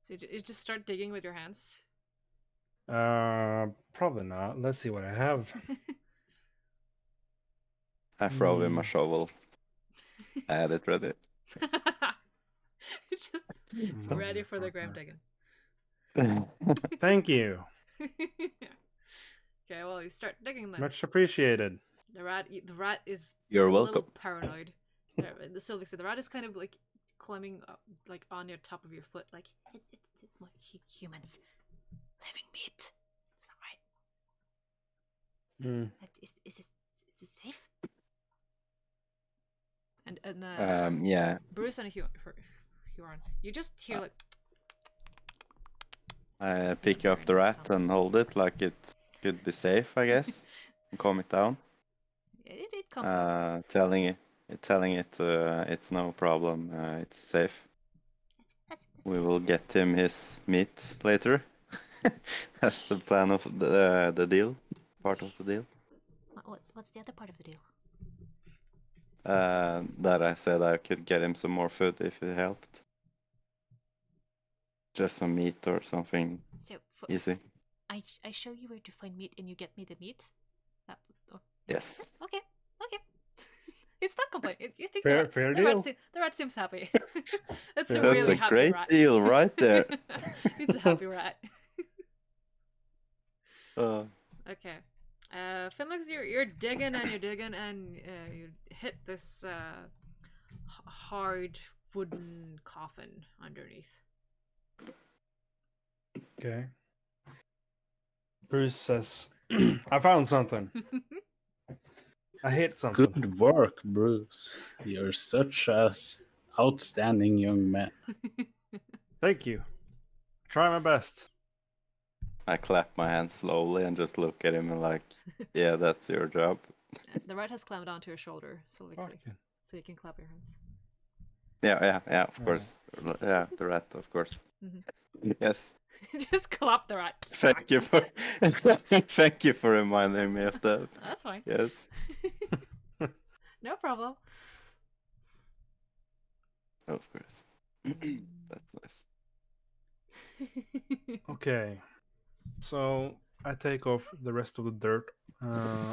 Speaker 1: so you just start digging with your hands.
Speaker 3: Probably not. Let's see what I have.
Speaker 4: I throw him a shovel. I had it ready.
Speaker 1: It's just ready for the grave digging.
Speaker 3: Thank you.
Speaker 1: Okay, well, you start digging then.
Speaker 3: Much appreciated.
Speaker 1: The rat is
Speaker 4: You're
Speaker 1: a
Speaker 4: welcome.
Speaker 1: little paranoid. The Sylvixi, the rat is kind of like climbing up, like on your top of your foot, like it's what, humans, living meat. Is that right?
Speaker 3: Mm.
Speaker 1: Is it safe? And
Speaker 4: Yeah.
Speaker 1: Bruce and Huron, you just hear like
Speaker 4: I pick up the rat and hold it like it could be safe, I guess, and calm it down.
Speaker 1: it comes down.
Speaker 4: Telling it it's no problem. It's safe. We will get him his meat later. That's the plan of the deal. Part of the deal.
Speaker 1: What's the other part of the deal?
Speaker 4: That I said I could get him some more food if it helped. Just some meat or something
Speaker 1: So
Speaker 4: easy.
Speaker 1: I show you where to find meat and you get me the meat.
Speaker 4: Yes.
Speaker 1: Okay. It's not complaining. You think
Speaker 3: Fair
Speaker 1: the
Speaker 3: deal.
Speaker 1: the rat seems happy. It's
Speaker 3: Fair
Speaker 1: a
Speaker 3: deal.
Speaker 1: really
Speaker 4: That's a
Speaker 1: happy
Speaker 4: great
Speaker 1: rat.
Speaker 4: deal right there.
Speaker 1: It's a happy rat. Okay. Finlux, you're digging and you hit this hard wooden coffin underneath.
Speaker 3: Okay. Bruce says, I found something. I hit something.
Speaker 2: Good work, Bruce. You're such a outstanding young man.
Speaker 3: Thank you. Try my best.
Speaker 4: I clap my hands slowly and just look at him and like, yeah, that's your job.
Speaker 1: The rat has climbed onto your shoulder, Sylvixi,
Speaker 3: Okay.
Speaker 1: so you can clap your hands.
Speaker 4: Yeah, of course. Yeah, the rat, of course.
Speaker 1: Mhm.
Speaker 4: Yes.
Speaker 1: Just clap the rat.
Speaker 4: Thank you for thank you for reminding me of that.
Speaker 1: That's fine.
Speaker 4: Yes.
Speaker 1: No problem.
Speaker 4: Of course. That's nice.
Speaker 3: Okay. So I take off the rest of the dirt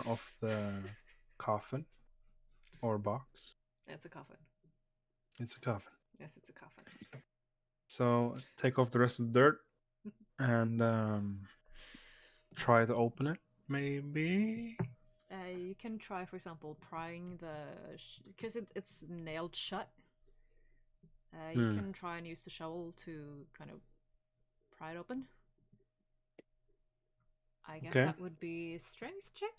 Speaker 3: off the coffin or box.
Speaker 1: It's a coffin.
Speaker 3: It's a coffin.
Speaker 1: Yes, it's a coffin.
Speaker 3: So take off the rest of the dirt and try to open it. Maybe.
Speaker 1: You can try, for example, prying because it's nailed shut. You can try and use the shovel to kind of pry it open. I guess
Speaker 3: Okay.
Speaker 1: that would be strength check.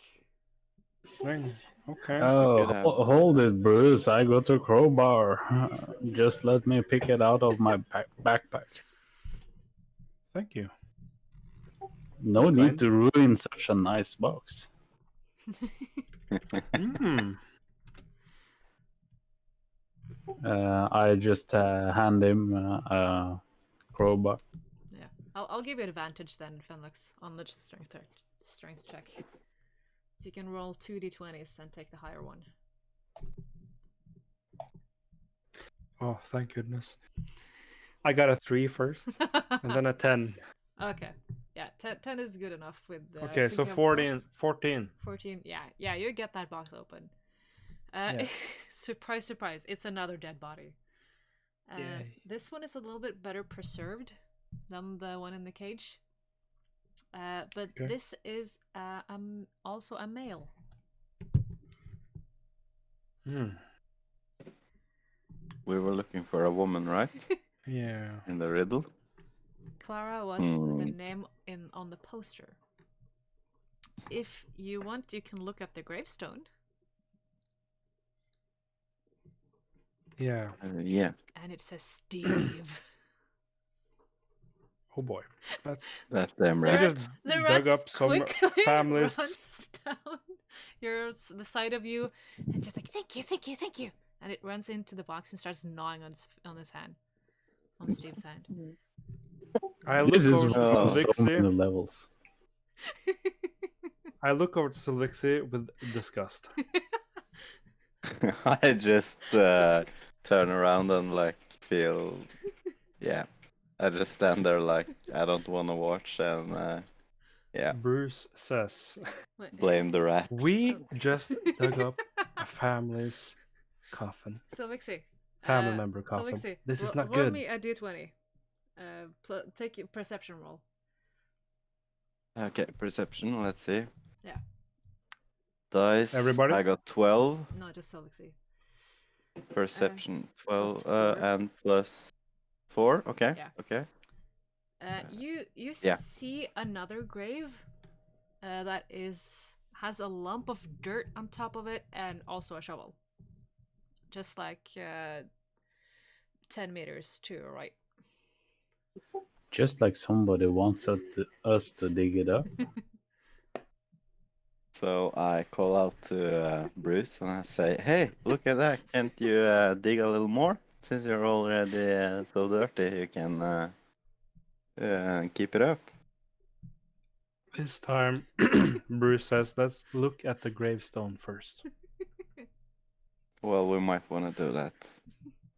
Speaker 3: Okay.
Speaker 2: Oh,
Speaker 4: Good,
Speaker 2: hold it, Bruce. I got a crowbar. Just let me pick it out of my backpack.
Speaker 3: Thank you.
Speaker 2: No
Speaker 3: That's
Speaker 2: need
Speaker 3: kind.
Speaker 2: to ruin such a nice box. I just hand him a crowbar.
Speaker 1: Yeah, I'll give you advantage then, Fenlix, on the strength check. So you can roll 2d20s and take the higher one.
Speaker 3: Oh, thank goodness. I got a 3 first, and then a 10.
Speaker 1: Okay, yeah, 10 is good enough with.
Speaker 3: Okay, so 14. 14.
Speaker 1: 14. Yeah, you get that box open.
Speaker 3: Yeah.
Speaker 1: Surprise, surprise! It's another dead body.
Speaker 3: Yay.
Speaker 1: This one is a little bit better preserved than the one in the cage. But
Speaker 3: Okay.
Speaker 1: this is also a male.
Speaker 4: We were looking for a woman, right?
Speaker 3: Yeah.
Speaker 4: In the riddle.
Speaker 1: Clara was the name on the poster. If you want, you can look up the gravestone.
Speaker 3: Yeah.
Speaker 4: Yeah.
Speaker 1: And it says Steve.
Speaker 3: Oh boy.
Speaker 4: That's them,
Speaker 3: I
Speaker 4: right?
Speaker 3: just
Speaker 1: The
Speaker 3: dug
Speaker 1: rat
Speaker 3: up some
Speaker 1: quickly
Speaker 3: families.
Speaker 1: runs down the side of you and just like, thank you. And it runs into the box and starts gnawing on his hand. On Steve's hand.
Speaker 3: I look
Speaker 2: This is
Speaker 3: over to
Speaker 2: on so
Speaker 3: Sylvixi.
Speaker 2: many levels.
Speaker 3: I look over to Sylvixi with disgust.
Speaker 4: I just turn around and like feel, yeah. I just stand there like I don't want to watch and yeah,
Speaker 3: Bruce says,
Speaker 4: blame the rat.
Speaker 3: we just dug up a family's coffin.
Speaker 1: Sylvixi.
Speaker 3: Family member coffin.
Speaker 1: Sylvixi,
Speaker 3: This is not
Speaker 1: roll
Speaker 3: good.
Speaker 1: me a d20. Take your perception roll.
Speaker 4: Okay, perception. Let's see.
Speaker 1: Yeah.
Speaker 4: Dice.
Speaker 3: Everybody?
Speaker 4: I got 12.
Speaker 1: No, just Sylvixi.
Speaker 4: Perception
Speaker 1: plus
Speaker 4: 12
Speaker 1: 4.
Speaker 4: and plus 4. Okay.
Speaker 1: Yeah.
Speaker 4: Okay.
Speaker 1: You
Speaker 4: Yeah.
Speaker 1: see another grave that has a lump of dirt on top of it and also a shovel. Just like 10 meters to your right.
Speaker 2: Just like somebody wants us to dig it up.
Speaker 4: So I call out to Bruce and I say, "Hey, look at that! Can't you dig a little more? Since you're already so dirty, you can keep it up."
Speaker 3: This time, Bruce says, "Let's look at the gravestone first."
Speaker 4: Well, we might want to do that.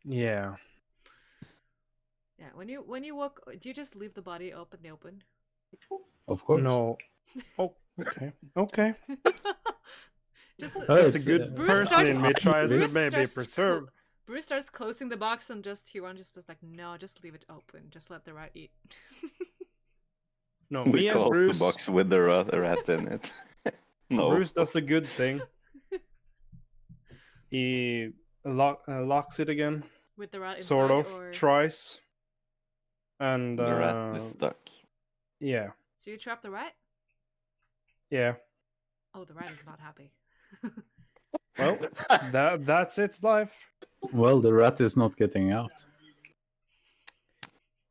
Speaker 3: Yeah.
Speaker 1: Yeah, when you walk, do you just leave the body up in the open?
Speaker 2: Of course.
Speaker 3: No. Oh, okay. Okay.
Speaker 1: Just
Speaker 2: Oh,
Speaker 3: Just a
Speaker 2: it's,
Speaker 3: good
Speaker 1: Bruce
Speaker 3: person
Speaker 1: starts-
Speaker 3: in me tries to
Speaker 1: Bruce
Speaker 3: maybe
Speaker 1: starts
Speaker 3: preserve.
Speaker 1: Bruce starts closing the box and just Huron just is like, no, just leave it open. Just let the rat eat.
Speaker 3: No,
Speaker 4: We
Speaker 3: me as
Speaker 4: close the
Speaker 3: Bruce.
Speaker 4: box with the rat in it. No.
Speaker 3: Bruce does the good thing. He locks it again,
Speaker 1: With the rat inside
Speaker 3: sort of.
Speaker 1: or
Speaker 3: Tries. And
Speaker 4: The rat is stuck.
Speaker 3: yeah,
Speaker 1: so you trap the rat?
Speaker 3: yeah.
Speaker 1: Oh, the rat is not happy.
Speaker 3: Well, that's its life.
Speaker 2: Well, the rat is not getting out.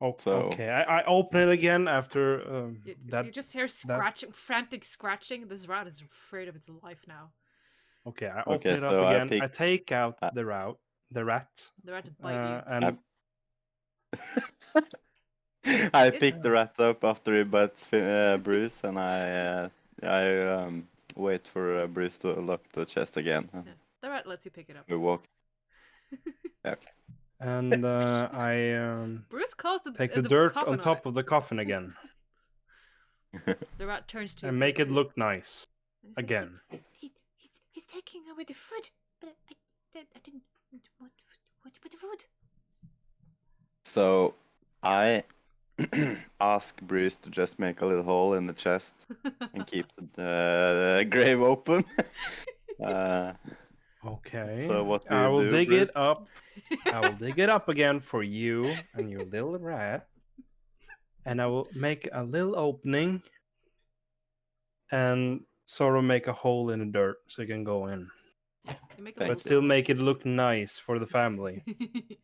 Speaker 3: Oh,
Speaker 4: So-
Speaker 3: okay. I open it again after
Speaker 1: You just hear scratching, frantic scratching. This rat is afraid of its life now.
Speaker 3: Okay, I
Speaker 4: Okay,
Speaker 3: open it up
Speaker 4: so I
Speaker 3: again. I
Speaker 4: pick-
Speaker 3: take out the rat,
Speaker 1: The rat to bite you.
Speaker 3: and
Speaker 4: I pick the rat up after he bites Bruce, and I wait for Bruce to lock the chest again.
Speaker 1: Yeah. The rat lets you pick it up.
Speaker 4: We walk. Okay.
Speaker 3: and I
Speaker 1: Bruce calls
Speaker 3: take the dirt
Speaker 1: coffin
Speaker 3: on top of the coffin again
Speaker 1: The rat turns to you.
Speaker 3: and make it
Speaker 1: Sylvixi,
Speaker 3: look nice
Speaker 1: and he's like,
Speaker 3: again.
Speaker 1: He's taking away the food, but I didn't want the food.
Speaker 4: So I ask Bruce to just make a little hole in the chest and keep the grave open.
Speaker 3: Okay.
Speaker 4: So what do
Speaker 3: I
Speaker 4: you
Speaker 3: will
Speaker 4: do,
Speaker 3: dig
Speaker 4: Bruce?
Speaker 3: it up. I will dig it up again for you and your little rat. And I will make a little opening and sort of make a hole in the dirt so you can go in.
Speaker 1: You make a
Speaker 4: Thank
Speaker 3: But
Speaker 1: little
Speaker 3: still
Speaker 1: hole.
Speaker 3: make it look nice for the family.
Speaker 1: The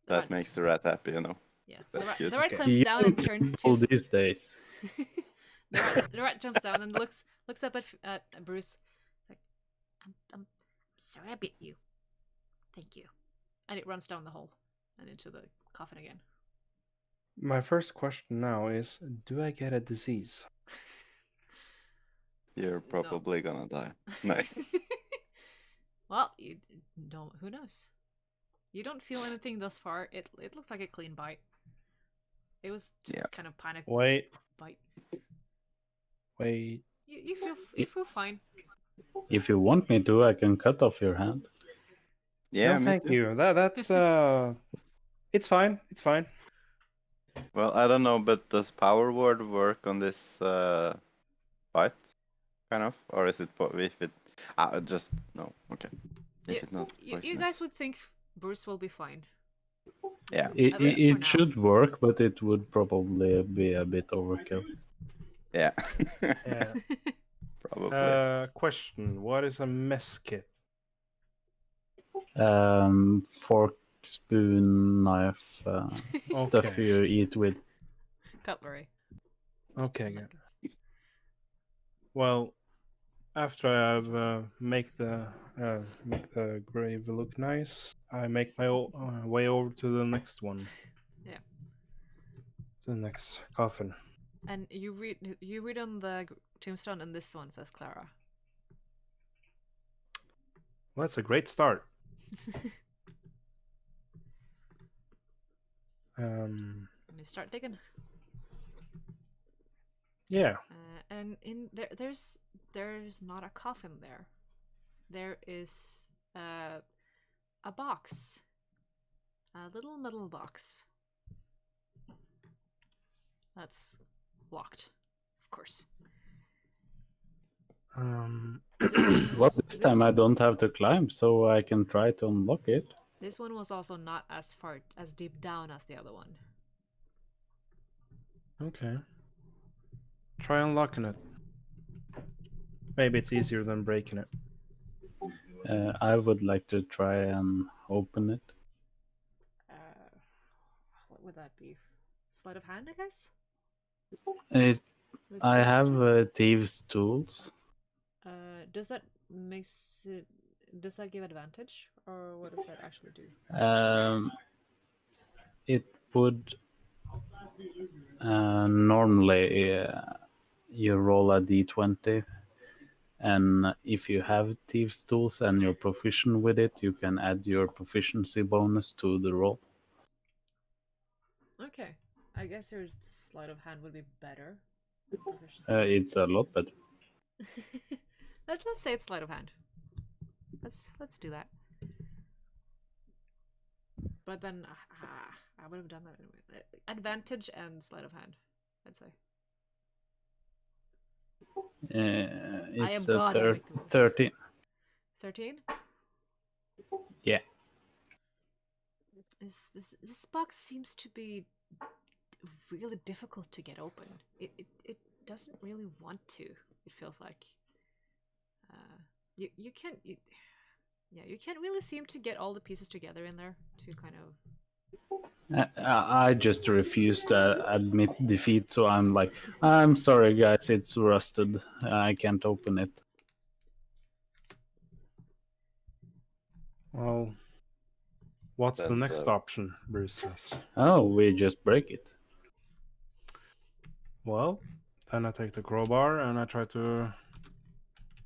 Speaker 4: That
Speaker 1: rat-
Speaker 4: makes the rat happy, you know.
Speaker 1: Yeah,
Speaker 4: That's good.
Speaker 1: the rat
Speaker 3: Okay.
Speaker 1: climbs down and turns
Speaker 2: All
Speaker 1: to.
Speaker 2: these days.
Speaker 1: The rat jumps down and looks up at Bruce. It's like, I'm sorry I bit you. Thank you. And it runs down the hole and into the coffin again.
Speaker 3: My first question now is, do I get a disease?
Speaker 4: You're probably gonna die. Nice.
Speaker 1: Well, you don't. Who knows? You don't feel anything thus far. It looks like a clean bite. It was just
Speaker 4: Yeah.
Speaker 1: kind of panic
Speaker 3: Wait,
Speaker 1: bite.
Speaker 3: wait.
Speaker 1: You feel fine.
Speaker 2: If you want me to, I can cut off your hand.
Speaker 4: Yeah,
Speaker 3: No,
Speaker 4: me
Speaker 3: thank
Speaker 4: too.
Speaker 3: you. That's it's fine. It's fine.
Speaker 4: Well, I don't know, but does Power Word work on this fight? Kind of? Or is it if it... just... No, okay. If it's not
Speaker 1: You
Speaker 4: poisonous.
Speaker 1: guys would think Bruce will be fine.
Speaker 4: Yeah.
Speaker 1: At least for
Speaker 2: It
Speaker 1: now.
Speaker 2: should work, but it would probably be a bit overkill.
Speaker 4: Yeah.
Speaker 3: Yeah.
Speaker 4: Probably.
Speaker 3: Question: what is a mess kit?
Speaker 2: Fork, spoon, knife, stuff
Speaker 3: Okay.
Speaker 2: you eat with.
Speaker 1: Cutlery.
Speaker 3: Okay, good. Well, after I have make the grave look nice, I make my way over to the next one.
Speaker 1: Yeah.
Speaker 3: To the next coffin.
Speaker 1: And you read on the tombstone, and this one says Clara.
Speaker 3: Well, that's a great start.
Speaker 1: And you start digging.
Speaker 3: Yeah.
Speaker 1: And in there's not a coffin there. There is a box, a little metal box. That's locked, of course.
Speaker 2: Well, this time I don't have to climb, so I can try to unlock it.
Speaker 1: This one was also not as far as deep down as the other one.
Speaker 3: Okay. Try unlocking it. Maybe it's easier than breaking it.
Speaker 2: I would like to try and open it.
Speaker 1: What would that be? Sleight of hand, I guess.
Speaker 2: It.
Speaker 1: With
Speaker 2: I
Speaker 1: thieves'
Speaker 2: have
Speaker 1: tools?
Speaker 2: thieves' tools.
Speaker 1: Does that makes it? Does that give advantage, or what does that actually do?
Speaker 2: It would normally you roll a d20, and if you have thieves' tools and you're proficient with it, you can add your proficiency bonus to the roll.
Speaker 1: Okay, I guess your sleight of hand would be better.
Speaker 2: It's a lot better.
Speaker 1: Let's say it's sleight of hand. Let's do that. But then I would have done that anyway. Advantage and sleight of hand, I'd say.
Speaker 2: It's
Speaker 1: am God, I make the rules.
Speaker 2: 13.
Speaker 1: 13?
Speaker 2: Yeah.
Speaker 1: This box seems to be really difficult to get open. It doesn't really want to. It feels like you can't you can't really seem to get all the pieces together in there to kind of.
Speaker 2: I just refuse to admit defeat, so I'm like, I'm sorry, guys, it's rusted. I can't open it.
Speaker 3: Well, what's the
Speaker 4: That,
Speaker 3: next option, Bruce says.
Speaker 2: Oh, we just break it.
Speaker 3: Well, then I take the crowbar and I try to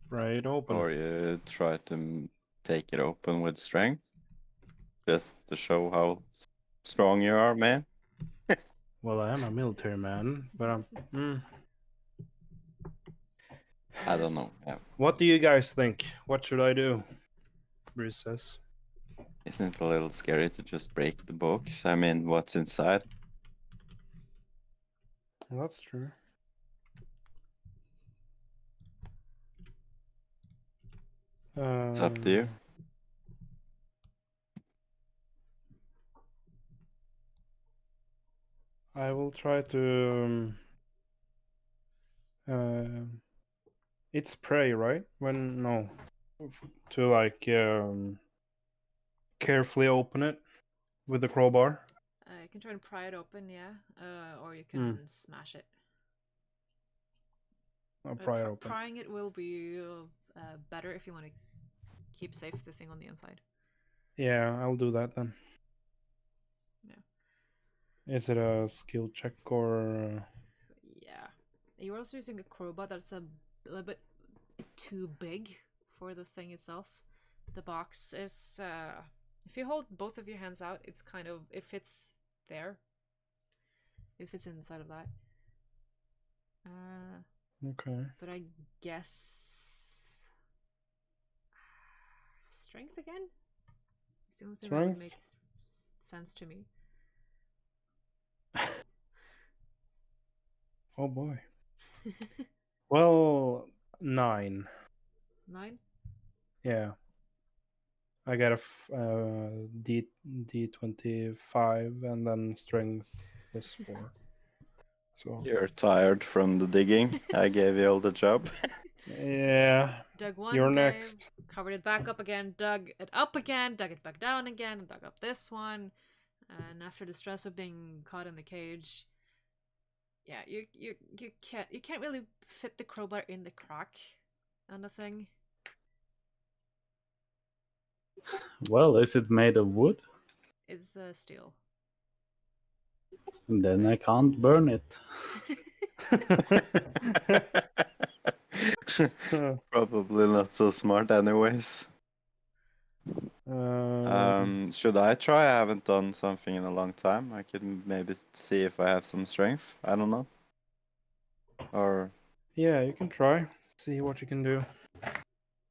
Speaker 3: pry it open.
Speaker 4: Or you try to take it open with strength, just to show how strong you are, man.
Speaker 3: Well, I am a military man, but I'm.
Speaker 4: I don't know. Yeah.
Speaker 3: What do you guys think? What should I do? Bruce says.
Speaker 4: Isn't it a little scary to just break the box? I mean, what's inside?
Speaker 3: Well, that's true.
Speaker 4: It's up to you.
Speaker 3: I will try to. It's prey, right? When no, to like carefully open it with the crowbar.
Speaker 1: You can try and pry it open, yeah, or you can smash it.
Speaker 3: I'll pry it open.
Speaker 1: Prying it will be better if you want to keep safe the thing on the inside.
Speaker 3: Yeah, I'll do that then.
Speaker 1: Yeah.
Speaker 3: Is it a skill check or?
Speaker 1: Yeah. You're also using a crowbar that's a little bit too big for the thing itself. The box is, if you hold both of your hands out, it's kind of, it fits there. It fits inside of that.
Speaker 3: Okay.
Speaker 1: But I guess strength again? It's the only thing that would make sense to me.
Speaker 3: Oh boy. Well, 9.
Speaker 1: 9?
Speaker 3: Yeah. I got a D25 and then strength +4. So
Speaker 4: You're tired from the digging. I gave you all the job.
Speaker 3: yeah.
Speaker 1: Dug one
Speaker 3: You're
Speaker 1: grave,
Speaker 3: next.
Speaker 1: covered it back up again, dug it up again, dug it back down again, and dug up this one. And after the stress of being caught in the cage, yeah, you can't really fit the crowbar in the crack on the thing.
Speaker 2: Well, is it made of wood?
Speaker 1: It's steel.
Speaker 2: Then I can't burn it.
Speaker 4: Probably not so smart anyways. Should I try? I haven't done something in a long time. I can maybe see if I have some strength. I don't know. Or
Speaker 3: yeah, you can try. See what you can do.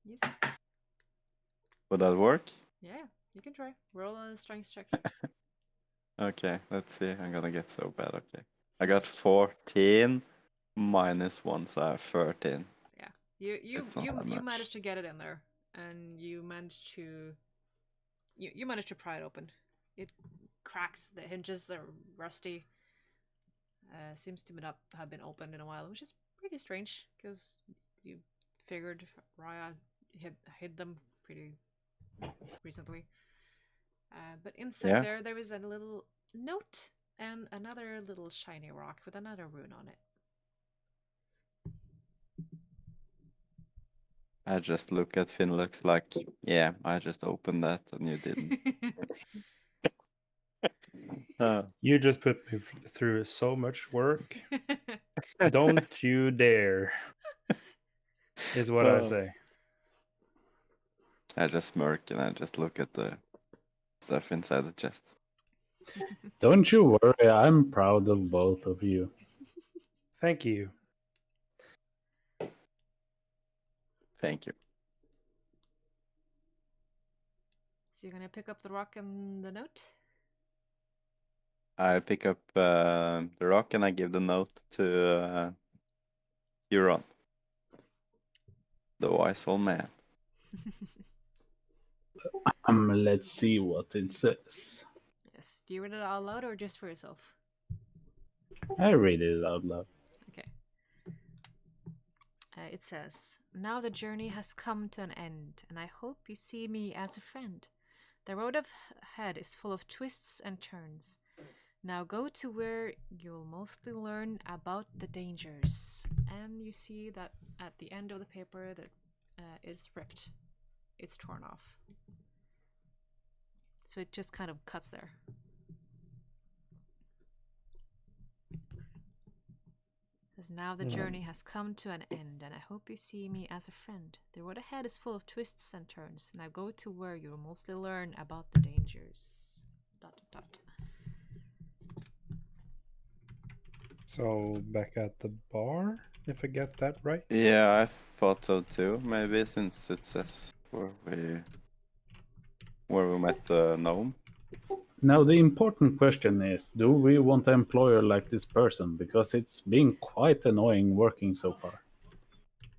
Speaker 1: Yes.
Speaker 4: would that work?
Speaker 1: Yeah, you can try. Roll a strength check.
Speaker 4: Okay, let's see. I'm gonna get so bad. Okay. I got 14 -1, so I have 13.
Speaker 1: Yeah,
Speaker 4: It's not that
Speaker 1: You
Speaker 4: much.
Speaker 1: managed to get it in there, and you managed to you managed to pry it open. It cracks. The hinges are rusty. Seems to not have been opened in a while, which is pretty strange because you figured Raya hid them pretty recently. But inside
Speaker 4: Yeah.
Speaker 1: there is a little note and another little shiny rock with another rune on it.
Speaker 4: I just look at Finlux like, yeah, I just opened that and you didn't.
Speaker 3: You just put me through so much work. Don't you dare, is what I say.
Speaker 4: I just smirk and I just look at the stuff inside the chest.
Speaker 2: Don't you worry, I'm proud of both of you.
Speaker 3: Thank you.
Speaker 4: Thank you.
Speaker 1: So you're gonna pick up the rock and the note?
Speaker 4: I pick up the rock and I give the note to Huron, the wise old man.
Speaker 2: Let's see what it says.
Speaker 1: Yes. Do you read it out loud or just for yourself?
Speaker 2: I read it out loud.
Speaker 1: Okay. It says, "Now the journey has come to an end, and I hope you see me as a friend. The road ahead is full of twists and turns. Now go to where you'll mostly learn about the dangers." And you see that at the end of the paper that it's ripped. It's torn off. So it just kind of cuts there. As now the journey has come to an end, and I hope you see me as a friend. The road ahead is full of twists and turns. Now go to where you'll mostly learn about the dangers. ...
Speaker 3: So back at the bar, if I get that right.
Speaker 4: Yeah, I thought so too. Maybe since it says where we met the gnome.
Speaker 2: Now the important question is, do we want an employer like this person? Because it's been quite annoying working so far.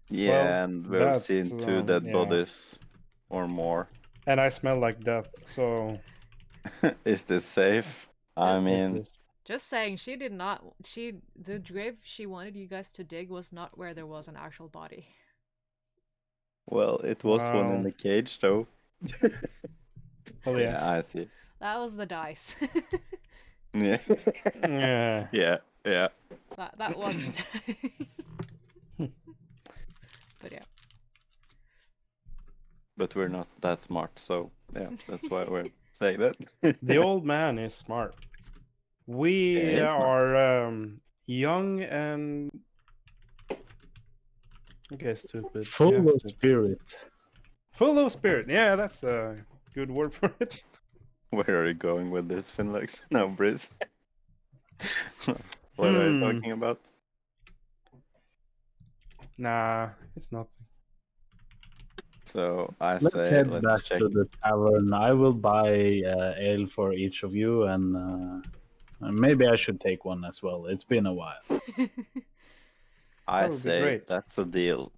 Speaker 4: Yeah,
Speaker 3: Well,
Speaker 4: and we've
Speaker 3: that's,
Speaker 4: seen 2 dead
Speaker 3: yeah.
Speaker 4: bodies or more.
Speaker 3: And I smell like death, so
Speaker 4: Is this safe? I
Speaker 1: Is
Speaker 4: mean,
Speaker 3: this.
Speaker 1: Just saying, she did not. The grave she wanted you guys to dig was not where there was an actual body.
Speaker 4: well, it was one in
Speaker 3: Wow.
Speaker 4: the cage though.
Speaker 3: Well,
Speaker 4: Yeah,
Speaker 3: yeah.
Speaker 4: I see.
Speaker 1: That was the dice.
Speaker 4: Yeah.
Speaker 3: Yeah.
Speaker 4: Yeah, yeah.
Speaker 1: that was the dice. But yeah.
Speaker 4: But we're not that smart, so yeah, that's why we're saying that.
Speaker 3: The old man is smart. We
Speaker 4: Yeah, he's smart.
Speaker 3: are young and okay, stupid.
Speaker 2: Full
Speaker 3: Yeah,
Speaker 2: of
Speaker 3: stupid.
Speaker 2: spirit.
Speaker 3: Full of spirit. Yeah, that's a good word for it.
Speaker 4: Where are you going with this, Finlux? No, Bruz. What are you talking about?
Speaker 3: Nah, it's nothing.
Speaker 4: So I
Speaker 2: Let's
Speaker 4: say,
Speaker 2: head
Speaker 4: let's
Speaker 2: back
Speaker 4: check.
Speaker 2: to the tavern. I will buy ale for each of you, and maybe I should take one as well. It's been a while.
Speaker 4: I
Speaker 3: That would be
Speaker 4: say
Speaker 3: great.
Speaker 4: that's a deal.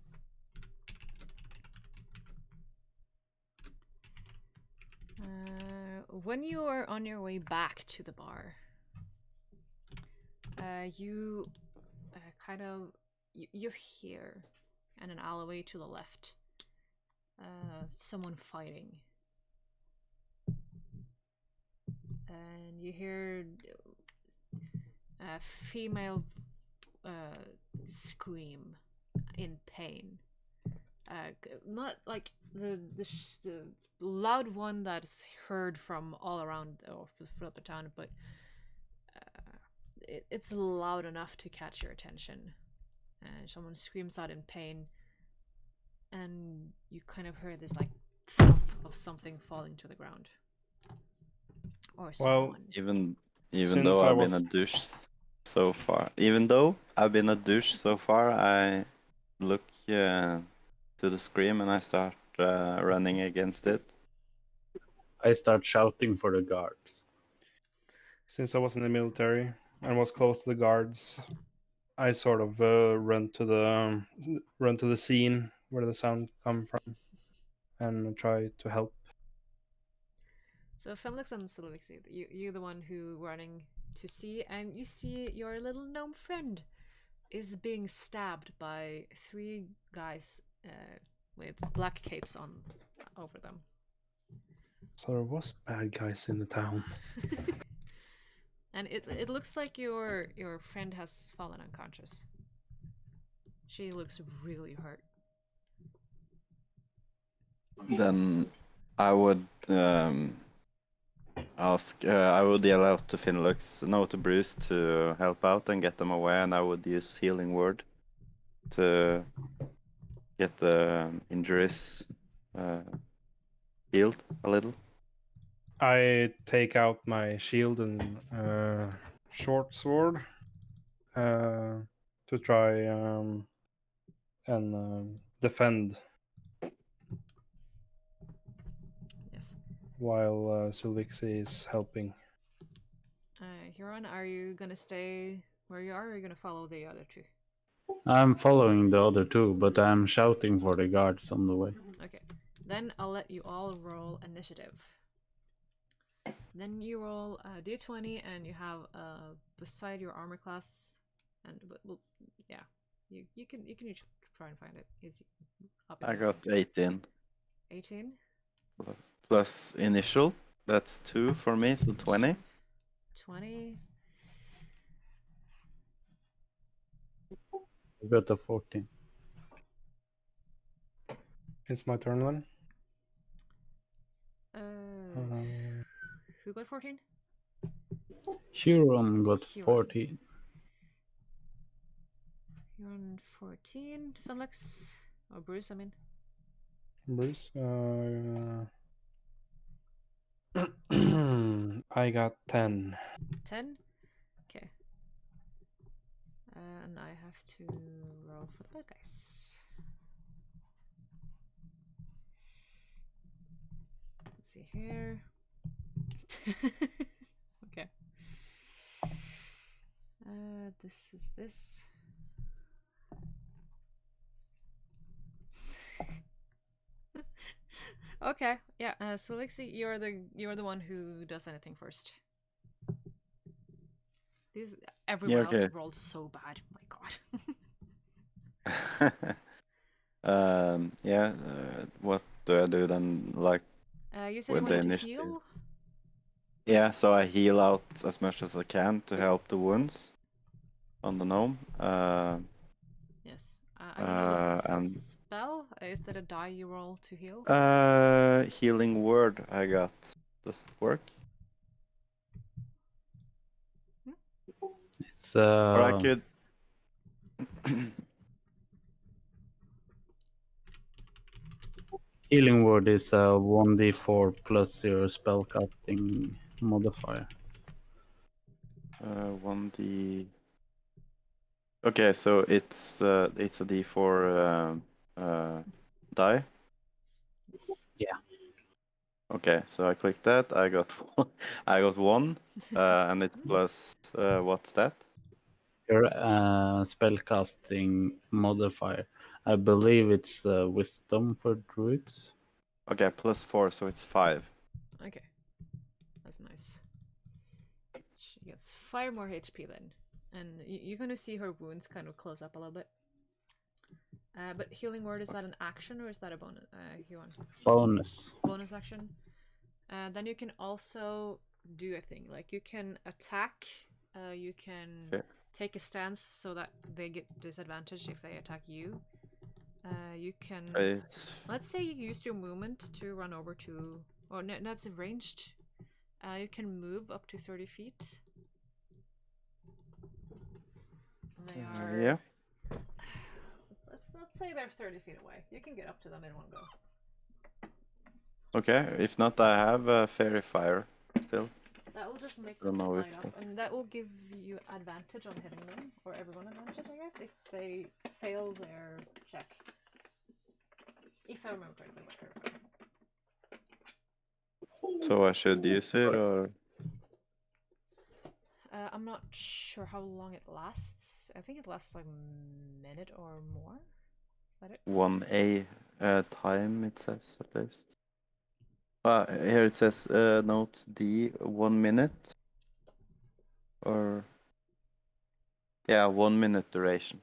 Speaker 1: When you are on your way back to the bar, you kind of you hear in an alleyway to the left someone fighting, and you hear a female scream in pain. Not like the loud one that's heard from all around or throughout the town, but it's loud enough to catch your attention. And someone screams out in pain, and you kind of hear this like thump of something falling to the ground, or
Speaker 3: Well,
Speaker 1: someone.
Speaker 4: Even
Speaker 3: Since
Speaker 4: though
Speaker 3: I
Speaker 4: I've been
Speaker 3: was-
Speaker 4: a douche so far, even though I've been a douche so far, I look to the scream and I start running against it.
Speaker 2: I start shouting for the guards.
Speaker 3: since I was in the military and was close to the guards, I sort of run to the scene where the sound come from, and try to help.
Speaker 1: So Felix and Sylvixi, you're the one who running to see, and you see your little gnome friend is being stabbed by 3 guys with black capes on over them.
Speaker 3: So there was bad guys in the town.
Speaker 1: And it looks like your friend has fallen unconscious. She looks really hurt.
Speaker 4: Then I would I would yell out to Finlux, no, to Bruce to help out and get them away, and I would use healing word to get the injuries healed a little.
Speaker 3: I take out my shield and short sword to try and defend
Speaker 1: Yes.
Speaker 3: while Sylvixi is helping.
Speaker 1: Huron, are you gonna stay where you are, or are you gonna follow the other 2?
Speaker 2: I'm following the other 2, but I'm shouting for the guards on the way.
Speaker 1: Okay. Then I'll let you all roll initiative. Then you roll a d20, and you have beside your armor class, and well, yeah, you can each try and find it. Is up
Speaker 4: I got 18
Speaker 1: 18
Speaker 4: plus initial. That's 2 for me, so 20.
Speaker 1: 20.
Speaker 2: I got a 14.
Speaker 3: It's my turn then.
Speaker 1: Who got 14?
Speaker 2: Huron got
Speaker 1: Huron.
Speaker 2: 14.
Speaker 1: Huron 14. Felix or Bruce, I mean.
Speaker 3: Bruce. I got 10.
Speaker 1: 10. Okay. And I have to roll for the bad guys. Let's see here. Okay. This is this. Okay, yeah. Sylvixi, you're the one who does anything first. Everyone
Speaker 4: okay.
Speaker 1: else rolled so bad. My God.
Speaker 4: Yeah. What do I do then? Like
Speaker 1: You said you
Speaker 4: with the
Speaker 1: wanted to
Speaker 4: initiative?
Speaker 1: heal.
Speaker 4: Yeah, so I heal out as much as I can to help the wounds on the gnome.
Speaker 1: Yes. I don't know the
Speaker 4: And
Speaker 1: spell. Is that a die you roll to heal?
Speaker 4: healing word I got. Does it work?
Speaker 2: It's
Speaker 4: Or I could.
Speaker 2: healing word is a 1d4 plus your spellcasting modifier.
Speaker 4: 1d. Okay, so it's a d4 die.
Speaker 1: Yes.
Speaker 2: Yeah.
Speaker 4: Okay, so I click that. I got I got 1, and it's plus what's that?
Speaker 2: Your spellcasting modifier. I believe it's wisdom for druids.
Speaker 4: Okay, plus 4, so it's 5.
Speaker 1: Okay. That's nice. She gets 5 more HP then. And you're gonna see her wounds kind of close up a little bit. But healing word, is that an action or is that a bonus? Huron?
Speaker 2: Bonus.
Speaker 1: Bonus action. Then you can also do a thing. Like you can attack. You can take a stance so that they get disadvantaged if they attack you. You can. Let's say you used your movement to run over to. Or no, that's ranged. You can move up to 30 feet. And they are.
Speaker 4: Yeah.
Speaker 1: Let's say they're 30 feet away. You can get up to them in one go.
Speaker 4: Okay, if not, I have fairy fire still.
Speaker 1: That will just make
Speaker 4: I don't
Speaker 1: them
Speaker 4: know
Speaker 1: light
Speaker 4: if
Speaker 1: up, and that will give you advantage on hitting them, or everyone advantage, I guess, if they fail their check. If I remember correctly, what fairy fire.
Speaker 4: So I should use it, or?
Speaker 1: I'm not sure how long it lasts. I think it lasts like a minute or more. Is that it?
Speaker 4: 1A time, it says at least. Here it says notes D 1 minute. Or yeah, 1 minute duration.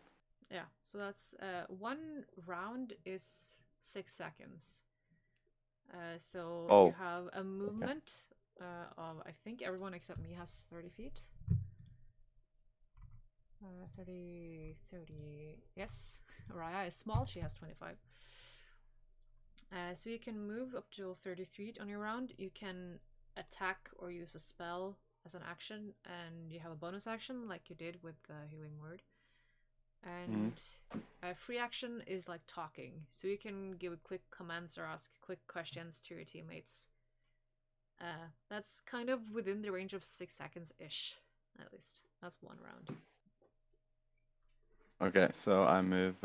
Speaker 1: Yeah, so that's one round is 6 seconds. So
Speaker 4: Oh,
Speaker 1: you have a movement of, I think everyone except me has 30 feet. 30, yes. Raya is small, she has 25. So you can move up to 30 feet on your round. You can attack or use a spell as an action, and you have a bonus action like you did with the healing word. And a free action is like talking, so you can give quick commands or ask quick questions to your teammates. That's kind of within the range of 6 seconds ish, at least. That's one round.
Speaker 4: Okay, so I move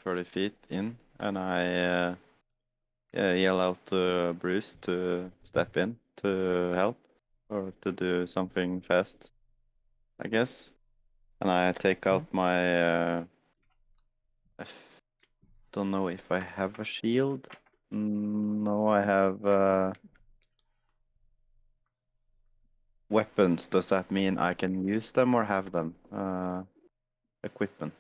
Speaker 4: 30 feet in, and I yell out to Bruce to step in to help or to do something fast, I guess. And I take out my. Don't know if I have a shield. No, I have weapons. Does that mean I can use them or have them? Equipment.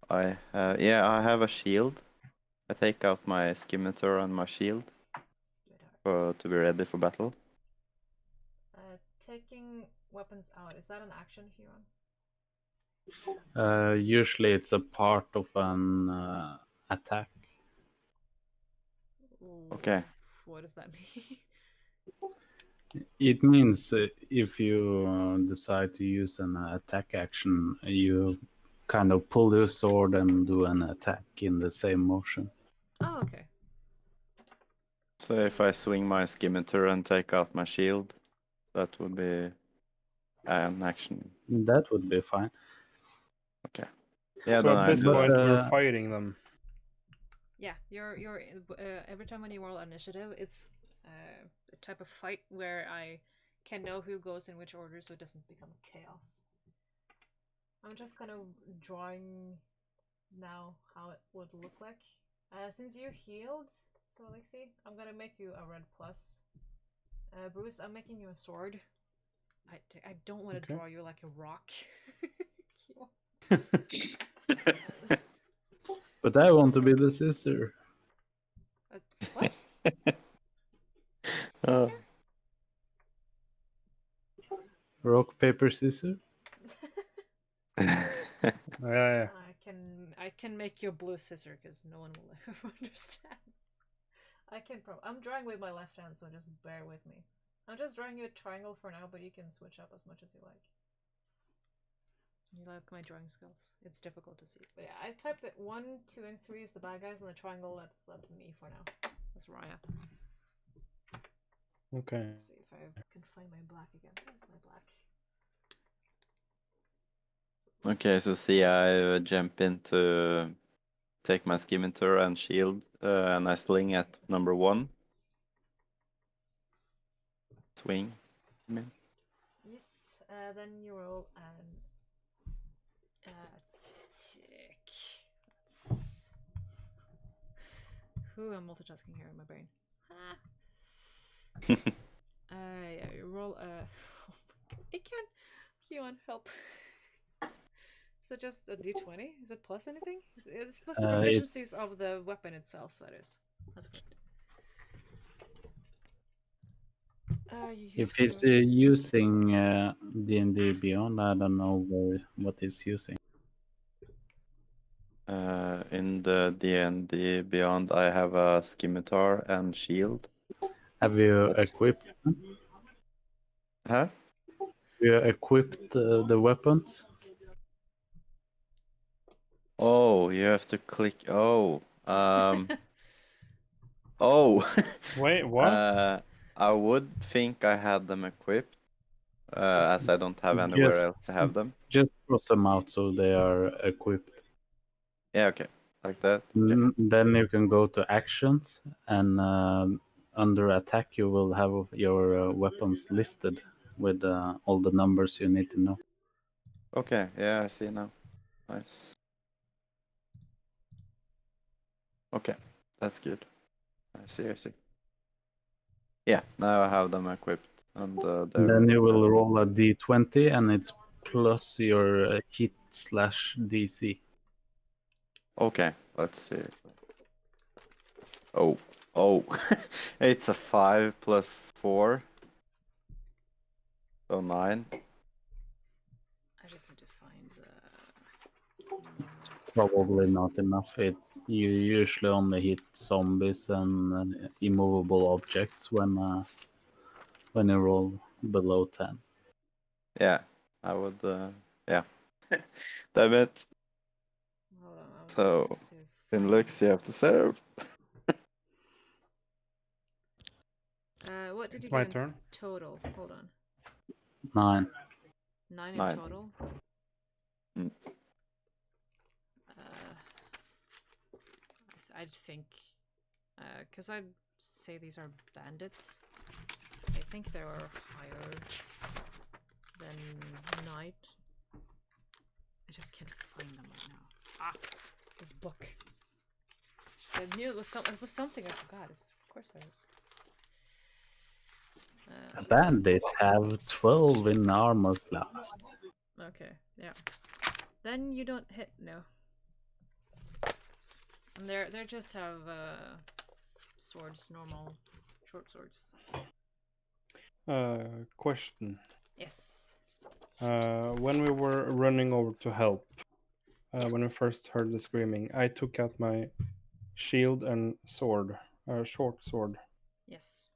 Speaker 4: I have a shield. I take out my scimitar and my shield to be ready for battle.
Speaker 1: Taking weapons out, is that an action, Huron?
Speaker 2: Usually it's a part of an attack.
Speaker 4: Okay.
Speaker 1: What does that mean?
Speaker 2: It means if you decide to use an attack action, you kind of pull your sword and do an attack in the same motion.
Speaker 1: Oh, okay.
Speaker 4: So if I swing my scimitar and take out my shield, that would be an action.
Speaker 2: That would be fine.
Speaker 4: Okay. Yeah,
Speaker 3: So
Speaker 4: then
Speaker 3: at
Speaker 4: I
Speaker 3: this
Speaker 4: do
Speaker 3: point,
Speaker 4: that.
Speaker 3: we're fighting them.
Speaker 1: Yeah, you're every time when you roll initiative, it's a type of fight where I can know who goes in which order, so it doesn't become chaos. I'm just kind of drawing now how it would look like. Since you healed, Sylvixi, I'm gonna make you a red plus. Bruce, I'm making you a sword. I don't want to draw you like a rock.
Speaker 2: But I want to be the scissor.
Speaker 1: What? Scissor?
Speaker 2: Rock, paper, scissors?
Speaker 3: Yeah.
Speaker 1: I can make you a blue scissor because no one will ever understand. I'm drawing with my left hand, so just bear with me. I'm just drawing you a triangle for now, but you can switch up as much as you like. You like my drawing skills. It's difficult to see. But yeah, I typed it 1, 2, and 3 is the bad guys, and the triangle, that's me for now. That's Raya.
Speaker 3: Okay.
Speaker 1: Let's see if I can find my black again. Where's my black?
Speaker 4: Okay, so see, I jump in to take my scimitar and shield, and I sling at number 1. Swing. I mean.
Speaker 1: Yes, then you roll an tick. Let's... I'm multitasking here in my brain. Yeah, you roll a... I can't... Huon, help. Is it just a d20? Is it plus anything? It's plus the proficiencies of the weapon itself, that is. That's correct.
Speaker 2: If he's using D&D Beyond, I don't know what he's using.
Speaker 4: In the D&D Beyond, I have a scimitar and shield.
Speaker 2: Have you equipped them?
Speaker 4: Huh?
Speaker 2: You equipped the weapons?
Speaker 4: Oh, you have to click. Oh. Oh.
Speaker 3: Wait, what?
Speaker 4: I would think I had them equipped, as I don't have anywhere else to have them.
Speaker 2: Just cross them out so they are equipped.
Speaker 4: Yeah, okay. Like that. Okay.
Speaker 2: Then you can go to actions, and under attack you will have your weapons listed with all the numbers you need to know.
Speaker 4: Okay, yeah, I see now. Nice. Okay, that's good. I see. Yeah, now I have them equipped. And
Speaker 2: Then you will roll a d20, and it's plus your hit/DC.
Speaker 4: Okay, let's see. Oh, it's a 5 plus 4. So 9.
Speaker 1: I just need to find the.
Speaker 2: It's probably not enough. It's you usually only hit zombies and immovable objects when you roll below 10.
Speaker 4: Yeah, I would, yeah. Damn it.
Speaker 1: Hold on, I was
Speaker 4: So,
Speaker 1: trying to
Speaker 4: in
Speaker 1: find-
Speaker 4: looks, you have to save.
Speaker 1: What did
Speaker 3: It's
Speaker 1: you
Speaker 3: my
Speaker 1: get in
Speaker 3: turn.
Speaker 1: total? Hold on.
Speaker 2: 9.
Speaker 1: 9 in
Speaker 4: 9.
Speaker 1: total?
Speaker 4: Mm.
Speaker 1: I think, because I'd say these are bandits. I think they were higher than Knight. I just can't find them right now. Ah, this book. I knew it was something I forgot. Of course there is.
Speaker 2: A bandit have 12 in armor class.
Speaker 1: Okay, yeah. Then you don't hit no. And they just have swords, normal short swords.
Speaker 3: Question.
Speaker 1: Yes.
Speaker 3: When we were running over to help,
Speaker 1: Yeah.
Speaker 3: when we first heard the screaming, I took out my shield and sword, short sword.
Speaker 1: Yes.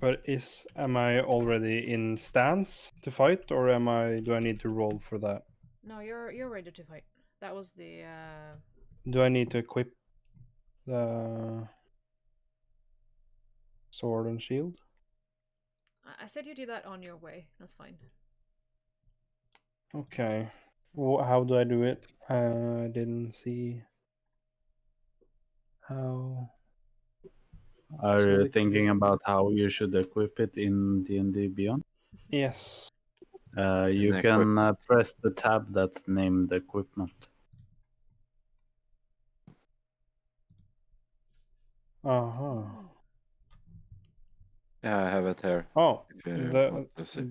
Speaker 3: But am I already in stance to fight, or do I need to roll for that?
Speaker 1: No, you're ready to fight. That was the
Speaker 3: Do I need to equip the sword and shield?
Speaker 1: I said you do that on your way. That's fine.
Speaker 3: Okay. How do I do it? I didn't see how.
Speaker 2: Are you
Speaker 3: Sylvixi.
Speaker 2: thinking about how you should equip it in D&D Beyond?
Speaker 3: Yes.
Speaker 2: You can press the tab that's named equipment.
Speaker 3: Uh-huh.
Speaker 4: Yeah, I have it here.
Speaker 3: Oh,
Speaker 4: If you want to see.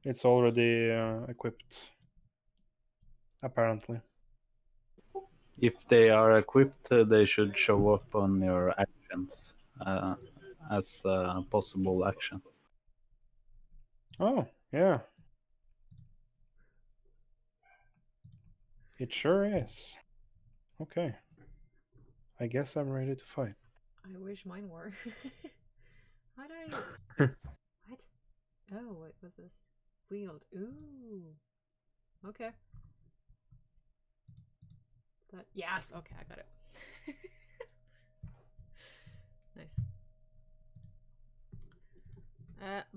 Speaker 3: it's already equipped, apparently.
Speaker 2: If they are equipped, they should show up on your actions as a possible action.
Speaker 3: Oh, yeah. It sure is. Okay. I guess I'm ready to fight.
Speaker 1: I wish mine were. How do I... What? Oh, what was this? Wield. Ooh. Okay. That yes. Okay, I got it. Nice.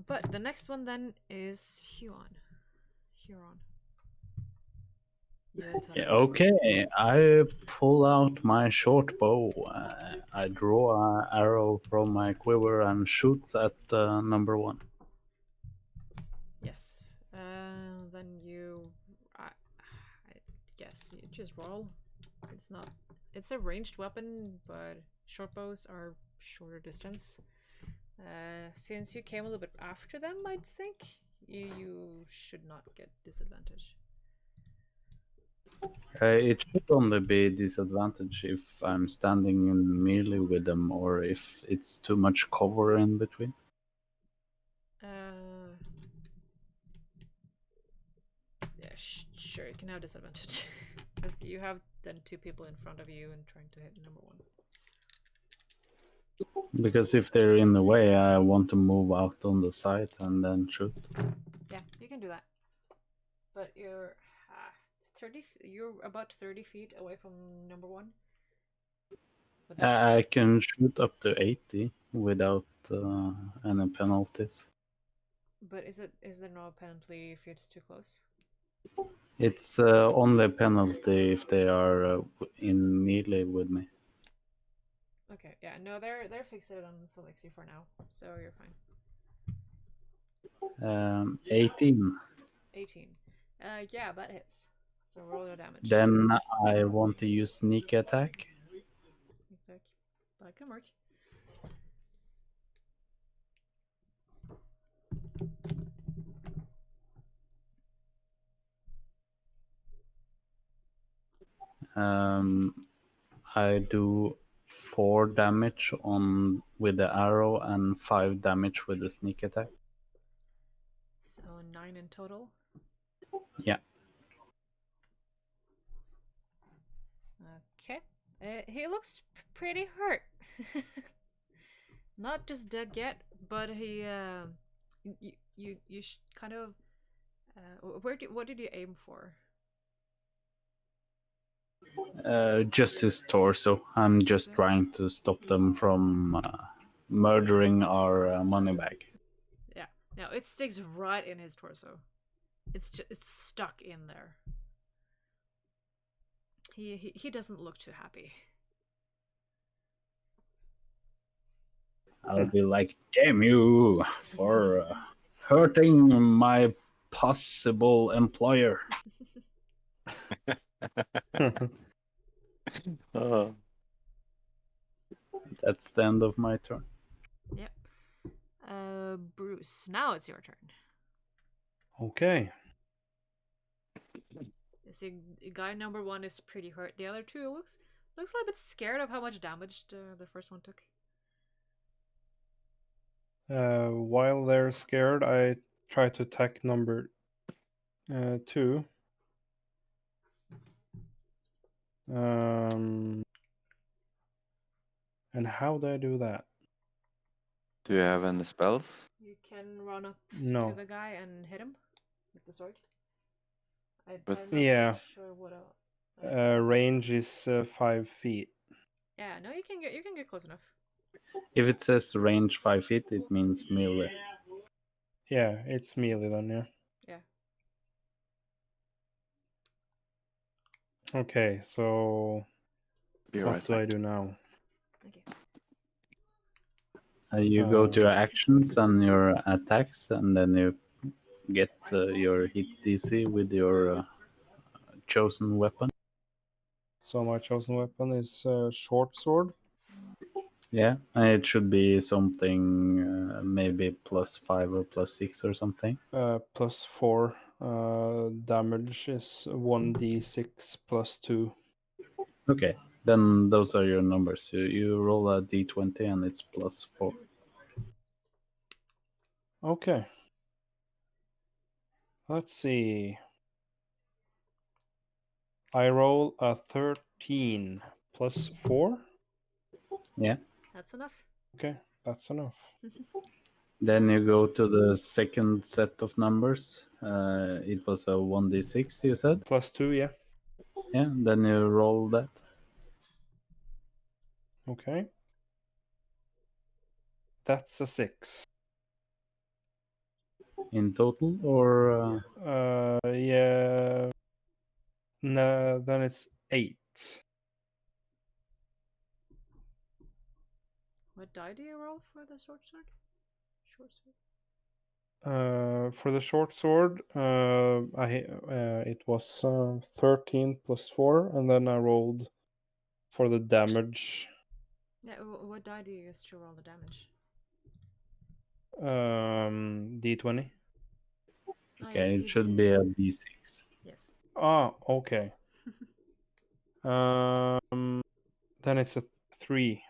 Speaker 1: But the next one then is Huron.
Speaker 2: Yeah, okay, I pull out my short bow. I draw an arrow from my quiver and shoots at number 1.
Speaker 1: Yes. Then you... I guess you just roll. It's not... It's a ranged weapon, but short bows are shorter distance. Since you came a little bit after them, I think you should not get disadvantage.
Speaker 2: It should only be disadvantage if I'm standing in melee with them or if it's too much cover in between.
Speaker 1: Yeah, sure, you can have disadvantage. Because you have then 2 people in front of you and trying to hit number 1.
Speaker 2: Because if they're in the way, I want to move out on the side and then shoot.
Speaker 1: Yeah, you can do that. But you're 30. You're about 30 feet away from number 1.
Speaker 2: I can shoot up to 80 without any penalties.
Speaker 1: But is there no penalty if it's too close?
Speaker 2: It's only a penalty if they are in melee with me.
Speaker 1: Okay, yeah, no, they're fixated on Sylvixi for now, so you're fine.
Speaker 2: 18.
Speaker 1: 18. Yeah, that hits. So roll your damage.
Speaker 2: Then I want to use sneak attack.
Speaker 1: Attack. That can work.
Speaker 2: I do 4 damage on with the arrow and 5 damage with the sneak attack.
Speaker 1: So 9 in total.
Speaker 2: Yeah.
Speaker 1: Okay. He looks pretty hurt. Not just dead yet, but he kind of what did you aim for?
Speaker 2: Just his torso. I'm just trying to stop them from murdering our money bag.
Speaker 1: Yeah. No, it sticks right in his torso. It's stuck in there. He doesn't look too happy.
Speaker 2: I'll be like, damn you for hurting my possible employer.
Speaker 4: Oh,
Speaker 2: That's the end of my turn.
Speaker 1: Yep. Bruce, now it's your turn.
Speaker 3: Okay.
Speaker 1: You see, guy number 1 is pretty hurt. The other 2 looks like a bit scared of how much damage the first one took.
Speaker 3: While they're scared, I try to attack number 2. And how do I do that?
Speaker 4: do you have any spells?
Speaker 1: You can run up
Speaker 3: No.
Speaker 1: to the guy and hit him with the sword.
Speaker 4: But-
Speaker 1: I'm not
Speaker 3: Yeah.
Speaker 1: really sure what
Speaker 3: Range is 5 feet.
Speaker 1: Yeah, no, you can get close enough.
Speaker 2: If it says range 5 feet, it means melee.
Speaker 3: Yeah, it's melee then, yeah.
Speaker 1: Yeah.
Speaker 3: Okay, so
Speaker 4: Be
Speaker 3: what
Speaker 4: right
Speaker 3: do I
Speaker 4: back.
Speaker 3: do now?
Speaker 1: Okay.
Speaker 2: You go to your actions and your attacks, and then you get your hit DC with your chosen weapon.
Speaker 3: So my chosen weapon is short sword.
Speaker 2: Yeah, and it should be something maybe +5 or +6 or something.
Speaker 3: Plus 4. Damage is 1d6 plus 2.
Speaker 2: Okay, then those are your numbers. You roll a d20 and it's +4.
Speaker 3: Okay. Let's see. I roll a 13 plus 4.
Speaker 2: Yeah.
Speaker 1: That's enough.
Speaker 3: Okay, that's enough.
Speaker 2: Then you go to the second set of numbers. It was a 1d6, you said?
Speaker 3: Plus 2, yeah.
Speaker 2: Yeah, then you roll that.
Speaker 3: Okay. That's a 6.
Speaker 2: In total, or
Speaker 3: Yeah. No, then it's 8.
Speaker 1: What die do you roll for the short sword? Short sword.
Speaker 3: For the short sword, it was 13 plus 4, and then I rolled for the damage.
Speaker 1: Yeah. What die do you use to roll the damage?
Speaker 3: D20.
Speaker 1: Oh,
Speaker 2: okay,
Speaker 1: you
Speaker 2: it should
Speaker 1: do.
Speaker 2: be a d6.
Speaker 1: Yes.
Speaker 3: Oh, okay. Then it's a 3.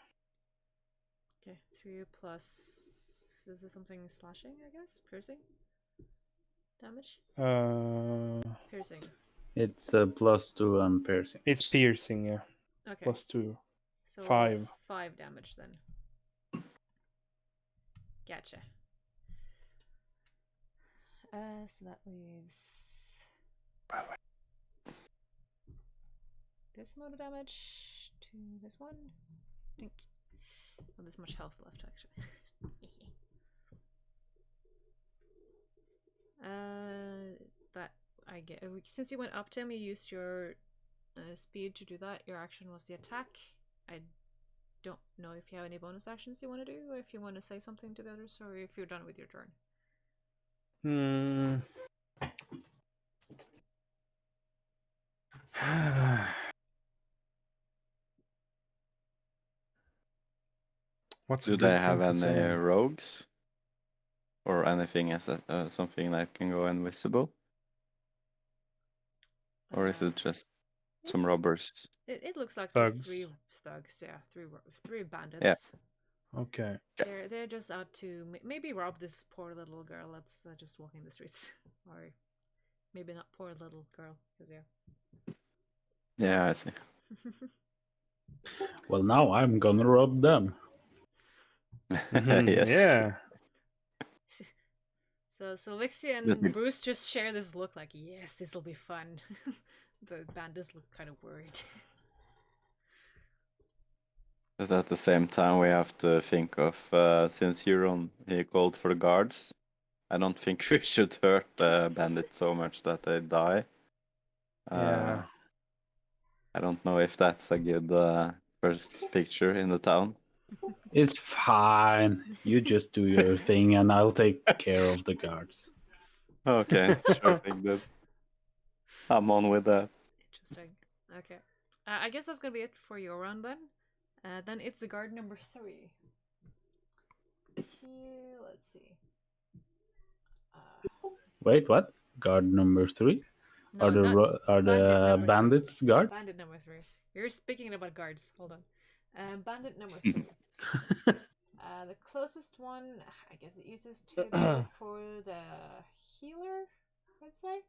Speaker 1: Okay. 3 plus. This is something slashing, I guess. Piercing. Damage. Piercing.
Speaker 2: It's a +2 and piercing.
Speaker 3: It's piercing, yeah.
Speaker 1: Okay.
Speaker 3: Plus 2.
Speaker 1: So
Speaker 3: 5.
Speaker 1: 5 damage then. Gotcha. So that leaves this amount of damage to this one. Dink. Well, this much health left actually. That I get. Since you went up to him, you used your speed to do that. Your action was the attack. I don't know if you have any bonus actions you want to do, or if you want to say something to the others, or if you're done with your turn.
Speaker 3: Hmm. What's a
Speaker 4: Do they
Speaker 3: good
Speaker 4: have
Speaker 3: thing to
Speaker 4: any
Speaker 3: say?
Speaker 4: rogues? Or anything as something that can go invisible? Or is it just some robbers?
Speaker 1: It looks like just
Speaker 3: Thugs.
Speaker 1: 3 thugs, yeah, three
Speaker 4: Yeah.
Speaker 1: bandits.
Speaker 3: Okay.
Speaker 1: They're just out to maybe rob this poor little girl that's just walking the streets, or maybe not poor little girl, because
Speaker 4: Yeah, I see.
Speaker 2: Well, now I'm gonna rob them.
Speaker 3: Mhm,
Speaker 4: Yes.
Speaker 3: yeah.
Speaker 1: So Sylvixi
Speaker 4: Just
Speaker 1: and
Speaker 4: be-
Speaker 1: Bruce just share this look like, yes, this will be fun. The bandits look kind of worried.
Speaker 4: But at the same time, we have to think of since Huron he called for the guards. I don't think we should hurt the bandits so much that they die.
Speaker 3: Yeah.
Speaker 4: I don't know if that's a good first picture in the town.
Speaker 2: It's fine. You just do your thing, and I'll take care of the guards.
Speaker 4: Okay, sure thing, dude. I'm on with that.
Speaker 1: Interesting. Okay. I guess that's gonna be it for your round then. Then it's the guard number 3. Here, let's see.
Speaker 2: Wait, what? Guard number 3?
Speaker 1: No,
Speaker 2: Are the
Speaker 1: not
Speaker 2: are
Speaker 1: bandit
Speaker 2: the
Speaker 1: number 3.
Speaker 2: bandits guard?
Speaker 1: Bandit number 3. You're speaking about guards. Hold on. Bandit number 3. The closest one, I guess the easiest to go for the healer, I'd say.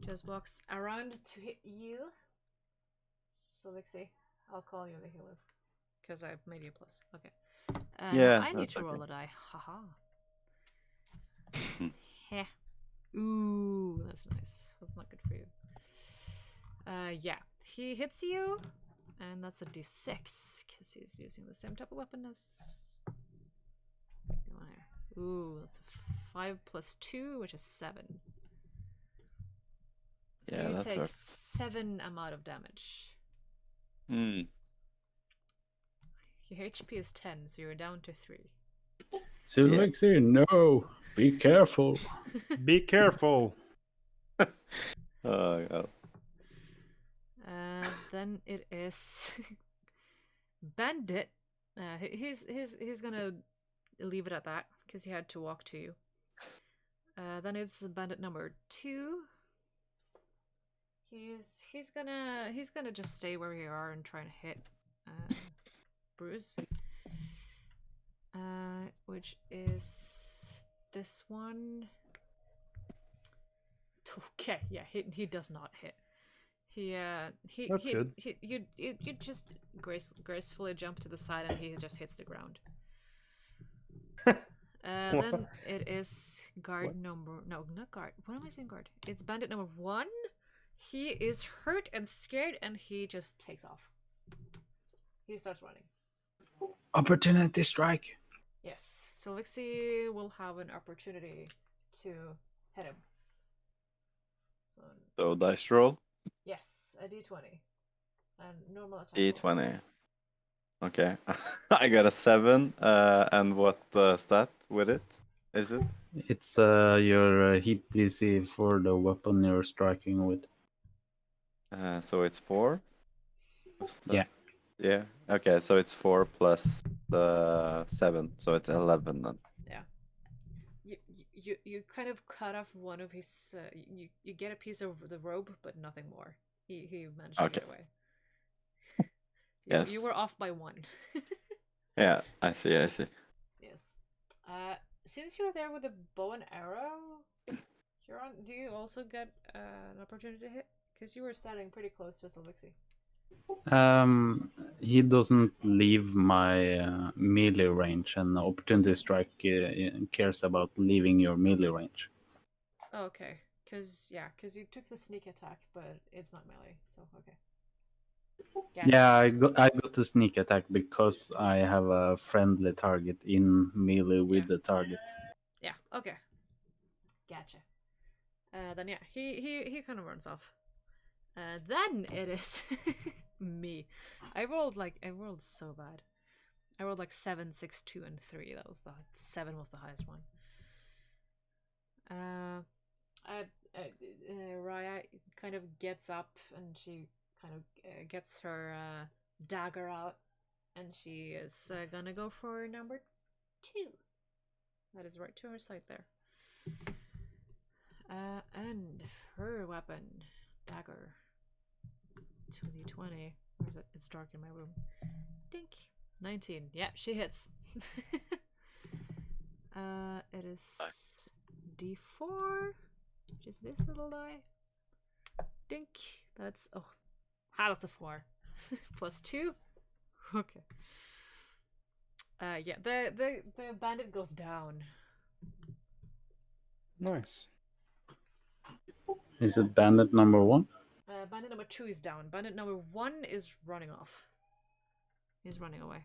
Speaker 1: Just walks around to hit you. So Lixie, I'll call you the healer. Because I've made you a plus. Okay.
Speaker 4: Yeah,
Speaker 1: now I need
Speaker 4: that's
Speaker 1: to
Speaker 4: okay.
Speaker 1: roll a die. Haha. Heh. Ooh, that's nice. That's not good for you. Yeah. He hits you, and that's a d6, because he's using the same type of weapon as... Come on here. Ooh, that's a 5 plus 2, which is 7. So
Speaker 4: Yeah,
Speaker 1: you
Speaker 4: that
Speaker 1: take
Speaker 4: hurts.
Speaker 1: 7 amount of damage.
Speaker 4: Hmm.
Speaker 1: Your HP is 10, so you're down to 3.
Speaker 2: Sylvixi, no! Be careful!
Speaker 3: Be careful.
Speaker 4: Oh god.
Speaker 1: Then it is Bandit. He's gonna leave it at that because he had to walk to you. Then it's Bandit number 2. He's gonna just stay where we are and try to hit Bruz. Which is this one. Okay, yeah, he does not hit.
Speaker 3: That's good.
Speaker 1: You just gracefully jump to the side and he just hits the ground. Then it is guard
Speaker 3: What?
Speaker 1: number... No, not guard. What am I saying guard? It's bandit number 1. He is hurt and scared and he just takes off. He starts running.
Speaker 2: Opportunity strike!
Speaker 1: Yes, Sylvixi will have an opportunity to hit him.
Speaker 4: So dice roll.
Speaker 1: Yes, a d20. And normal attack roll.
Speaker 4: D20. Okay. I got a 7. And what stat with it? Is it?
Speaker 2: It's your hit DC for the weapon you're striking with.
Speaker 4: So it's 4. What's that?
Speaker 2: Yeah.
Speaker 4: Yeah. Okay, so it's 4 plus 7, so it's 11 then.
Speaker 1: Yeah. You kind of cut off one of his... you get a piece of the robe, but nothing more. He managed to get away.
Speaker 4: Yes.
Speaker 1: You were off by 1.
Speaker 4: Yeah, I see.
Speaker 1: Yes. Since you're there with a bow and arrow, Huron, do you also get an opportunity to hit? Because you were standing pretty close to Sylvixi.
Speaker 2: He doesn't leave my melee range, and opportunity strike cares about leaving your melee range.
Speaker 1: Oh, okay. Because you took the sneak attack, but it's not melee, so okay. Gotcha.
Speaker 2: Yeah, I got the sneak attack because I have a friendly target in melee with the target.
Speaker 1: Yeah, okay. Gotcha. Then yeah, he kind of runs off. Then it is me. I rolled so bad. I rolled like 7, 6, 2, and 3. That was 7 was the highest one. Raya kind of gets up and she kind of gets her dagger out, and she is gonna go for number 2. That is right to her side there. And her weapon, dagger. 2020. Where is it? It's dark in my room. Dink. 19. Yeah, she hits. It is
Speaker 4: Nice.
Speaker 1: D4, which is this little die. Dink. That's that's a 4. Plus 2. Okay. Yeah, the bandit goes down.
Speaker 3: Nice.
Speaker 2: Is it bandit number 1?
Speaker 1: Bandit number 2 is down. Bandit number 1 is running off. He's running away.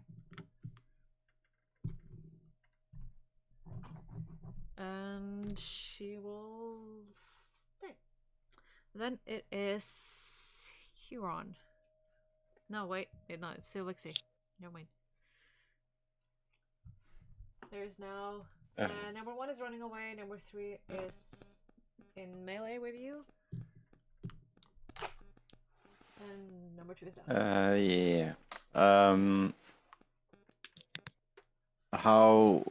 Speaker 1: And she will stay. Then it is Huron. No, wait. No, it's Sylvixi. Never mind. There's now... number 1 is running away. Number 3 is in melee with you. And number 2 is down.
Speaker 4: Yeah. How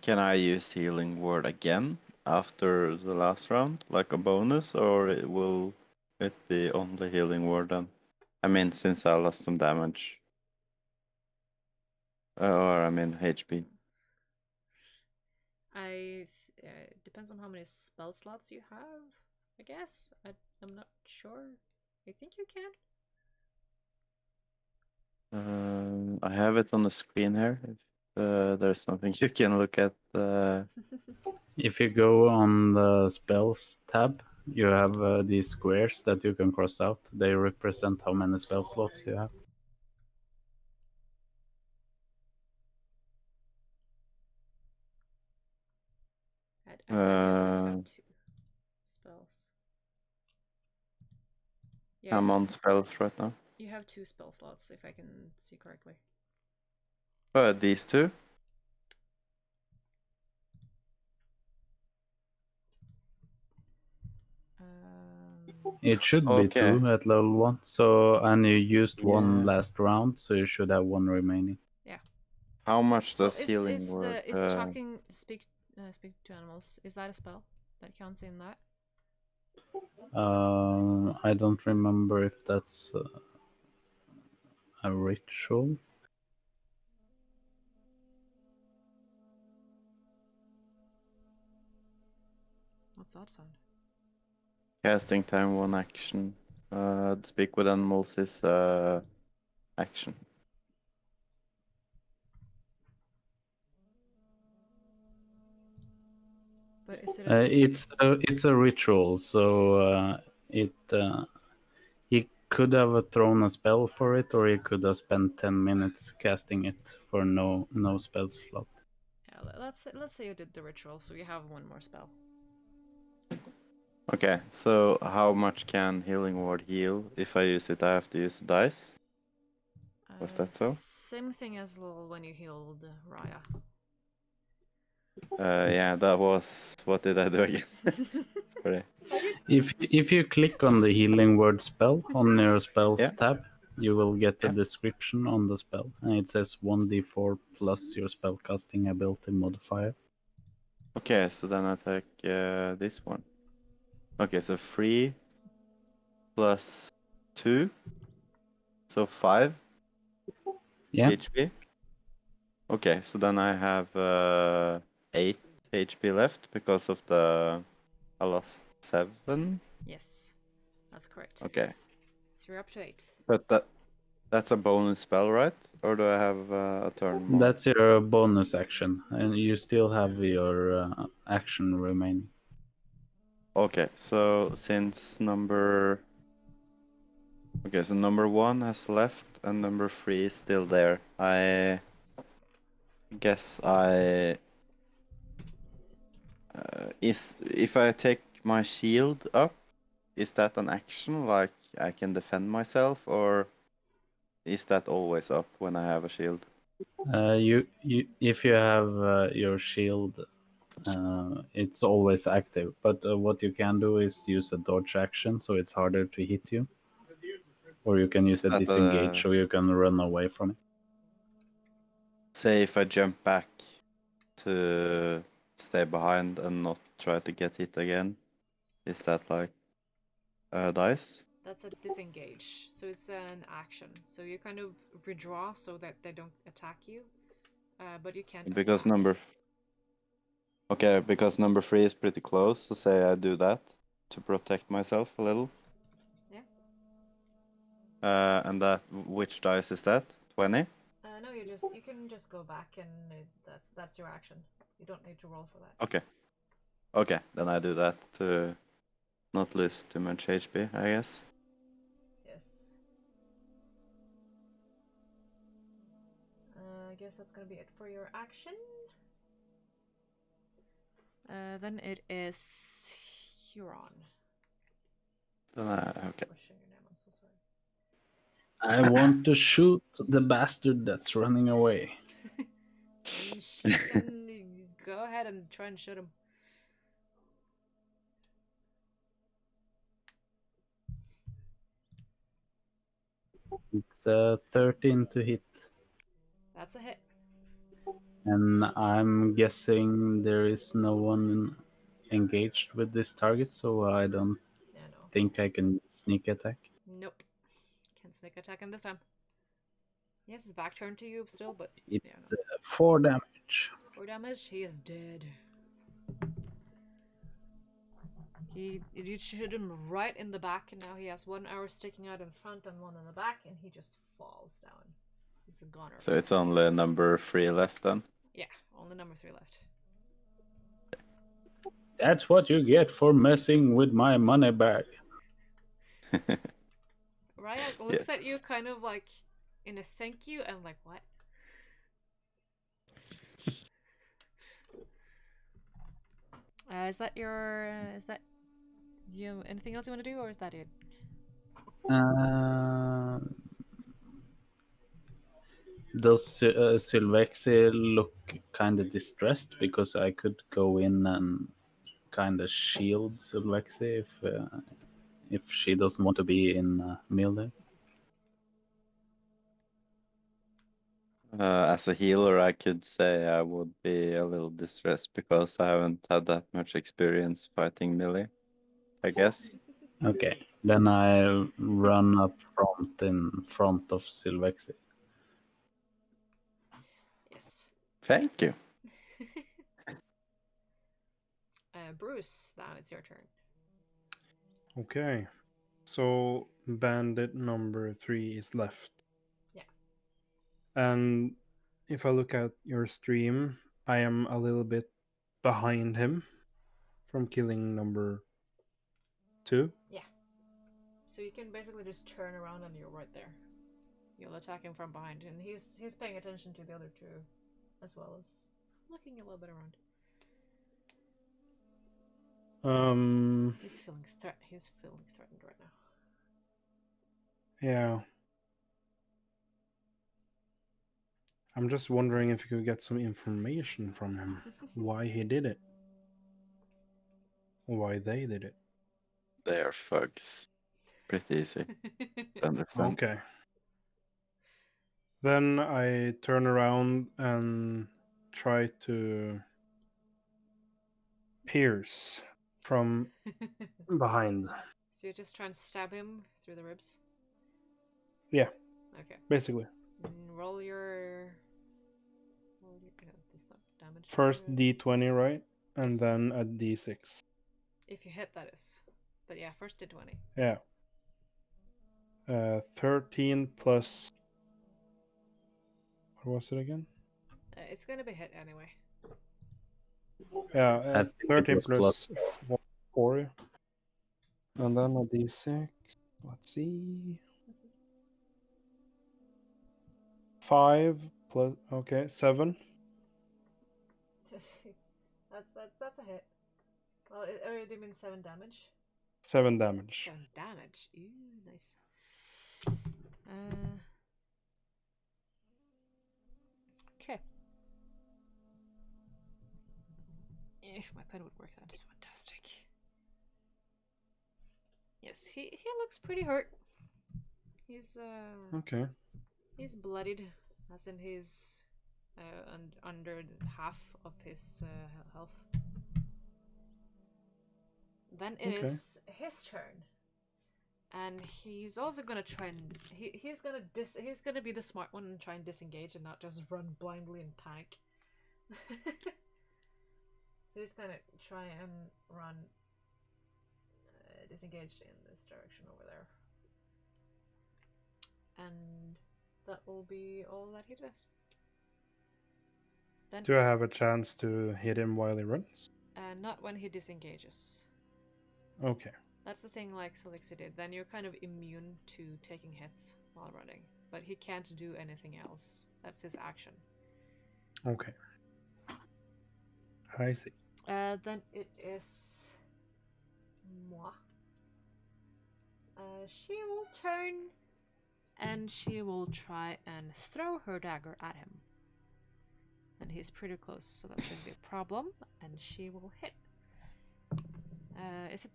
Speaker 4: can I use healing word again after the last round, like a bonus, or will it be only healing word then? I mean, since I lost some damage, or I mean HP.
Speaker 1: Depends on how many spell slots you have, I guess. I'm not sure. I think you can.
Speaker 4: I have it on the screen here. If there's something you can look at.
Speaker 2: If you go on the spells tab, you have these squares that you can cross out. They represent how many spell slots you have.
Speaker 1: I at least have 2 spells. Yeah,
Speaker 4: I'm on spells right now.
Speaker 1: you have 2 spell slots, if I can see correctly.
Speaker 4: These two?
Speaker 2: It should
Speaker 4: Okay.
Speaker 2: be 2 at level 1. So, and you used 1
Speaker 4: Yeah.
Speaker 2: last round, so you should have 1 remaining.
Speaker 4: How much does
Speaker 1: Well,
Speaker 4: healing word?
Speaker 1: talking speak to animals? Is that a spell that counts in that?
Speaker 2: I don't remember if that's a ritual.
Speaker 1: What's that sound?
Speaker 4: Casting time 1 action. Speak with animals is action.
Speaker 1: But is it
Speaker 2: It's a ritual, so he could have thrown a spell for it, or he could have spent 10 minutes casting it for no spell slot.
Speaker 1: Yeah, let's say you did the ritual, so you have 1 more spell.
Speaker 4: Okay, so how much can healing word heal? If I use it, I have to use the dice. Was that so?
Speaker 1: Same thing as when you healed Raya.
Speaker 4: Yeah, that was. What did I do again? Sorry.
Speaker 2: If you click on the healing word spell on your spells
Speaker 4: Yeah.
Speaker 2: tab, you will get a
Speaker 4: Yeah.
Speaker 2: description on the spell, and it says 1d4 plus your spellcasting ability modifier.
Speaker 4: Okay, so then I take this one. Okay, so 3 plus 2, so 5
Speaker 2: Yeah.
Speaker 4: HP. Okay, so then I have 8 HP left because of I lost 7.
Speaker 1: Yes, that's correct.
Speaker 4: Okay,
Speaker 1: So you're up to 8.
Speaker 4: but that's a bonus spell, right? Or do I have a turn more?
Speaker 2: That's your bonus action, and you still have your action remaining.
Speaker 4: Okay, so since number 1 has left and number 3 is still there, I guess if I take my shield up, is that an action, like I can defend myself, or is that always up when I have a shield?
Speaker 2: If you have your shield it's always active. But what you can do is use a dodge action, so it's harder to hit you. Or you can use a disengage, so you can run away from it.
Speaker 4: Say if I jump back to stay behind and not try to get hit again, is that like dice?
Speaker 1: That's a disengage, so it's an action. So you kind of withdraw so that they don't attack you, but you can't
Speaker 4: Because
Speaker 1: attack.
Speaker 4: because number 3 is pretty close, so say I do that to protect myself a little.
Speaker 1: Yeah.
Speaker 4: And that, which dice is that? 20?
Speaker 1: No, you can just go back and that's your action. You don't need to roll for that.
Speaker 4: Okay. Okay, then I do that to not lose too much HP, I guess.
Speaker 1: Yes. I guess that's gonna be it for your action. Then it is Huron.
Speaker 4: Then okay.
Speaker 1: What's your name? I'm so sorry.
Speaker 2: I want to shoot the bastard that's running away.
Speaker 1: Then go ahead and try and shoot him.
Speaker 2: It's 13 to hit.
Speaker 1: That's a hit.
Speaker 2: And I'm guessing there is no one engaged with this target, so I don't think I can sneak attack.
Speaker 1: Nope. Can't sneak attack him this time. Yes, his back turned to you still, but
Speaker 2: it's 4 damage.
Speaker 1: 4 damage. He is dead. You shoot him right in the back, and now he has 1 arrow sticking out in front and 1 in the back, and he just falls down. He's a goner.
Speaker 4: So it's only number 3 left then?
Speaker 1: Yeah, only number 3 left.
Speaker 2: That's what you get for messing with my money bag.
Speaker 1: Raya looks at you kind of like in a thank you and like, what? Is that your... is that... you anything else you want to do, or is that it?
Speaker 2: Does Sylvixi look kind of distressed? Because I could go in and kind of shield Sylvixi if she doesn't want to be in melee.
Speaker 4: As a healer, I could say I would be a little distressed because I haven't had that much experience fighting melee, I guess.
Speaker 2: Okay, then I run up front in front of Sylvixi.
Speaker 1: Yes.
Speaker 4: Thank you.
Speaker 1: Bruce, now it's your turn.
Speaker 3: Okay. So bandit number 3 is left.
Speaker 1: Yeah.
Speaker 3: And if I look at your stream, I am a little bit behind him from killing number 2.
Speaker 1: Yeah. So you can basically just turn around and you're right there. You'll attack him from behind, and he's paying attention to the other 2, as well as looking a little bit around. He's feeling threatened right now.
Speaker 3: Yeah. I'm just wondering if you could get some information from him. Why he did it. Why they did it.
Speaker 4: They are thugs. Pretty easy to understand.
Speaker 3: Okay. Then I turn around and try to pierce from behind.
Speaker 1: So you're just trying to stab him through the ribs?
Speaker 3: Yeah.
Speaker 1: Okay.
Speaker 3: Basically.
Speaker 1: Roll your... no, that's not damage.
Speaker 3: First D20, right? And
Speaker 1: Yes.
Speaker 3: then a D6.
Speaker 1: If you hit, that is. But yeah, first D20.
Speaker 3: Yeah. 13 plus... What was it again?
Speaker 1: It's gonna be hit anyway.
Speaker 3: Yeah, 13 plus
Speaker 2: plus
Speaker 3: 4. And then a D6. Let's see. 5 plus... Okay, 7.
Speaker 1: That's a hit. Well, do you mean 7 damage?
Speaker 3: 7 damage.
Speaker 1: 7 damage. Ooh, nice. Okay. If my pen would work, that is fantastic. Yes, he looks pretty hurt. He's
Speaker 3: Okay.
Speaker 1: he's bloodied, as in he's under half of his health. Then it
Speaker 3: Okay.
Speaker 1: is his turn, and he's also gonna try and he's gonna be the smart one and try and disengage and not just run blindly in panic. So he's gonna try and run disengaged in this direction over there, and that will be all that he does. Then
Speaker 3: Do I have a chance to hit him while he runs?
Speaker 1: not when he disengages.
Speaker 3: Okay.
Speaker 1: That's the thing, like Sylvixi did. Then you're kind of immune to taking hits while running, but he can't do anything else. That's his action.
Speaker 3: Okay. I see.
Speaker 1: Then it is moi. She will turn and she will try and throw her dagger at him. And he's pretty close, so that shouldn't be a problem. And she will hit. Is it,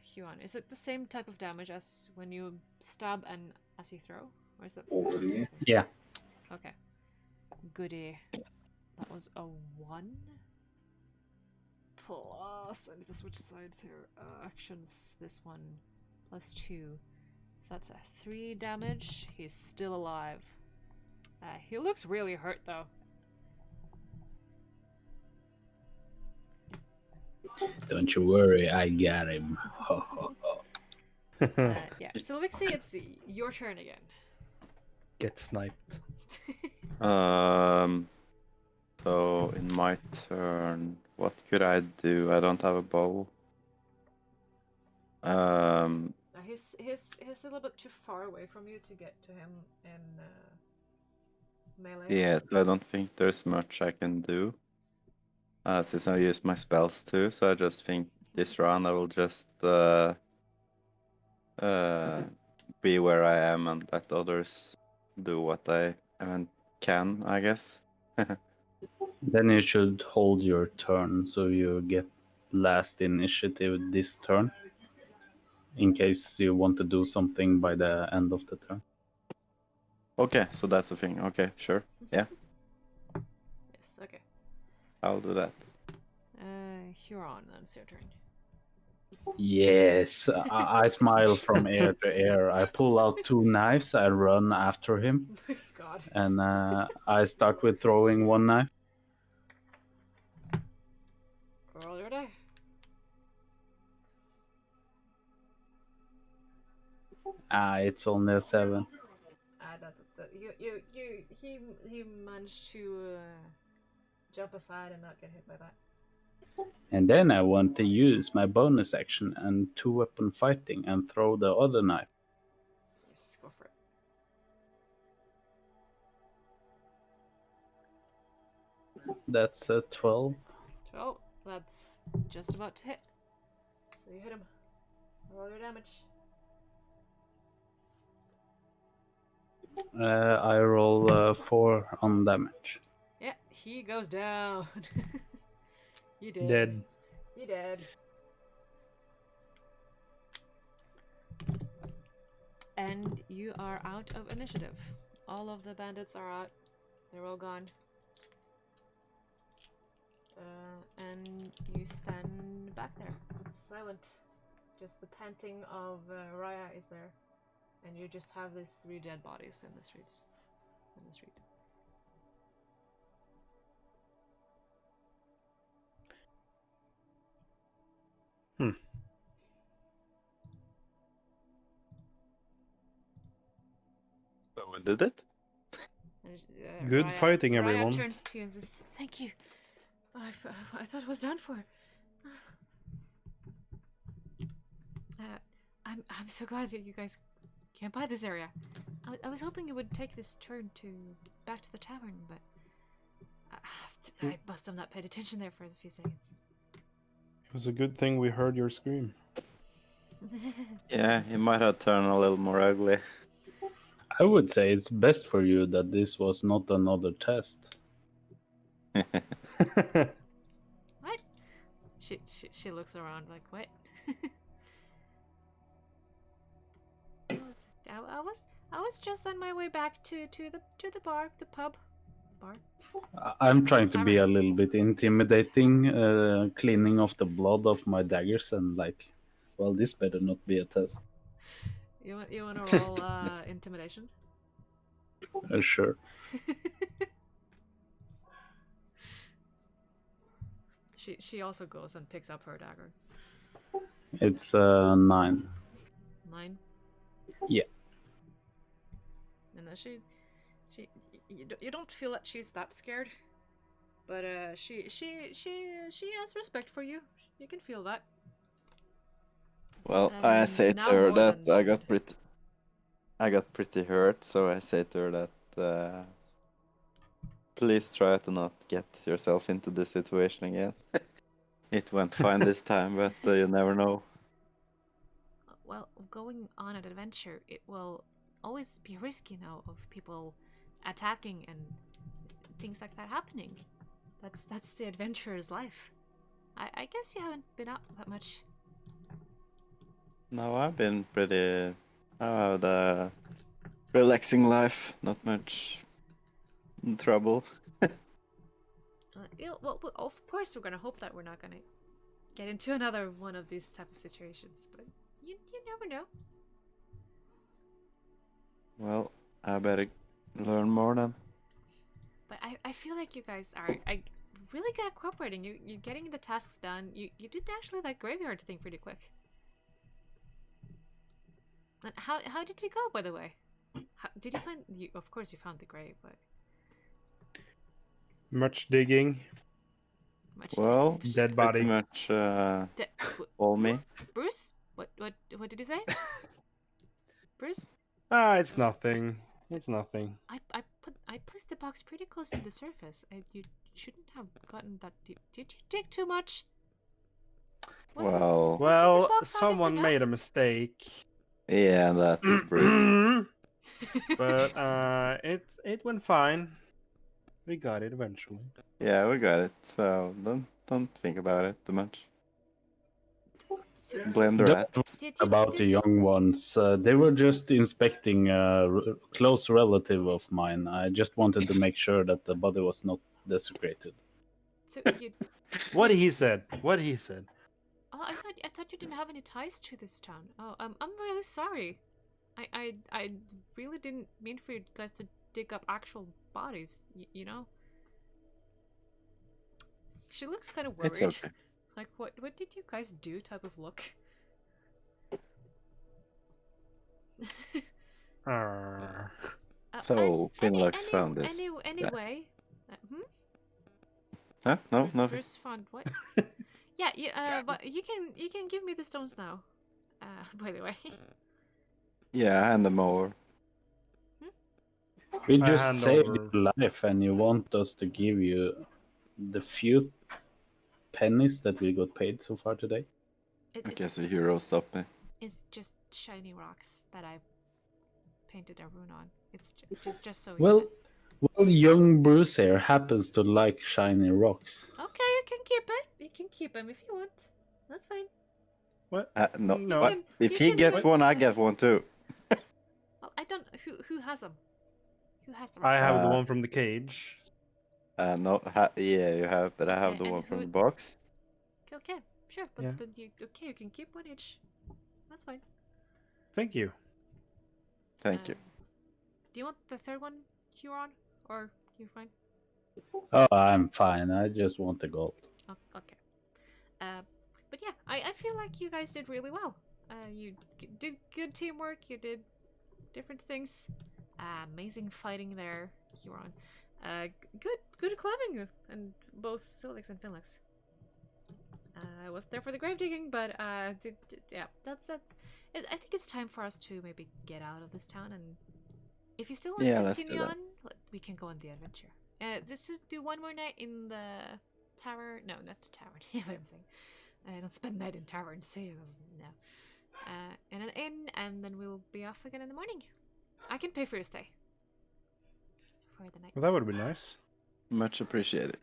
Speaker 1: Huron, is it the same type of damage as when you stab and as you throw? Or is it?
Speaker 2: Yeah.
Speaker 1: Okay. Goody. That was a 1. Plus, I need to switch sides here. Actions, this one. Plus 2. So that's a 3 damage. He's still alive. He looks really hurt though.
Speaker 2: Don't you worry, I got him.
Speaker 1: Yeah, Sylvixi, it's your turn again.
Speaker 3: Get sniped.
Speaker 4: So in my turn, what could I do? I don't have a bow.
Speaker 1: He's a little bit too far away from you to get to him in melee.
Speaker 4: Yeah, I don't think there's much I can do. Since I used my spells too, so I just think this round I will just be where I am and let others do what they can, I guess.
Speaker 2: Then you should hold your turn so you get last initiative this turn. In case you want to do something by the end of the turn.
Speaker 4: Okay, so that's the thing. Okay, sure. Yeah,
Speaker 1: Yes, okay.
Speaker 4: I'll do that.
Speaker 1: Huron, that's your turn.
Speaker 2: Yes, I smile from ear to ear. I pull out 2 knives, I run after him,
Speaker 1: God.
Speaker 2: and I start with throwing 1 knife.
Speaker 1: Roll your die.
Speaker 2: It's only a 7.
Speaker 1: He managed to jump aside and not get hit by that.
Speaker 2: And then I want to use my bonus action and 2-weapon fighting and throw the other knife.
Speaker 1: Yes, go for it.
Speaker 2: That's a 12.
Speaker 1: 12. That's just about to hit. So you hit him. Roll your damage.
Speaker 2: I roll 4 on damage.
Speaker 1: Yeah, he goes down. You did.
Speaker 3: Dead.
Speaker 1: You dead. And you are out of initiative. All of the bandits are out. They're all gone. And you stand back there. It's silent. Just the panting of Raya is there. And you just have these 3 dead bodies in the streets. In the street.
Speaker 4: So we did it?
Speaker 1: And,
Speaker 3: Good fighting, everyone.
Speaker 1: Raya turns to you and says, "Thank you. I thought it was done for." I'm so glad that you guys came by this area. I was hoping you would take this turn back to the tavern, but I must have not paid attention there for a few seconds.
Speaker 3: It was a good thing we heard your scream.
Speaker 4: Yeah, it might have turned a little more ugly.
Speaker 2: I would say it's best for you that this was not another test.
Speaker 1: What? She looks around like, what? I was just on my way back to the bar, the pub. Bar?
Speaker 2: I'm trying to be
Speaker 1: Tavern.
Speaker 2: a little bit intimidating, cleaning off the blood of my daggers and like, well, this better not be a test.
Speaker 1: You want to roll intimidation?
Speaker 2: Sure.
Speaker 1: She also goes and picks up her dagger.
Speaker 2: It's 9.
Speaker 1: 9.
Speaker 2: Yeah.
Speaker 1: And you don't feel that she's that scared, but she has respect for you. You can feel that.
Speaker 4: Well, I say to
Speaker 1: now
Speaker 4: her
Speaker 1: more
Speaker 4: that
Speaker 1: than
Speaker 4: I got pretty hurt, so I say to her that please try to not get yourself into this situation again. It went fine this time, but you never know.
Speaker 1: Well, going on an adventure, it will always be risky now of people attacking and things like that happening. That's the adventurer's life. I guess you haven't been out that much.
Speaker 4: No, I've been pretty. I had a relaxing life, not much trouble.
Speaker 1: Well, of course we're gonna hope that we're not gonna get into another one of these type of situations, but you never know.
Speaker 4: Well, I better learn more then.
Speaker 1: But I feel like you guys are really good at cooperating. You're getting the tasks done. You did actually that graveyard thing pretty quick. And how did it go, by the way? Did you find you? Of course you found the grave, but
Speaker 3: Much digging.
Speaker 1: much
Speaker 4: Well,
Speaker 3: Dead body.
Speaker 4: pretty much all me.
Speaker 1: Bruce? What did you say? Bruce?
Speaker 3: It's nothing. It's nothing.
Speaker 1: I placed the box pretty close to the surface. You shouldn't have gotten that deep. Did you dig too much?
Speaker 4: Well,
Speaker 3: Well,
Speaker 1: box
Speaker 3: someone
Speaker 1: honest
Speaker 3: made a
Speaker 1: enough?
Speaker 3: mistake.
Speaker 4: yeah, that's Bruce.
Speaker 3: But it went fine. We got it eventually.
Speaker 4: Yeah, we got it. So don't think about it too much.
Speaker 1: So,
Speaker 4: Blame the
Speaker 2: Don't
Speaker 4: rat.
Speaker 1: did
Speaker 2: About the young ones. They were just inspecting a close relative of mine. I just wanted to make sure that the body was not desecrated.
Speaker 1: So you?
Speaker 3: What he said. What he said.
Speaker 1: Oh, I thought you didn't have any ties to this town. Oh, I'm really sorry. I really didn't mean for you guys to dig up actual bodies. You know. She looks kind of worried.
Speaker 4: It's okay.
Speaker 1: Like what did you guys do? Type of look.
Speaker 4: So, Finlux found this.
Speaker 1: Anyway.
Speaker 4: Huh? No, no.
Speaker 1: Bruce found what? Yeah, but you can give me the stones now. By the way.
Speaker 4: Yeah, and the mower.
Speaker 2: We
Speaker 3: I
Speaker 2: just
Speaker 3: hand
Speaker 2: saved
Speaker 3: over-
Speaker 2: your life, and you want us to give you the few pennies that we got paid so far today?
Speaker 4: I guess the hero stopped me.
Speaker 1: It's just shiny rocks that I painted a rune on. It's just so.
Speaker 2: Well, young Bruce here happens to like shiny rocks.
Speaker 1: Okay, you can keep it. You can keep him if you want. That's fine.
Speaker 3: What?
Speaker 4: No.
Speaker 3: No.
Speaker 4: What? If he gets one, I get one too.
Speaker 1: Well, I don't. Who has them? Who has the
Speaker 3: I
Speaker 1: rocks?
Speaker 3: have the one from the cage.
Speaker 4: No. Yeah, you have, but I have
Speaker 1: Okay,
Speaker 4: the
Speaker 1: and
Speaker 4: one from
Speaker 1: who-
Speaker 4: the box.
Speaker 1: Okay, sure, but
Speaker 3: Yeah.
Speaker 1: you can keep one each. That's fine.
Speaker 3: Thank you.
Speaker 4: Thank you.
Speaker 1: Do you want the third one, Huron, or you're fine?
Speaker 2: Oh, I'm fine. I just want the gold.
Speaker 1: Oh, okay. But yeah, I feel like you guys did really well. You did good teamwork. You did different things. Amazing fighting there, Huron. Good clubbing, and both Sylvix and Finlix. I was there for the grave digging, but yeah, that's it. I think it's time for us to maybe get out of this town, and if you still want
Speaker 4: Yeah,
Speaker 1: to
Speaker 4: let's do
Speaker 1: continue
Speaker 4: that.
Speaker 1: on, we can go on the adventure. Just do one more night in the tower. No, not the tavern. Yeah, what I'm saying. I don't spend the night in taverns. No. In an inn, and then we'll be off again in the morning. I can pay for your stay for the night.
Speaker 3: Well, that would be nice.
Speaker 4: Much appreciated.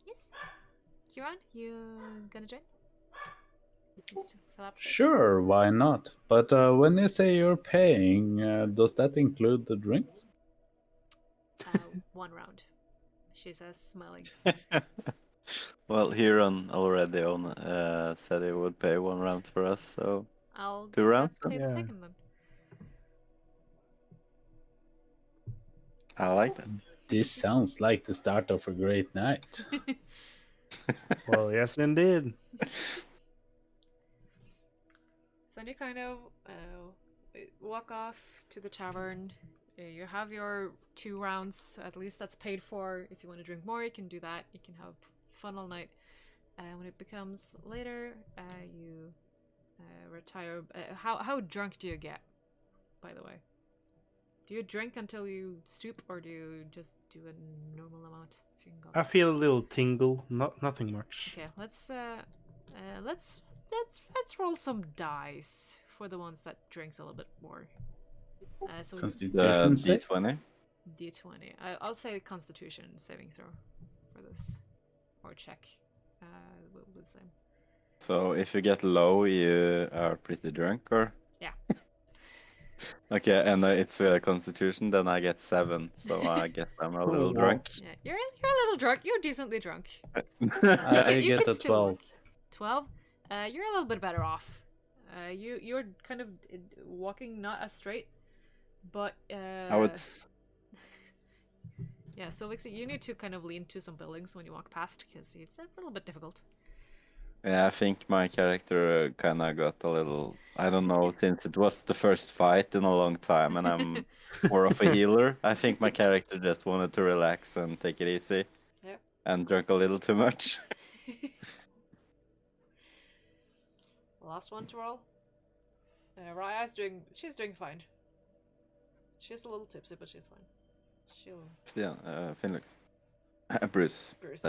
Speaker 1: Yes. Huron, you gonna join? Just to fill up space?
Speaker 2: Sure, why not? But when you say you're paying, does that include the drinks?
Speaker 1: 1 round. She says, smiling.
Speaker 4: Well, Huron already said he would pay 1 round for us, so
Speaker 1: I'll
Speaker 4: 2
Speaker 1: guess
Speaker 4: rounds.
Speaker 1: I pay the
Speaker 3: Yeah.
Speaker 1: second then.
Speaker 4: I like that.
Speaker 2: This sounds like the start of a great night.
Speaker 3: Well, yes, indeed.
Speaker 1: So you kind of walk off to the tavern. You have your 2 rounds, at least that's paid for. If you want to drink more, you can do that. You can have fun all night. When it becomes later, you retire. How drunk do you get, by the way? Do you drink until you stoop, or do you just do a normal amount? If you can go.
Speaker 3: I feel a little tingle, nothing much.
Speaker 1: Okay, let's roll some dice for the ones that drinks a little bit more. So
Speaker 4: The
Speaker 2: Constitution save?
Speaker 4: D20.
Speaker 1: D20. I'll say Constitution saving throw for this, or check. We'll do the same.
Speaker 4: So if you get low, you are pretty drunk, or?
Speaker 1: Yeah.
Speaker 4: Okay, and it's a Constitution, then I get 7, so I guess I'm a little
Speaker 3: Whoa.
Speaker 4: drunk.
Speaker 1: Yeah, you're a little drunk. You're decently drunk.
Speaker 2: I
Speaker 1: You
Speaker 2: get
Speaker 1: can
Speaker 2: a
Speaker 1: still
Speaker 2: 12.
Speaker 1: work. 12. You're a little bit better off. You're kind of walking not as straight, but
Speaker 4: I would.
Speaker 1: yeah. So Sylvixi, you need to kind of lean to some buildings when you walk past because it's a little bit difficult.
Speaker 4: Yeah, I think my character kind of got a little. I don't know, since it was the first fight in a long time, and I'm more of a healer. I think my character just wanted to relax and take it easy.
Speaker 1: Yep.
Speaker 4: And drank a little too much.
Speaker 1: Last one to roll. Raya's doing. She's doing fine. She's a little tipsy, but she's fine. She'll.
Speaker 4: Still, Finlux. Bruce.
Speaker 1: Bruce.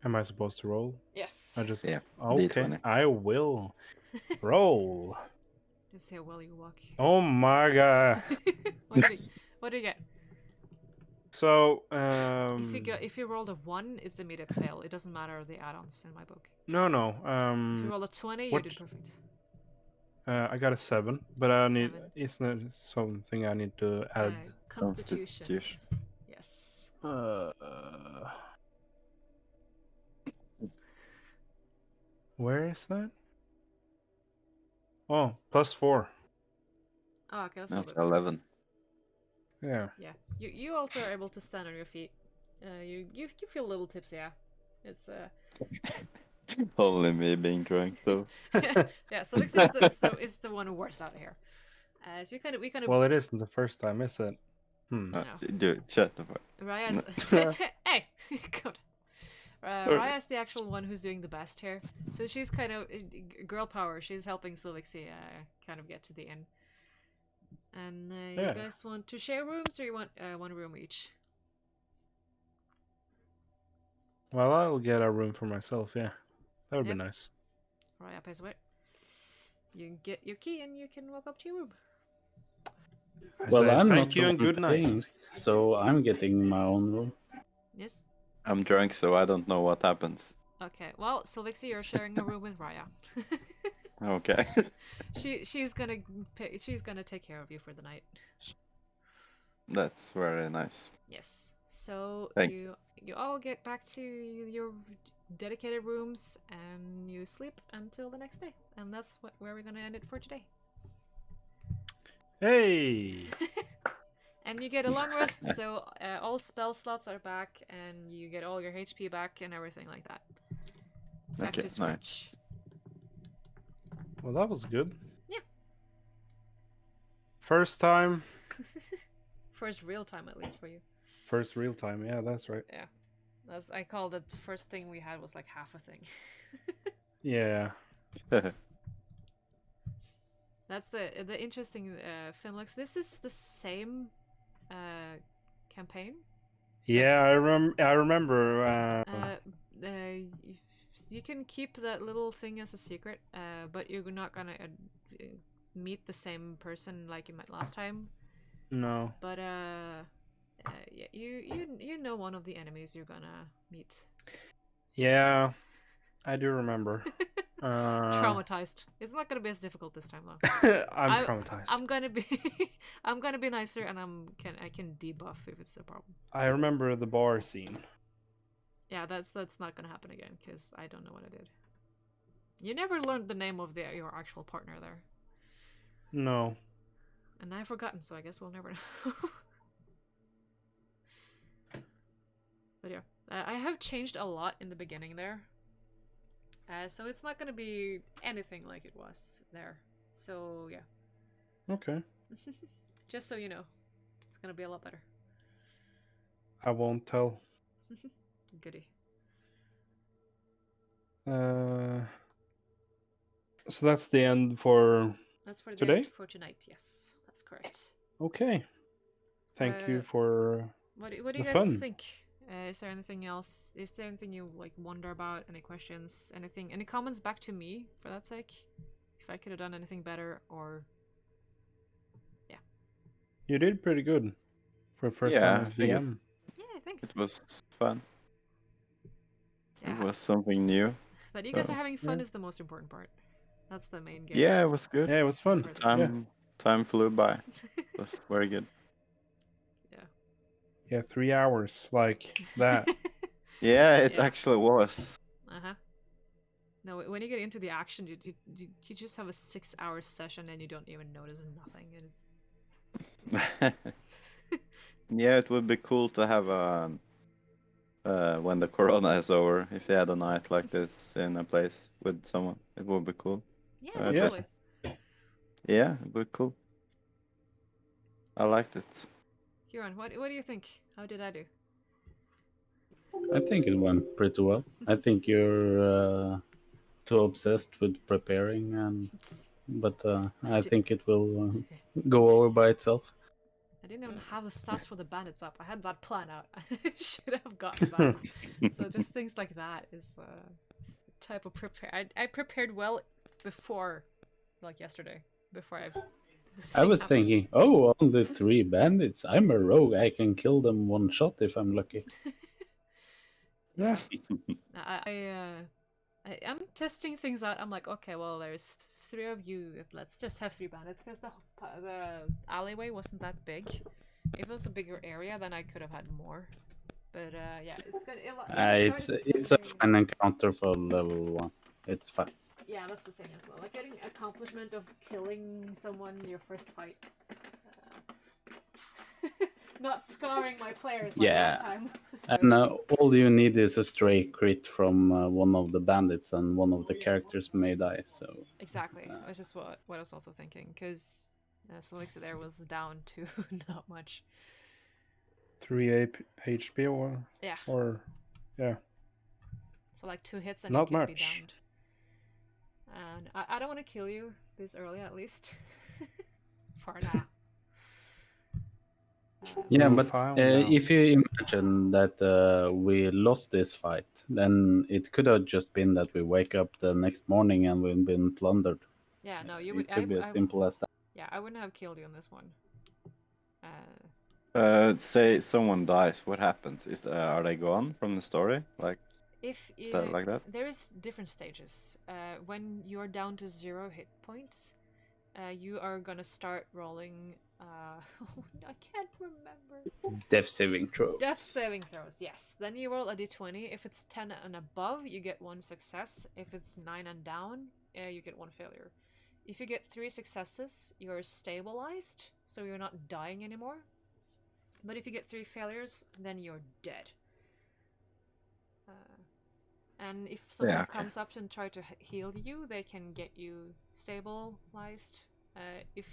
Speaker 3: Am I supposed to roll?
Speaker 1: Yes.
Speaker 3: I just
Speaker 4: Yeah.
Speaker 3: okay.
Speaker 4: D20.
Speaker 3: I will roll.
Speaker 1: Just see how well you walk.
Speaker 3: Oh my god.
Speaker 1: What do you get?
Speaker 3: So
Speaker 1: If you rolled a 1, it's immediate fail. It doesn't matter the add-ons in my book.
Speaker 3: no.
Speaker 1: If you roll a 20, you
Speaker 3: what-
Speaker 1: did perfect.
Speaker 3: I got a 7, but I need
Speaker 1: 7.
Speaker 3: isn't it something I need to add?
Speaker 1: Constitution. Yes.
Speaker 3: Where is that? Oh, +4.
Speaker 1: Oh, okay, that's a
Speaker 4: That's
Speaker 1: little bit.
Speaker 4: 11.
Speaker 3: Yeah.
Speaker 1: Yeah. You also are able to stand on your feet. You feel a little tipsy, yeah. It's
Speaker 4: Only me being drunk, though.
Speaker 1: yeah. So Alex is the one worst out of here. So we kind of.
Speaker 3: Well, it isn't the first time, is it?
Speaker 1: No.
Speaker 4: Dude, shut the fuck.
Speaker 1: Raya's hey, go. Raya's the actual one who's doing the best here. So she's kind of girl power. She's helping Sylvixi kind of get to the inn. And
Speaker 3: Yeah.
Speaker 1: you guys want to share rooms, or you want 1 room each?
Speaker 3: Well, I'll get a room for myself. Yeah, that would
Speaker 1: Yep.
Speaker 3: be nice.
Speaker 1: Raya pays away. You can get your key and you can walk up to your room.
Speaker 3: I
Speaker 2: Well,
Speaker 3: say
Speaker 2: I'm
Speaker 3: thank
Speaker 2: not
Speaker 3: you
Speaker 2: the
Speaker 3: and
Speaker 2: one
Speaker 3: good night.
Speaker 2: paying, so I'm getting my own room.
Speaker 1: Yes.
Speaker 4: I'm drunk, so I don't know what happens.
Speaker 1: Okay. Well, Sylvixi, you're sharing a room with Raya.
Speaker 4: Okay.
Speaker 1: She's gonna take care of you for the night.
Speaker 4: That's very nice.
Speaker 1: Yes. So
Speaker 4: Thank-
Speaker 1: you all get back to your dedicated rooms and you sleep until the next day, and that's where we're gonna end it for today.
Speaker 3: Hey.
Speaker 1: And you get a long rest, so all spell slots are back, and you get all your HP back and everything like that. Back
Speaker 4: Okay,
Speaker 1: to scratch.
Speaker 4: nice.
Speaker 3: Well, that was good.
Speaker 1: Yeah.
Speaker 3: First time.
Speaker 1: First real time, at least for you.
Speaker 3: First real time. Yeah, that's right.
Speaker 1: Yeah. I called it first thing we had was like half a thing.
Speaker 3: Yeah.
Speaker 1: That's the interesting Finlux. This is the same campaign.
Speaker 3: Yeah, I remember.
Speaker 1: You can keep that little thing as a secret, but you're not gonna meet the same person like you met last time.
Speaker 3: No.
Speaker 1: But yeah, you know one of the enemies you're gonna meet.
Speaker 3: Yeah, I do remember.
Speaker 1: Traumatized. It's not gonna be as difficult this time though.
Speaker 3: I'm traumatized.
Speaker 1: I'm gonna be I'm gonna be nicer and I can debuff if it's a problem.
Speaker 3: I remember the bar scene.
Speaker 1: Yeah, that's not gonna happen again because I don't know what I did. You never learned the name of your actual partner there,
Speaker 3: No.
Speaker 1: and I've forgotten, so I guess we'll never know. But yeah, I have changed a lot in the beginning there, so it's not gonna be anything like it was there. So yeah,
Speaker 3: Okay.
Speaker 1: just so you know, it's gonna be a lot better.
Speaker 3: I won't tell.
Speaker 1: Goody.
Speaker 3: So that's the end for
Speaker 1: That's for the
Speaker 3: today?
Speaker 1: end for tonight. Yes, that's correct.
Speaker 3: Okay. Thank you for
Speaker 1: What do you
Speaker 3: the
Speaker 1: guys
Speaker 3: fun.
Speaker 1: think? Is there anything else? Is there anything you like wonder about? Any questions? Anything? Any comments back to me for that sake? If I could have done anything better, or
Speaker 3: You did pretty good for the first
Speaker 4: Yeah,
Speaker 3: time
Speaker 4: I
Speaker 3: as
Speaker 4: think
Speaker 3: DM.
Speaker 1: yeah, thanks.
Speaker 4: it was fun.
Speaker 1: Yeah,
Speaker 4: It was something new.
Speaker 1: that you guys
Speaker 4: so,
Speaker 1: are having fun
Speaker 3: yeah.
Speaker 1: is the most important part. That's the main game.
Speaker 4: Yeah, it was good.
Speaker 3: Yeah, it was fun.
Speaker 1: Part.
Speaker 4: Time flew by. It was very good.
Speaker 3: Yeah, 3 hours like that.
Speaker 4: Yeah, it
Speaker 1: Yeah.
Speaker 4: actually was.
Speaker 1: Uh-huh. No, when you get into the action, you just have a 6-hour session and you don't even notice nothing. And
Speaker 4: Yeah, it would be cool to have when the corona is over, if you had a night like this in a place with someone, it would be cool.
Speaker 1: yeah,
Speaker 3: Yes.
Speaker 1: definitely.
Speaker 4: Yeah, it would be cool. I liked it.
Speaker 1: Huron, what do you think? How did I do?
Speaker 2: I think it went pretty well. I think you're too obsessed with preparing, but I think it will go over by itself.
Speaker 1: I didn't even have the stats for the bandits up. I had that plan out. I should have gotten that. So just things like that is type of prepare. I prepared well before, like yesterday, before
Speaker 2: I was
Speaker 1: happened.
Speaker 2: thinking, oh, only 3 bandits. I'm a rogue. I can kill them one shot if I'm lucky.
Speaker 1: Yeah. I'm testing things out. I'm like, okay, well, there's 3 of you. Let's just have 3 bandits because the alleyway wasn't that big. If it was a bigger area, then I could have had more. But yeah, it's good.
Speaker 2: It's a fun encounter for level 1. It's fun.
Speaker 1: Yeah, that's the thing as well. Like getting accomplishment of killing someone in your first fight. Not scarring my players like last time. So.
Speaker 2: And all you need is a stray crit from one of the bandits, and one of the characters may die. So
Speaker 1: exactly, that's just what I was also thinking, because Sylvixi there was down to not much.
Speaker 3: 3 HP or
Speaker 1: yeah. So like 2 hits and
Speaker 3: not
Speaker 1: you could
Speaker 3: much.
Speaker 1: be downed. And I don't want to kill you this early, at least. For now.
Speaker 2: yeah, but if you imagine that we lost this fight, then it could have just been that we wake up the next morning and we've been plundered.
Speaker 1: Yeah, no, you would.
Speaker 2: It could be as simple as that.
Speaker 1: Yeah, I wouldn't have killed you on this one.
Speaker 4: Say someone dies, what happens? Are they gone from the story? Like,
Speaker 1: if
Speaker 4: is that like that?
Speaker 1: There is different stages. When you're down to 0 hit points, you are gonna start rolling. I can't remember.
Speaker 2: Death saving throws.
Speaker 1: Death saving throws. Yes. Then you roll a d20. If it's 10 and above, you get 1 success. If it's 9 and down, you get 1 failure. If you get 3 successes, you're stabilized, so you're not dying anymore. But if you get 3 failures, then you're dead. And if someone comes up and try to heal you, they can get you stabilized. If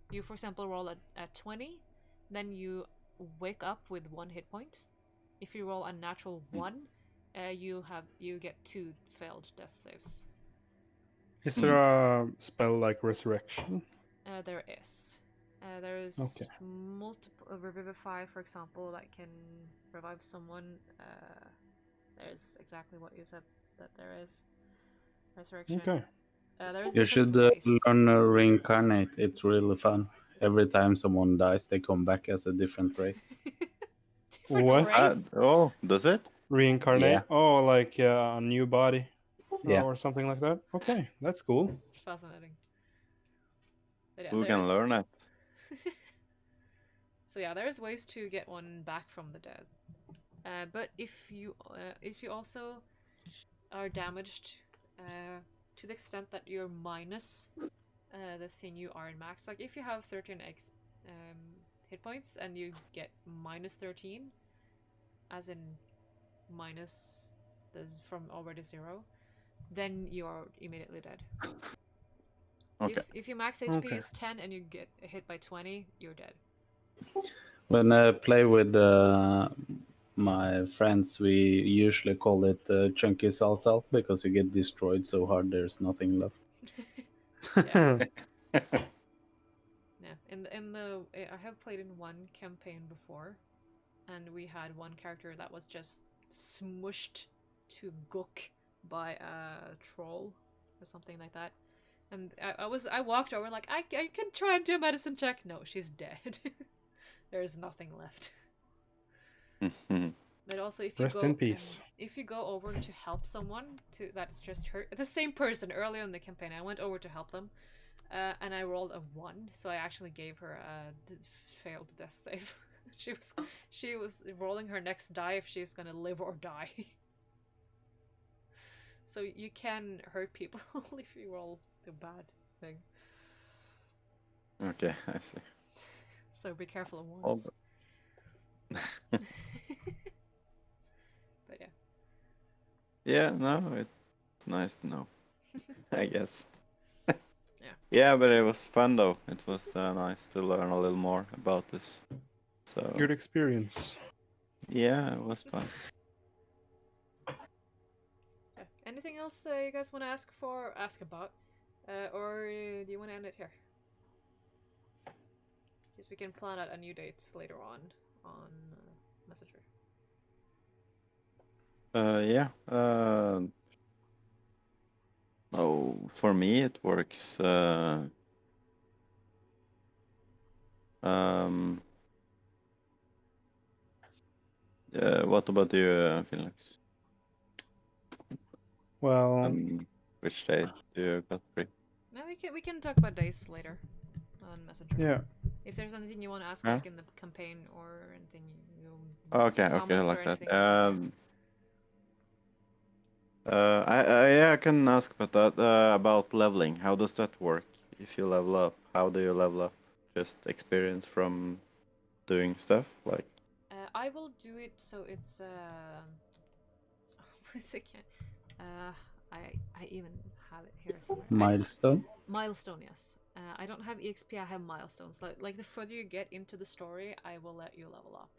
Speaker 1: you, for example, roll a 20, then you wake up with 1 hit point. If you roll a natural 1, you get 2 failed death saves.
Speaker 3: Is there a spell like resurrection?
Speaker 1: There is. There's multiple revivify, for example, that can revive someone. There's exactly what you said that there is. Resurrection.
Speaker 3: Okay.
Speaker 2: You should learn reincarnate. It's really fun. Every time someone dies, they come back as a different race.
Speaker 1: Different race?
Speaker 4: Oh, does it?
Speaker 3: Reincarnate?
Speaker 2: Yeah.
Speaker 3: Oh, like a new body
Speaker 2: Yeah.
Speaker 3: or something like that? Okay, that's cool.
Speaker 1: Fascinating. But yeah,
Speaker 4: Who can learn it?
Speaker 1: So yeah, there's ways to get one back from the dead. But if you also are damaged to the extent that you're minus the thing you are in max, like if you have 13 hit points and you get minus 13, as in minus this from already 0, then you are immediately dead. So
Speaker 4: Okay.
Speaker 1: if your max HP
Speaker 3: Okay.
Speaker 1: is 10 and you get hit by 20, you're dead.
Speaker 2: When I play with my friends, we usually call it chunky salsa because you get destroyed so hard there's nothing left.
Speaker 1: Yeah. Yeah. I have played in one campaign before, and we had one character that was just smushed to gook by a troll or something like that. And I walked over like I can try and do a medicine check. No, she's dead. There is nothing left. But also, if you
Speaker 3: Rest
Speaker 1: go
Speaker 3: in peace.
Speaker 1: if you go over to help someone that's just hurt, the same person earlier in the campaign, I went over to help them, and I rolled a 1, so I actually gave her a failed death save. she was rolling her next die if she's gonna live or die. So you can hurt people if you roll the bad thing.
Speaker 4: Okay, I see.
Speaker 1: So be careful of
Speaker 4: Oh,
Speaker 1: ones. But yeah.
Speaker 4: yeah, no, it's nice to know, I guess.
Speaker 1: Yeah.
Speaker 4: Yeah, but it was fun though. It was nice to learn a little more about this. So
Speaker 3: Good experience.
Speaker 4: yeah, it was fun.
Speaker 1: Yeah. Anything else you guys want to ask about, or do you want to end it here? Because we can plan out a new date later on Messenger.
Speaker 4: Yeah. Oh, for me it works. Um. What about you, Felix?
Speaker 3: Well,
Speaker 4: Which day do you got free?
Speaker 1: No, we can talk about days later on Messenger.
Speaker 3: yeah.
Speaker 1: If there's anything you want to ask,
Speaker 4: Huh?
Speaker 1: like in the campaign or anything,
Speaker 4: Okay,
Speaker 1: comments or
Speaker 4: like that.
Speaker 1: anything.
Speaker 4: Yeah, I can ask about that. About leveling. How does that work? If you level up, how do you level up? Just experience from doing stuff, like.
Speaker 1: I will do it so it's once again. I even have it here somewhere.
Speaker 2: Milestone.
Speaker 1: Milestone, yes. I don't have EXP. I have milestones. Like the further you get into the story, I will let you level up.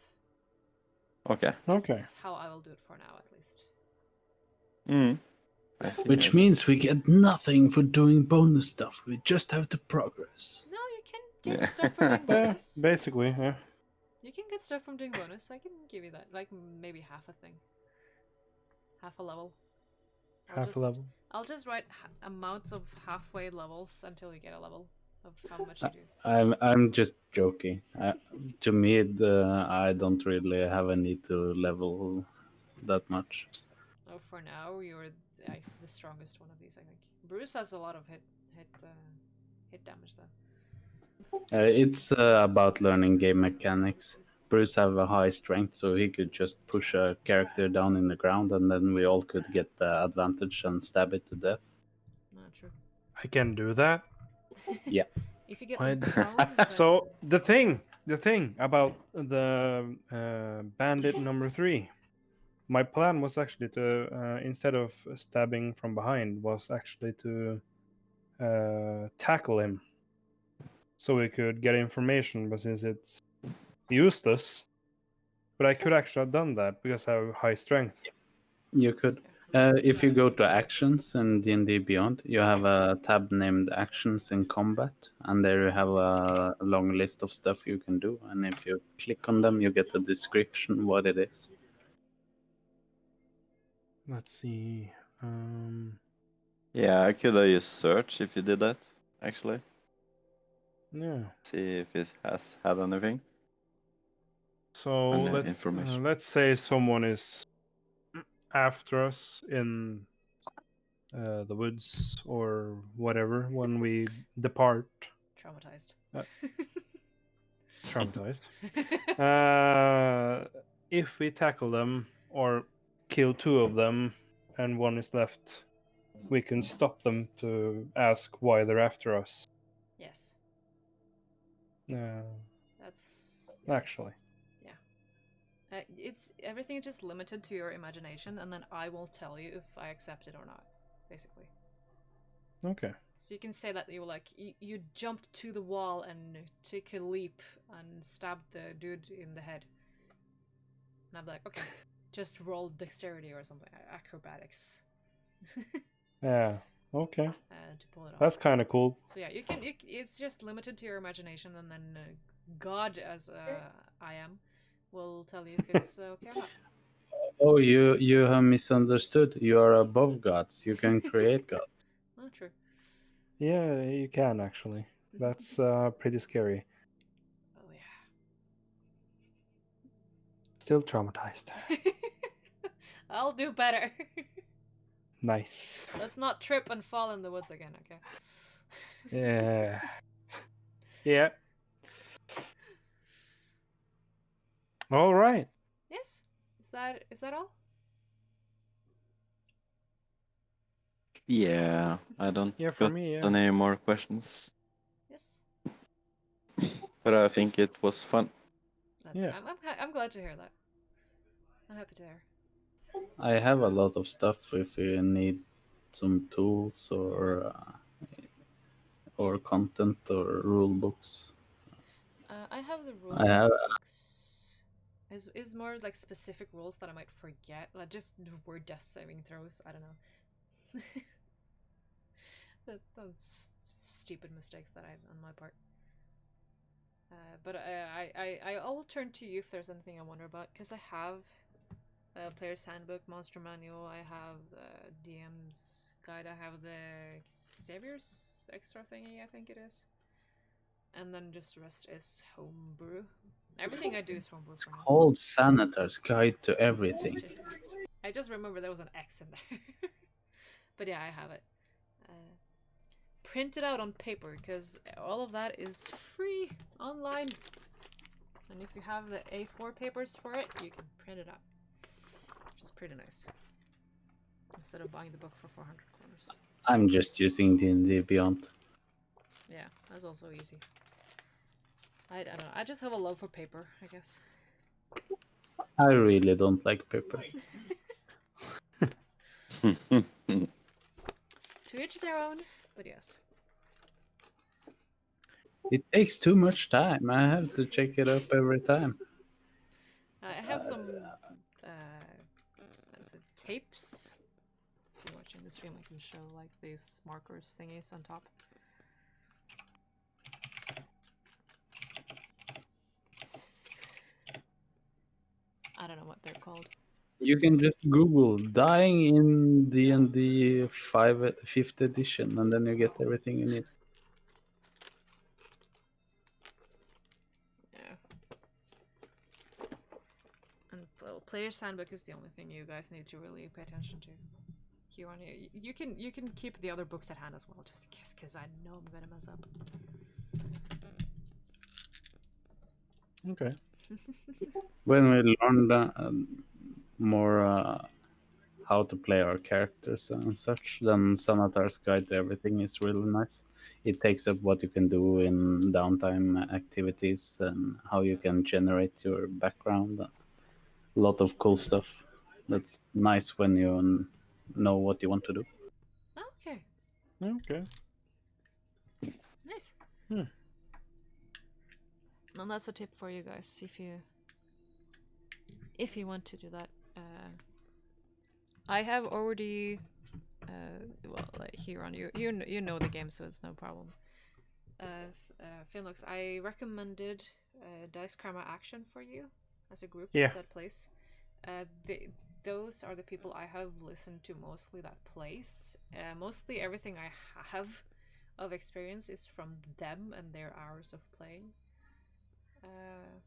Speaker 4: Okay.
Speaker 3: Okay.
Speaker 1: That's how I will do it for now, at least.
Speaker 4: I see.
Speaker 2: Which means we get nothing for doing bonus stuff. We just have to progress.
Speaker 1: No, you can get
Speaker 4: Yeah.
Speaker 1: stuff from doing
Speaker 3: Yeah,
Speaker 1: bonus.
Speaker 3: basically, yeah.
Speaker 1: You can get stuff from doing bonus. I can give you that. Like maybe half a thing. Half a level.
Speaker 3: Half a level.
Speaker 1: I'll just write amounts of halfway levels until you get a level of how much you do.
Speaker 2: I'm just joking. To me, I don't really have a need to level that much.
Speaker 1: Oh, for now you're the strongest one of these, I think. Bruz has a lot of hit damage though.
Speaker 2: It's about learning game mechanics. Bruce have a high strength, so he could just push a character down in the ground, and then we all could get the advantage and stab it to death.
Speaker 1: Not true.
Speaker 3: I can do that.
Speaker 2: Yeah.
Speaker 1: If you get
Speaker 3: I-
Speaker 1: prone,
Speaker 3: So the thing about the bandit number 3, my plan was actually to instead of stabbing from behind, was actually to tackle him, so we could get information. But since it's useless, but I could actually have done that because I have high strength.
Speaker 2: You could. If you go to actions in D&D Beyond, you have a tab named Actions in Combat, and there you have a long list of stuff you can do. And if you click on them, you get a description what it is.
Speaker 3: Let's see.
Speaker 4: Yeah, I could have used search if you did that, actually.
Speaker 3: Yeah.
Speaker 4: See if it has had anything.
Speaker 3: So
Speaker 4: Information.
Speaker 3: let's say someone is after us in the woods or whatever when we depart.
Speaker 1: Traumatized.
Speaker 3: Traumatized. If we tackle them or kill two of them and one is left, we can stop them to ask why they're after us.
Speaker 1: Yes. That's
Speaker 3: Actually.
Speaker 1: it's everything is just limited to your imagination, and then I will tell you if I accept it or not, basically.
Speaker 3: Okay.
Speaker 1: So you can say that you jumped to the wall and took a leap and stabbed the dude in the head. And I'm like, okay, just roll dexterity or something, acrobatics.
Speaker 3: Yeah. Okay.
Speaker 1: To pull it off.
Speaker 3: That's kind of cool.
Speaker 1: So yeah, it's just limited to your imagination, and then God, as I am, will tell you if it's okay or not.
Speaker 2: Oh, you have misunderstood. You are above gods. You can create gods.
Speaker 1: Oh, true.
Speaker 3: Yeah, you can actually. That's pretty scary.
Speaker 1: Oh yeah.
Speaker 3: Still traumatized.
Speaker 1: I'll do better.
Speaker 3: Nice.
Speaker 1: Let's not trip and fall in the woods again, okay?
Speaker 3: Yeah. Yeah. All right.
Speaker 1: Yes? Is that all?
Speaker 4: Yeah, I don't
Speaker 3: Yeah, for
Speaker 4: got
Speaker 3: me, yeah.
Speaker 4: any more questions,
Speaker 1: Yes.
Speaker 4: but I think it was fun.
Speaker 1: That's
Speaker 3: Yeah.
Speaker 1: I'm glad to hear that. I'm happy to hear.
Speaker 2: I have a lot of stuff if you need some tools or content or rule books.
Speaker 1: I have the rule
Speaker 2: I have
Speaker 1: books. Is more like specific rules that I might forget, like just word death saving throws. I don't know. That's stupid mistakes that I on my part. But I'll turn to you if there's anything I wonder about, because I have a player's handbook, monster manual. I have the DM's guide. I have the Xavier's extra thingy, I think it is. And then just the rest is homebrew. Everything I do is homebrew
Speaker 2: it's
Speaker 1: for now.
Speaker 2: called Senator's Guide to Everything.
Speaker 1: I just remember there was an X in there. But yeah, I have it. Printed out on paper, because all of that is free online. And if you have the A4 papers for it, you can print it out. Which is pretty nice. Instead of buying the book for 400 kroners.
Speaker 2: I'm just using D&D Beyond.
Speaker 1: Yeah, that's also easy. I don't know. I just have a love for paper, I guess.
Speaker 2: I really don't like paper.
Speaker 1: To each their own, but yes.
Speaker 2: It takes too much time. I have to check it up every time.
Speaker 1: I have some tapes. If you're watching the stream, I can show like these markers thingies on top. I don't know what they're called.
Speaker 2: You can just Google dying in D&D 5th edition, and then you get everything you need.
Speaker 1: Yeah. And well, player's handbook is the only thing you guys need to really pay attention to. Huron, you can keep the other books at hand as well, just in case, because I know I'm gonna mess up.
Speaker 3: Okay.
Speaker 2: When we learn more how to play our characters and such, then Sanatar's Guide to Everything is really nice. It takes up what you can do in downtime activities and how you can generate your background. A lot of cool stuff. That's nice when you know what you want to do.
Speaker 1: Okay,
Speaker 3: Okay.
Speaker 1: nice.
Speaker 3: Hmm.
Speaker 1: And that's a tip for you guys if you want to do that. I have already well, like Huron, you know the game, so it's no problem. Finlux, I recommended Dice Karma Action for you as a group that plays. Those are the people I have listened to mostly that plays. Mostly everything I have of experience is from them and their hours of playing.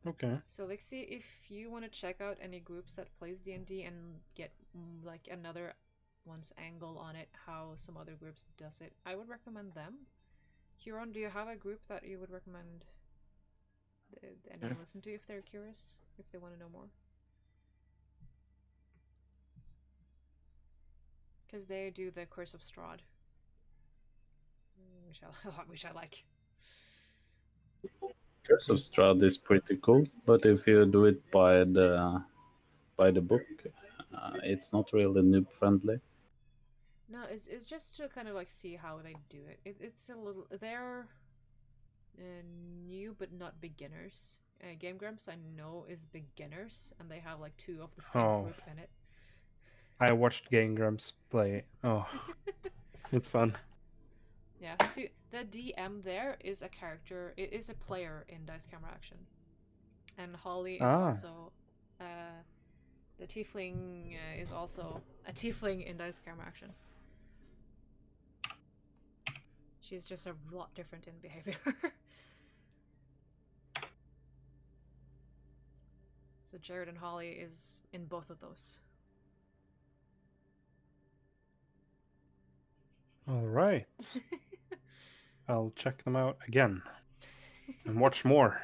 Speaker 3: Okay.
Speaker 1: Sylvixi, if you want to check out any groups that plays D&D and get like another one's angle on it, how some other groups does it, I would recommend them. Huron, do you have a group that you would recommend anyone listen to if they're curious, if they want to know more? Because they do the Curse of Strahd, which I like.
Speaker 2: Curse of Strahd is pretty cool, but if you do it by the book, it's not really noob friendly.
Speaker 1: No, it's just to kind of like see how they do it. It's a little they're new but not beginners. Game Grumps I know is beginners, and they have like 2 of the same group in it.
Speaker 3: I watched Game Grumps play. Oh, it's fun.
Speaker 1: Yeah, so the DM there is a character. It is a player in Dice Camera Action, and Holly is also the tiefling is also a tiefling in Dice Camera Action. She's just a lot different in behavior. So Jared and Holly is in both of those.
Speaker 3: All right. I'll check them out again and watch more.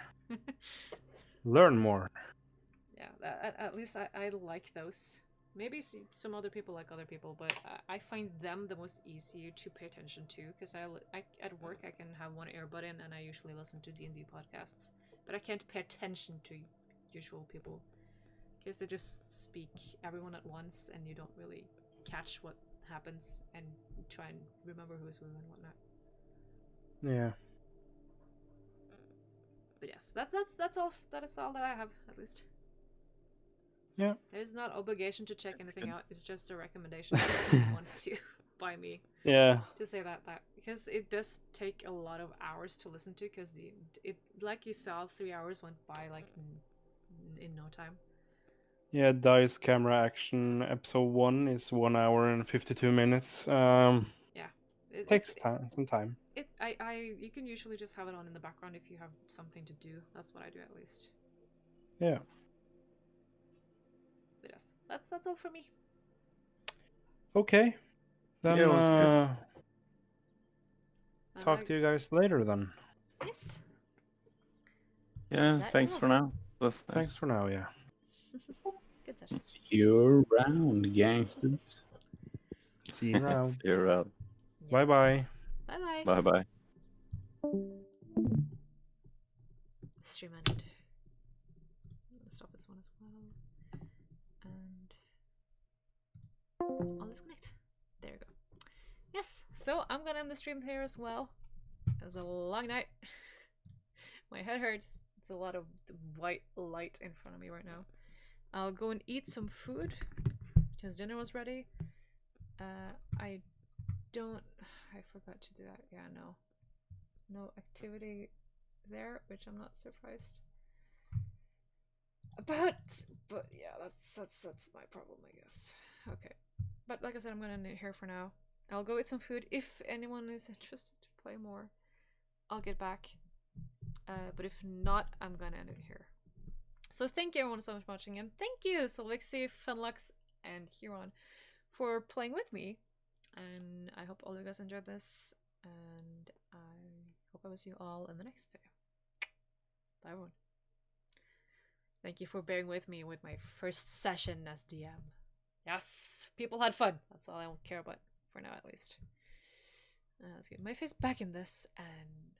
Speaker 3: Learn more.
Speaker 1: Yeah, at least I like those. Maybe some other people like other people, but I find them the most easier to pay attention to, because I at work I can have one earbud in and I usually listen to D&D podcasts, but I can't pay attention to usual people because they just speak everyone at once and you don't really catch what happens and try and remember who's who and whatnot.
Speaker 3: Yeah.
Speaker 1: But yes, that's all. That is all that I have, at least.
Speaker 3: Yeah.
Speaker 1: There's not obligation to check anything out. It's just a recommendation if you want to buy me.
Speaker 3: Yeah.
Speaker 1: To say that because it does take a lot of hours to listen to, because it like you saw 3 hours went by like in no time.
Speaker 3: Yeah, Dice Camera Action episode 1 is 1 hour and 52 minutes.
Speaker 1: Yeah,
Speaker 3: takes some time.
Speaker 1: You can usually just have it on in the background if you have something to do. That's what I do, at least.
Speaker 3: Yeah.
Speaker 1: But yes, that's all for me.
Speaker 3: Okay. Then
Speaker 4: Yeah, it was good.
Speaker 3: Talk to you guys later then.
Speaker 1: Yes.
Speaker 4: Yeah, thanks for now. That's nice.
Speaker 3: Thanks for now, yeah.
Speaker 1: Good session.
Speaker 2: See you around, gangsters.
Speaker 3: See you around.
Speaker 4: See you around.
Speaker 1: Yes.
Speaker 3: Bye-bye.
Speaker 1: Bye-bye.
Speaker 4: Bye-bye.
Speaker 1: Stream ended. I'm gonna stop this one as well. And I'll disconnect. There we go. Yes, so I'm gonna end the stream here as well. It was a long night. My head hurts. It's a lot of white light in front of me right now. I'll go and eat some food because dinner was ready. I forgot to do that. Yeah, no activity there, which I'm not surprised about. But yeah, that's my problem, I guess. Okay, but like I said, I'm gonna end it here for now. I'll go eat some food. If anyone is interested to play more, I'll get back. But if not, I'm gonna end it here. So thank you everyone so much for watching, and thank you Sylvixi, Funlux, and Huron for playing with me. And I hope all you guys enjoyed this, and I hope I will see you all in the next day. Bye everyone. Thank you for bearing with me with my first session as DM. Yes, people had fun. That's all I care about for now, at least. Let's get my face back in this, and